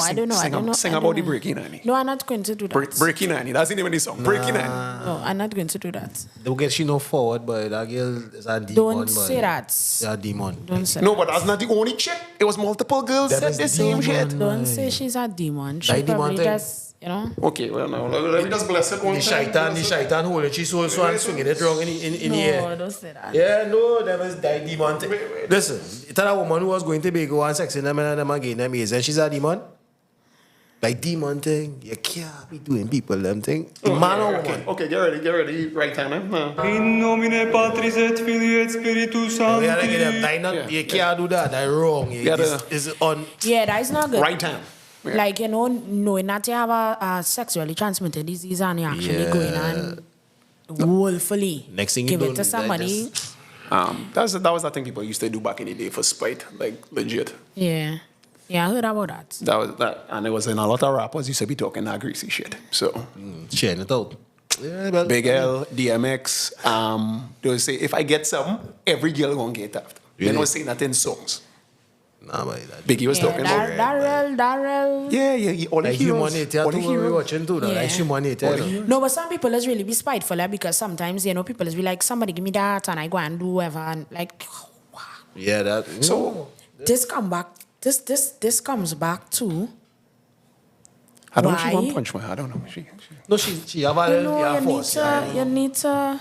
Speaker 3: Sing about the Breaky Nanny.
Speaker 1: No, I'm not going to do that.
Speaker 3: Breaky Nanny. That's the name of the song. Breaky Nanny.
Speaker 1: No, I'm not going to do that.
Speaker 2: Don't get she no forward, but that girl is a demon.
Speaker 1: Don't say that.
Speaker 2: She's a demon.
Speaker 1: Don't say
Speaker 3: no, but that's not the only chick. It was multiple girls said the same shit.
Speaker 1: Don't say she's a demon. She probably just...
Speaker 3: Okay, well, now let me just bless it one time.
Speaker 2: The shaitan holding she so and swinging it wrong in the air.
Speaker 1: No, don't say that.
Speaker 2: Yeah, no, that was that demon thing. Listen, tell a woman who was going to be go and sexing them and them again, them is, and she's a demon. Like demon thing, you can't be doing people them thing. Man or woman.
Speaker 3: Okay, get ready, right time,
Speaker 4: In nomine Patris et Filii et Spiritus Sancti.
Speaker 2: You can't do that, that's wrong. It's on.
Speaker 1: Yeah, that is not good.
Speaker 3: Right time.
Speaker 1: Yeah. Like, knowing that you have a sexually transmitted disease and you're actually going and willfully
Speaker 2: next thing
Speaker 1: give
Speaker 2: you
Speaker 1: it to somebody.
Speaker 3: That was the thing people used to do back in the day for spite, like legit.
Speaker 1: Yeah. Yeah, I heard about that.
Speaker 3: That was that, and it was in a lot of rappers used to be talking that greasy shit. So
Speaker 2: sharing it out. Yeah,
Speaker 3: Big L, DMX, they would say if I get some, every girl gonna get after. Really? They don't say that in songs.
Speaker 2: Nah, but
Speaker 3: Biggie was talking about
Speaker 1: Darrell.
Speaker 3: Yeah. All the heroes. All the heroes.
Speaker 2: Watching too, like humanity.
Speaker 1: No, but some people is really be spiteful, because sometimes, people is be like, somebody give me that and I go and do whatever, and like, wow.
Speaker 2: Yeah, that.
Speaker 3: So
Speaker 1: this comes back to.
Speaker 3: I don't know if she want punch me. I don't know.
Speaker 2: No, she have a force.
Speaker 1: You need to.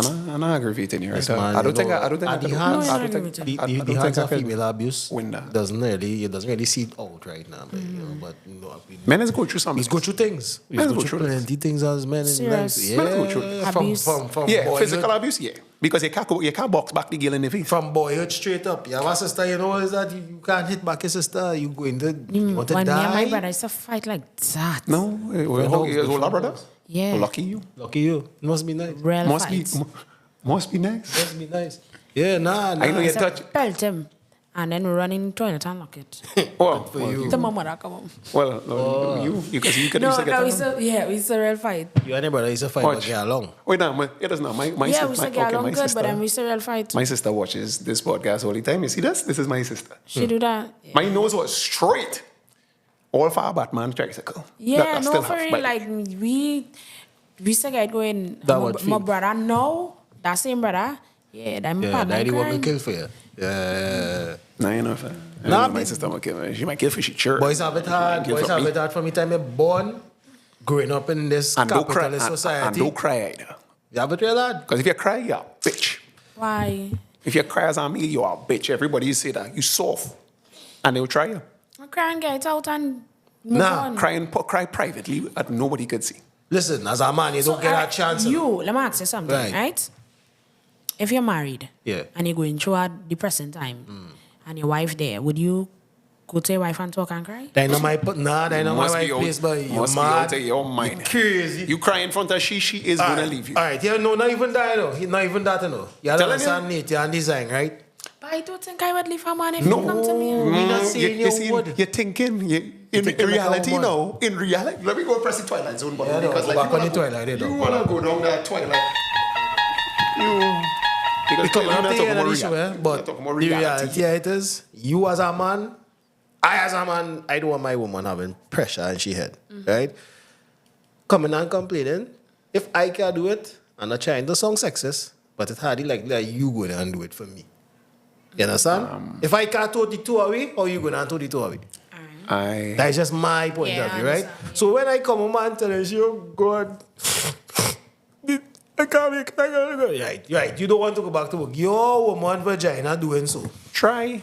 Speaker 3: I'm not aggravating you right
Speaker 2: Yes,
Speaker 3: now.
Speaker 2: man,
Speaker 3: I don't think
Speaker 2: at
Speaker 3: I
Speaker 2: the
Speaker 3: could-
Speaker 2: hands,
Speaker 3: I don't think-
Speaker 1: The
Speaker 3: I
Speaker 2: the
Speaker 3: don't
Speaker 2: hands
Speaker 3: think I
Speaker 2: of
Speaker 3: could
Speaker 2: female abuse
Speaker 3: win that.
Speaker 2: doesn't really see it out right now, man, you know, but you know,
Speaker 3: Men is go through something.
Speaker 2: we go through things. We
Speaker 3: Men
Speaker 2: go
Speaker 3: go
Speaker 2: through
Speaker 3: through things.
Speaker 2: plenty things as men in life.
Speaker 1: Serious.
Speaker 2: Yeah,
Speaker 3: Men go through
Speaker 1: Abuse.
Speaker 2: from
Speaker 3: Yeah,
Speaker 2: boyhood,
Speaker 3: physical abuse, yeah. Because you can't box back the girl in the face.
Speaker 2: from boyhood straight up. You have a sister, you know, is that you can't hit back your sister. You go into you want to
Speaker 1: When me and my
Speaker 2: die.
Speaker 1: brother used to fight like that.
Speaker 3: No,
Speaker 2: house,
Speaker 3: you're older
Speaker 2: from
Speaker 3: brother?
Speaker 2: house.
Speaker 1: Yeah.
Speaker 3: Lucky you.
Speaker 2: Lucky you. Must be nice.
Speaker 1: Real
Speaker 3: Must
Speaker 1: fights.
Speaker 3: be nice.
Speaker 2: Must be nice. Yeah, nah.
Speaker 3: I know
Speaker 2: You
Speaker 3: you
Speaker 1: I used to
Speaker 3: touch.
Speaker 1: pelt him and then run in the toilet and lock it.
Speaker 3: Oh,
Speaker 2: for you.
Speaker 1: The mama that come home.
Speaker 3: well, no, you could use to
Speaker 1: No,
Speaker 3: get
Speaker 1: we
Speaker 3: that.
Speaker 1: used to, yeah, we used to real fight.
Speaker 2: You and your brother used to fight, but
Speaker 3: Watch.
Speaker 2: get along.
Speaker 3: Wait, no, it does not. My
Speaker 1: Yeah, we
Speaker 3: sister,
Speaker 1: used to get along
Speaker 3: my
Speaker 1: good, but then we
Speaker 3: sister,
Speaker 1: used to real fight.
Speaker 3: my sister watches this podcast all the time. You see this? This is my sister.
Speaker 1: She do that. Yeah,
Speaker 3: My nose was straight. All for a Batman tricycle.
Speaker 1: yeah
Speaker 3: That I
Speaker 1: no,
Speaker 3: still
Speaker 1: for
Speaker 3: have,
Speaker 1: real.
Speaker 3: but-
Speaker 1: Like, we used to get going.
Speaker 2: That
Speaker 1: My,
Speaker 2: would
Speaker 1: my
Speaker 2: feel.
Speaker 1: brother now, that same brother, yeah, that my
Speaker 2: Yeah,
Speaker 1: partner
Speaker 2: daddy want
Speaker 1: crime.
Speaker 2: to kill for you. Yeah.
Speaker 3: Nah, you know, if
Speaker 2: Nah,
Speaker 3: my
Speaker 2: but-
Speaker 3: sister will kill me. She might kill for she church.
Speaker 2: Boys have it hard.
Speaker 3: Kill
Speaker 2: Boys
Speaker 3: for
Speaker 2: have
Speaker 3: me.
Speaker 2: it hard from the time you're born, growing up in this
Speaker 3: And don't cry.
Speaker 2: capitalist
Speaker 3: And
Speaker 2: society.
Speaker 3: don't cry either.
Speaker 2: You have it real hard.
Speaker 3: Because if you cry, you're a bitch.
Speaker 1: Why?
Speaker 3: If you cry as a me, you're a bitch. Everybody say that. You soft. And they'll try you.
Speaker 1: I cry and get out and move
Speaker 2: Nah,
Speaker 1: on.
Speaker 3: Cry privately that nobody could see.
Speaker 2: Listen, as a man, you don't get that chance.
Speaker 1: Let me ask you something,
Speaker 2: Right.
Speaker 1: right? If you're married,
Speaker 2: Yeah.
Speaker 1: and you're going through a depressing time, and your wife there, would you go to your wife and talk and cry?
Speaker 2: They know my they know my
Speaker 3: Must
Speaker 2: wife
Speaker 3: be out-
Speaker 2: place, but you
Speaker 3: must be
Speaker 2: mad.
Speaker 3: out of your mind.
Speaker 2: You crazy.
Speaker 3: You cry in front of she is going to leave you.
Speaker 2: All right, you know, not even that, you know. Not even that, you know. You
Speaker 3: Telling
Speaker 2: understand nature and design, right?
Speaker 1: But I don't think I would leave a man if
Speaker 3: No,
Speaker 1: he come to me.
Speaker 2: Me not saying you
Speaker 3: see,
Speaker 2: would.
Speaker 3: you're thinking, in
Speaker 2: thinking like a
Speaker 3: reality
Speaker 2: woman.
Speaker 3: now, in reality, let me go press the Twilight Zone button.
Speaker 2: Yeah, no,
Speaker 3: because
Speaker 2: go
Speaker 3: like,
Speaker 2: back
Speaker 3: you
Speaker 2: on the
Speaker 3: wanna-
Speaker 2: Twilight, they
Speaker 3: You
Speaker 2: don't.
Speaker 3: want to go down that Twilight. Because
Speaker 2: Because
Speaker 3: we're
Speaker 2: I'm
Speaker 3: not
Speaker 2: not
Speaker 3: talking
Speaker 2: taking
Speaker 3: about
Speaker 2: an issue,
Speaker 3: reality.
Speaker 2: eh?
Speaker 3: We're
Speaker 2: But
Speaker 3: talking about
Speaker 2: the reality it is, you as a man, I as a man, I don't want my woman having pressure on she head, right? Coming and complaining. If I can do it, I'm not trying to sound sexist, but it's hardly likely that you go there and do it for me. You understand? If I can't throw the two away, how you going to throw the two away? That's just my point
Speaker 1: Yeah,
Speaker 2: of
Speaker 1: I
Speaker 2: view, right?
Speaker 1: understand.
Speaker 2: So when I come home and tell her, oh God, I can't make it. Right. You don't want to go back to work. Your woman vagina doing so.
Speaker 3: Try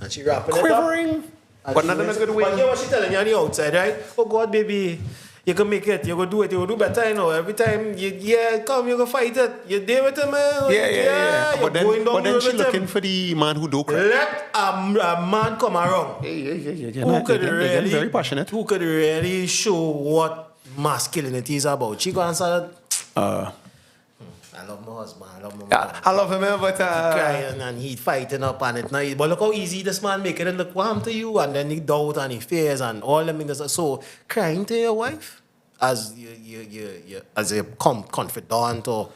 Speaker 2: And she wrapping it
Speaker 3: quivering,
Speaker 2: up.
Speaker 3: but not in a good way.
Speaker 2: But you know what she telling you on the outside, right? Oh God, baby, you can make it. You go do it. You go do better, you know. Every time you come, you go fight it. You deal with it, man.
Speaker 3: Yeah.
Speaker 2: You're going down
Speaker 3: But then
Speaker 2: the
Speaker 3: she
Speaker 2: road with
Speaker 3: looking
Speaker 2: him.
Speaker 3: for the man who don't cry.
Speaker 2: Let a man come around.
Speaker 3: Yeah.
Speaker 2: Who could
Speaker 3: They're
Speaker 2: really
Speaker 3: very passionate.
Speaker 2: Who could really show what masculinity is about? She go answer that. I love my husband. I love my man.
Speaker 3: I love him, but
Speaker 2: Crying and he fighting up on it. Now, but look how easy this man making it look what happened to you, and then he doubt and he fears and all them things. So crying to your wife as you as a confidant or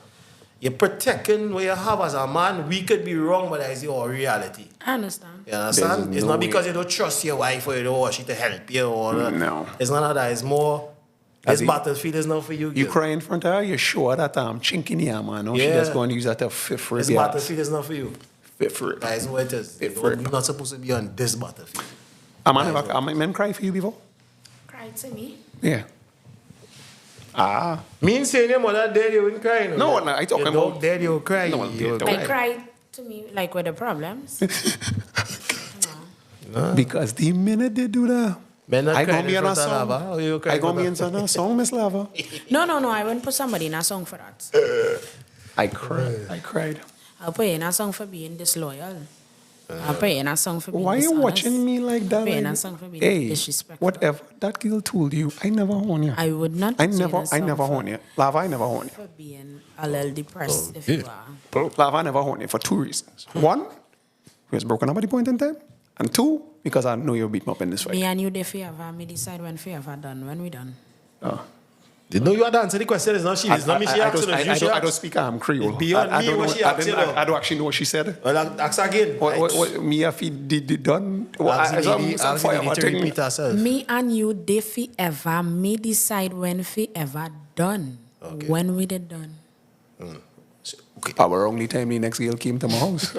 Speaker 2: you're protecting what you have as a man. We could be wrong, but that is your reality.
Speaker 1: I understand.
Speaker 2: You understand?
Speaker 3: There's
Speaker 2: It's
Speaker 3: no
Speaker 2: not because
Speaker 3: way.
Speaker 2: you don't trust your wife or you don't want she to help you or
Speaker 3: No.
Speaker 2: It's none of that. It's more.
Speaker 3: As
Speaker 2: This
Speaker 3: in-
Speaker 2: battlefield is not for you.
Speaker 3: you
Speaker 2: girl.
Speaker 3: cry in front of her, you're sure that chink in the arm, man. No, she
Speaker 2: Yeah.
Speaker 3: just going to use that to fit for
Speaker 2: This
Speaker 3: the ass.
Speaker 2: battlefield is not for you.
Speaker 3: Fit for it.
Speaker 2: That is what it is.
Speaker 3: Fit for it.
Speaker 2: You're not supposed to be on this battlefield.
Speaker 3: Am men cry for you before?
Speaker 1: Cry to me.
Speaker 3: Yeah.
Speaker 2: Me saying your mother dead, you wouldn't cry.
Speaker 3: No, no, I talking
Speaker 2: your dog
Speaker 3: about-
Speaker 2: dead, you will cry.
Speaker 3: No,
Speaker 2: you will
Speaker 3: don't
Speaker 1: They
Speaker 3: Right.
Speaker 1: cry to me like with the problems.
Speaker 3: Because the minute they do that,
Speaker 2: Men not
Speaker 3: I
Speaker 2: crying
Speaker 3: gonna be
Speaker 2: in
Speaker 3: on a
Speaker 2: front of
Speaker 3: song.
Speaker 2: Lava. How you cry
Speaker 3: I gonna
Speaker 2: in
Speaker 3: be
Speaker 2: front
Speaker 3: in a song, Miss Lava.
Speaker 1: No, I wouldn't put somebody in a song for that.
Speaker 3: I cried.
Speaker 1: I'll put in a song for being disloyal. I'll put in a song for being
Speaker 3: Why are you
Speaker 1: dishonest.
Speaker 3: watching me like that?
Speaker 1: Put in
Speaker 3: Like,
Speaker 1: a song for being
Speaker 3: hey,
Speaker 1: disrespectful.
Speaker 3: whatever that girl told you, I never horn you.
Speaker 1: I would not
Speaker 3: I
Speaker 1: put you in a
Speaker 3: never
Speaker 1: song
Speaker 3: horn you. Lava, I never horn you.
Speaker 1: for being a little depressed if you are.
Speaker 3: Lava, I never horn you for two reasons. One, we was broken up at the point in time. And two, because I know you'll beat me up in this fight.
Speaker 1: Me and you, they forever, me decide when forever done, when we done.
Speaker 2: Did know you had to answer the question. It's not she. It's not me. She asked you.
Speaker 3: I don't speak Creole.
Speaker 2: It's beyond
Speaker 3: I
Speaker 2: me
Speaker 3: don't
Speaker 2: what
Speaker 3: know-
Speaker 2: she asked you, though.
Speaker 3: I don't actually know what she said.
Speaker 2: Well, ask again.
Speaker 3: What me if he did done?
Speaker 2: Ask the
Speaker 3: Some
Speaker 2: lady to
Speaker 3: forever thing.
Speaker 2: repeat herself.
Speaker 1: Me and you, they forever, me decide when forever done.
Speaker 2: Okay.
Speaker 1: When we did done.
Speaker 2: Okay.
Speaker 3: Our only time the next girl came to my house.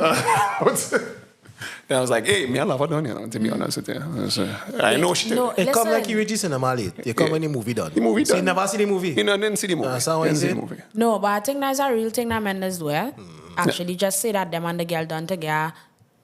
Speaker 3: And I was like, hey, me I love her done, you know, to be honest with you. I know she
Speaker 1: No,
Speaker 2: It come like
Speaker 1: listen.
Speaker 2: you reach cinema late. You come when the movie done.
Speaker 3: The movie
Speaker 2: So you
Speaker 3: done.
Speaker 2: never see the movie?
Speaker 3: You know, didn't see the movie.
Speaker 2: That's how I
Speaker 3: Didn't see
Speaker 2: say
Speaker 3: the
Speaker 2: it.
Speaker 3: movie.
Speaker 1: No, but I think that's a real thing that men does do, eh? Actually, just say that them and the girl done together.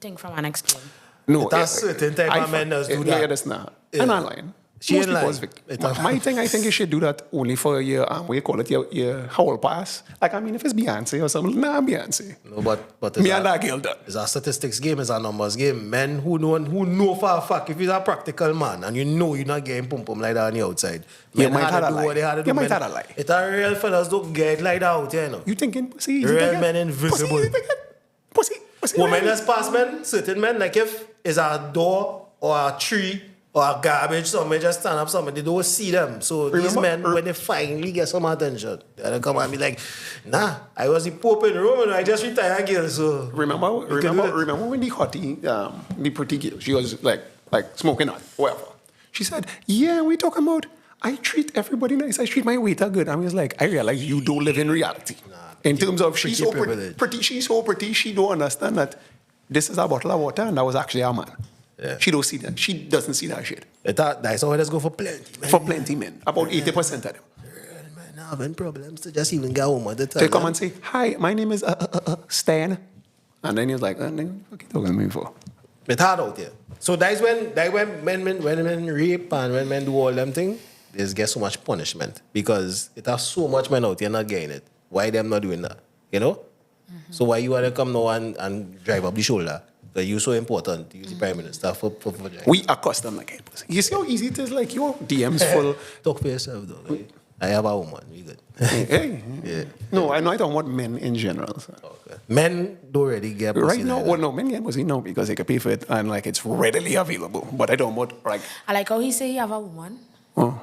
Speaker 1: Thing from an next game.
Speaker 3: No,
Speaker 2: That's certain type of men does do
Speaker 3: Yeah,
Speaker 2: that.
Speaker 3: that's not.
Speaker 2: Yeah.
Speaker 3: I'm not lying.
Speaker 2: She
Speaker 3: Most
Speaker 2: ain't
Speaker 3: people
Speaker 2: lying.
Speaker 3: is victim. My thing, I think you should do that only for your, what you call it, your whole pass. Like, I mean, if it's Beyonce or something, nah, Beyonce.
Speaker 2: No, but
Speaker 3: Me and that girl done.
Speaker 2: it's a statistics game, it's a numbers game. Men who know for a fact if he's a practical man and you know you're not getting pum like that on the outside.
Speaker 3: You
Speaker 2: Men
Speaker 3: might
Speaker 2: had
Speaker 3: have
Speaker 2: to
Speaker 3: a
Speaker 2: do
Speaker 3: lie.
Speaker 2: what they had to do.
Speaker 3: You might
Speaker 2: Men-
Speaker 3: have a lie.
Speaker 2: It's a real fellas don't get it like that out here, you know.
Speaker 3: You thinking pussy easy
Speaker 2: Real
Speaker 3: to get?
Speaker 2: men invisible.
Speaker 3: Pussy easy to get? Pussy
Speaker 2: Women
Speaker 3: real.
Speaker 2: that's past men, certain men, like if it's a door or a tree or a garbage, somebody just stand up, somebody, they don't see them. So these
Speaker 3: Remember-
Speaker 2: men, when they finally get some attention, they come and be like, nah, I was the Pope in Rome and I just retired girl, so...
Speaker 3: Remember when the hottie, the pretty girl, she was like smoking on, whatever. She said, yeah, we talking about, I treat everybody nice, I treat my waiter good. I was like, I realize you don't live in reality. In terms of she's so
Speaker 2: privilege.
Speaker 3: she's so pretty, she don't understand that this is a bottle of water and that was actually a man.
Speaker 2: Yeah.
Speaker 3: She don't see that. She doesn't see that shit.
Speaker 2: That's how let's go for plenty, man.
Speaker 3: For plenty men, about 80% of them.
Speaker 2: Man, having problems to just even get home at the time.
Speaker 3: They come and say, hi, my name is Stan. And then he was like, nigga, what you talking to me for?
Speaker 2: It's hard out here. So that's when men rape and when men do all them things, they get so much punishment because it has so much men out here not getting it. Why them not doing that? You know? So why you want to come now and drive up the shoulder? Because you're so important. You're the prime minister for
Speaker 3: We accustomed like it. You see how easy it is? Like your DMs full.
Speaker 2: Talk for yourself, though. Right? I have a woman. We good.
Speaker 3: Hey.
Speaker 2: Yeah.
Speaker 3: No, I don't want men in general. So.
Speaker 2: Okay. Men don't really get pussy
Speaker 3: Right now,
Speaker 2: like
Speaker 3: well,
Speaker 2: that.
Speaker 3: no, men get pussy now because they can pay for it and like it's readily available. But I don't want like,
Speaker 1: I like how he say he have a woman.
Speaker 3: oh,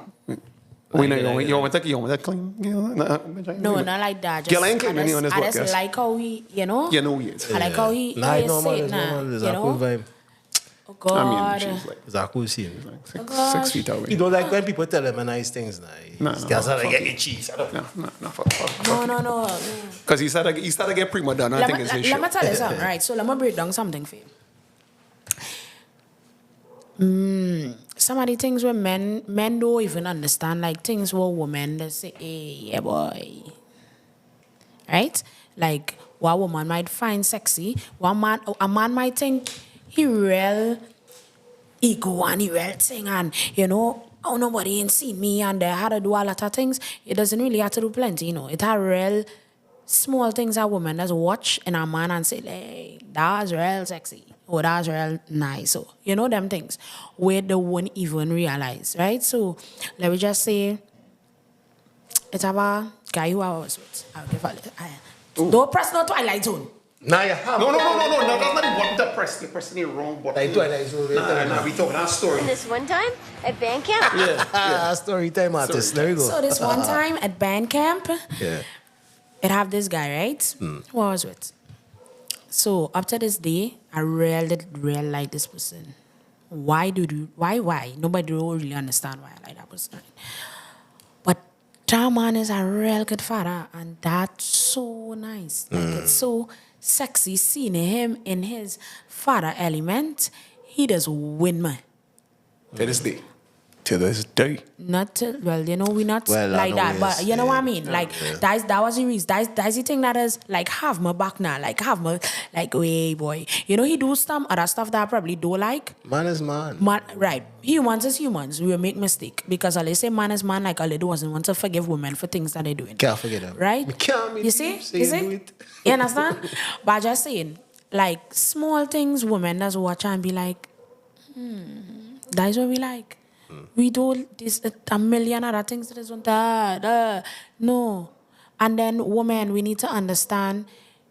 Speaker 3: you want to clean?
Speaker 1: No, not like that.
Speaker 3: Girl, I ain't claiming you on this
Speaker 1: I just
Speaker 3: podcast.
Speaker 1: like how he, you know?
Speaker 3: You know he is.
Speaker 1: I like how he,
Speaker 2: Nah,
Speaker 1: how
Speaker 2: it's
Speaker 1: he
Speaker 2: normal.
Speaker 1: say it
Speaker 2: It's
Speaker 1: now,
Speaker 2: normal. It's
Speaker 1: you
Speaker 2: a cool
Speaker 1: know?
Speaker 2: vibe.
Speaker 1: Oh, God.
Speaker 3: I mean, she's like
Speaker 2: It's a cool scene.
Speaker 3: 6 feet away.
Speaker 2: You don't like when people tell them nice things now.
Speaker 3: No,
Speaker 2: Guys are
Speaker 3: fuck
Speaker 2: like, get
Speaker 3: you.
Speaker 2: itchy.
Speaker 1: No.
Speaker 3: Because he started to get prima donna. I think it's his show.
Speaker 1: Let me tell you something, right? So let me break down something for you. Some of the things where men don't even understand, like things where women they say, hey, yeah boy. Right? Like what a woman might find sexy, a man might think he real ego and he real thing and you know, oh nobody ain't seen me and they had to do a lot of things. It doesn't really have to do plenty, you know. It are real small things a woman does watch in a man and say, hey, that's real sexy. Or that's real nice. So, you know them things where they won't even realize, right? So, let me just say, it's a guy who I was with. I'll give a don't press no Twilight Zone.
Speaker 2: Now you have.
Speaker 3: No, that's not the button to press. You're pressing the wrong button.
Speaker 2: Like Twilight Zone.
Speaker 3: Nah, we talking that story.
Speaker 5: This one time at band camp.
Speaker 2: Story time artist. There we go.
Speaker 1: So, this one time at band camp,
Speaker 2: Yeah.
Speaker 1: it have this guy, right? Who I was with. So, up to this day, I really like this person. Why? Nobody don't really understand why I like that person. But that man is a real good father, and that's so nice. Like, it's so sexy seeing him in his father element. He does win me.
Speaker 3: To this day. To this day.
Speaker 1: Not to, well, you know, we're not
Speaker 2: Well, I
Speaker 1: like
Speaker 2: know
Speaker 1: that,
Speaker 2: he
Speaker 1: but
Speaker 2: is,
Speaker 1: you know
Speaker 2: yeah.
Speaker 1: what I mean? Like, that was the reason. That's the thing that is, like, have my back now. Like, have my, like, hey, boy. You know, he do some other stuff that I probably don't like.
Speaker 2: Man is man.
Speaker 1: Man, right. Humans is humans. We will make mistake. Because I say man is man, like, I doesn't want to forgive women for things that they're doing.
Speaker 2: Can't forget them.
Speaker 1: Right?
Speaker 2: Me can't
Speaker 1: You see?
Speaker 2: believe say
Speaker 1: You
Speaker 2: you do
Speaker 1: see?
Speaker 2: it.
Speaker 1: You understand? But I just saying, like, small things women does watch and be like, that's what we like. We do this a million other things that is one no. And then women, we need to understand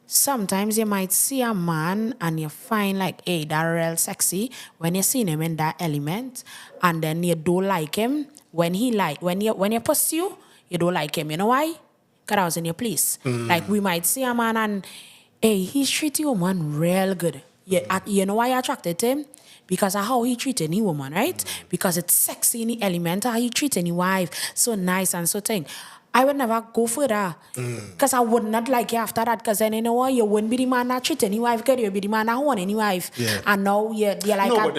Speaker 1: sometimes you might see a man and you find like, hey, that real sexy when you see him in that element, and then you don't like him when you pursue, you don't like him. You know why? Because I was in your place. Like we might see a man and hey, he's treating a woman real good. You know why you attracted to him? Because of how he treated any woman, right? Because it's sexy in the element, how he treat any wife. So nice and so thing. I would never go further. Because I would not like you after that. Because then, you know what, you wouldn't be the man that cheat any wife, because you'll be the man that want any wife.
Speaker 2: Yeah.
Speaker 1: And now you're like,
Speaker 3: But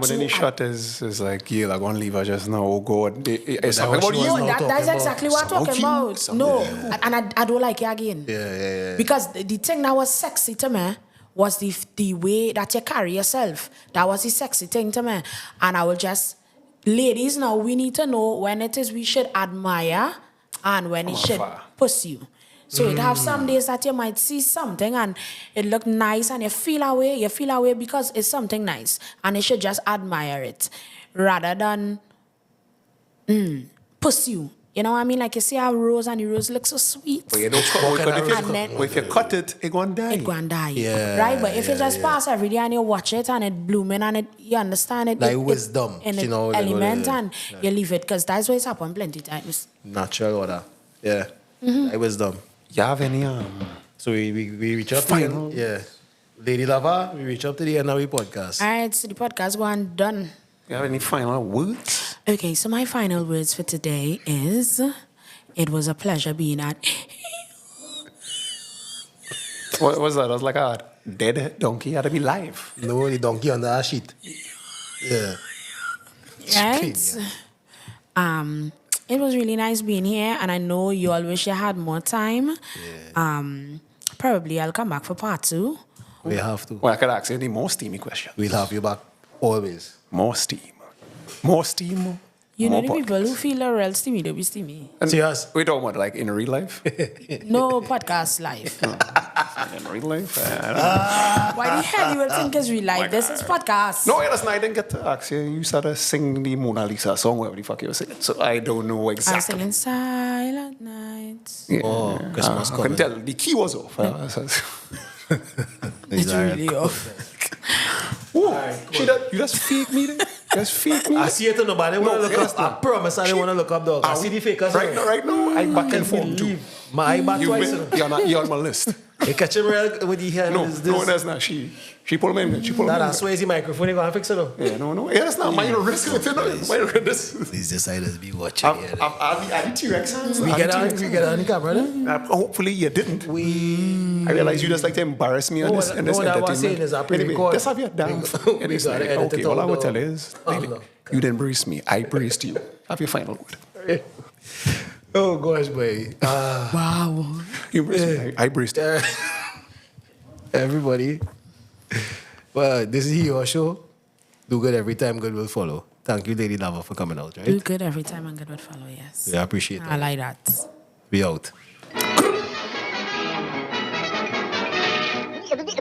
Speaker 3: then the shot is like, yeah, I'm going to leave her just now. Oh, God. It's
Speaker 2: that
Speaker 3: talking
Speaker 2: what
Speaker 3: about
Speaker 2: she
Speaker 3: you.
Speaker 2: was
Speaker 1: No,
Speaker 2: now talking
Speaker 1: that's
Speaker 2: about
Speaker 1: exactly what I'm talking
Speaker 3: smoking,
Speaker 1: about.
Speaker 3: something.
Speaker 1: No, and I don't like you again.
Speaker 2: Yeah.
Speaker 1: Because the thing that was sexy to me was the way that you carry yourself. That was the sexy thing to me. And I will just, ladies, now we need to know when it is we should admire and when it should pursue. So it have some days that you might see something and it look nice and you feel away because it's something nice. And you should just admire it rather than pursue. You know what I mean? Like you see how rose and the rose look so sweet.
Speaker 3: But you don't cut
Speaker 1: And
Speaker 3: if you cut it, it's going to die.
Speaker 1: It go and die.
Speaker 2: Yeah,
Speaker 1: Right? But if you just
Speaker 2: yeah.
Speaker 1: pass every day and you watch it and it blooming and you understand it.
Speaker 2: Like
Speaker 1: it
Speaker 2: wisdom,
Speaker 1: in
Speaker 2: you
Speaker 1: the
Speaker 2: know, like
Speaker 1: element
Speaker 2: what it
Speaker 1: and you leave it. Because that's what it's happened plenty times.
Speaker 2: Natural order. Yeah. Like wisdom.
Speaker 3: You have any
Speaker 2: So we reach up to
Speaker 3: Final.
Speaker 2: the end. Yeah. Lady Lover, we reach up to the end of the podcast.
Speaker 1: All right, so the podcast going done.
Speaker 3: you have any final words?
Speaker 1: Okay, so my final words for today is, it was a pleasure being at...
Speaker 3: What was that? I was like a dead donkey had to be live.
Speaker 2: No, the donkey on the sheet. Yeah.
Speaker 1: Right? It was really nice being here, and I know you all wish you had more time. Probably I'll come back for part 2.
Speaker 2: We have to.
Speaker 3: Well, I could ask you the more steamy question.
Speaker 2: We'll have you back always.
Speaker 3: More steam. More steam.
Speaker 1: You know
Speaker 3: more
Speaker 1: the people who
Speaker 3: podcast.
Speaker 1: feel the real steamy, they'll be steamy.
Speaker 3: And
Speaker 2: Serious?
Speaker 3: we talking about like in real life?
Speaker 1: No podcast live.
Speaker 3: In real life?
Speaker 1: Why the hell you will think it's real life? This is podcast.
Speaker 3: No, last night I didn't get to ask you. You started singing the Mona Lisa song, whatever the fuck you were singing. So I don't know
Speaker 1: I'm
Speaker 3: exactly.
Speaker 1: singing Silent Nights.
Speaker 3: Yeah.
Speaker 2: Oh, Christmas
Speaker 3: I couldn't
Speaker 2: coming.
Speaker 3: tell. The key was off.
Speaker 1: It's really off.
Speaker 3: Ooh, you just fake me then? Just fake me?
Speaker 2: I see it, nobody want to look
Speaker 3: yes,
Speaker 2: up. I promise I didn't want to look up, dog. I see the fakers.
Speaker 3: Right now, I back and forth too.
Speaker 2: My eye back twice.
Speaker 3: You're on my list.
Speaker 2: You catch him real with the hand.
Speaker 3: No, that's not. She pulled me in. She pulled me in.
Speaker 2: That's why the microphone. You gonna fix it though.
Speaker 3: Yeah, no. Yeah, that's not my risk.
Speaker 2: These deciders be watching.
Speaker 3: I'll be T-Rex hands.
Speaker 2: We get on the camera then.
Speaker 3: Hopefully you didn't. I realize you just like to embarrass me on this
Speaker 2: No, what I was saying
Speaker 3: entertainment.
Speaker 2: is I
Speaker 3: Anyway,
Speaker 2: pre-record.
Speaker 3: just have your damn.
Speaker 2: We gotta edit
Speaker 3: Okay,
Speaker 2: it
Speaker 3: all I
Speaker 2: out,
Speaker 3: will
Speaker 2: though.
Speaker 3: tell is, lady,
Speaker 2: no.
Speaker 3: you didn't embrace me. I embraced you. Have your final word.
Speaker 2: Oh gosh, boy.
Speaker 1: Wow.
Speaker 3: You embraced me. I embraced you.
Speaker 2: Everybody. Well, this is your show. Do good every time, good will follow. Thank you, Lady Lava, for coming out,
Speaker 1: Do
Speaker 2: right?
Speaker 1: good every time and good would follow, yes.
Speaker 2: We appreciate
Speaker 1: I
Speaker 2: that.
Speaker 1: like that.
Speaker 2: We out.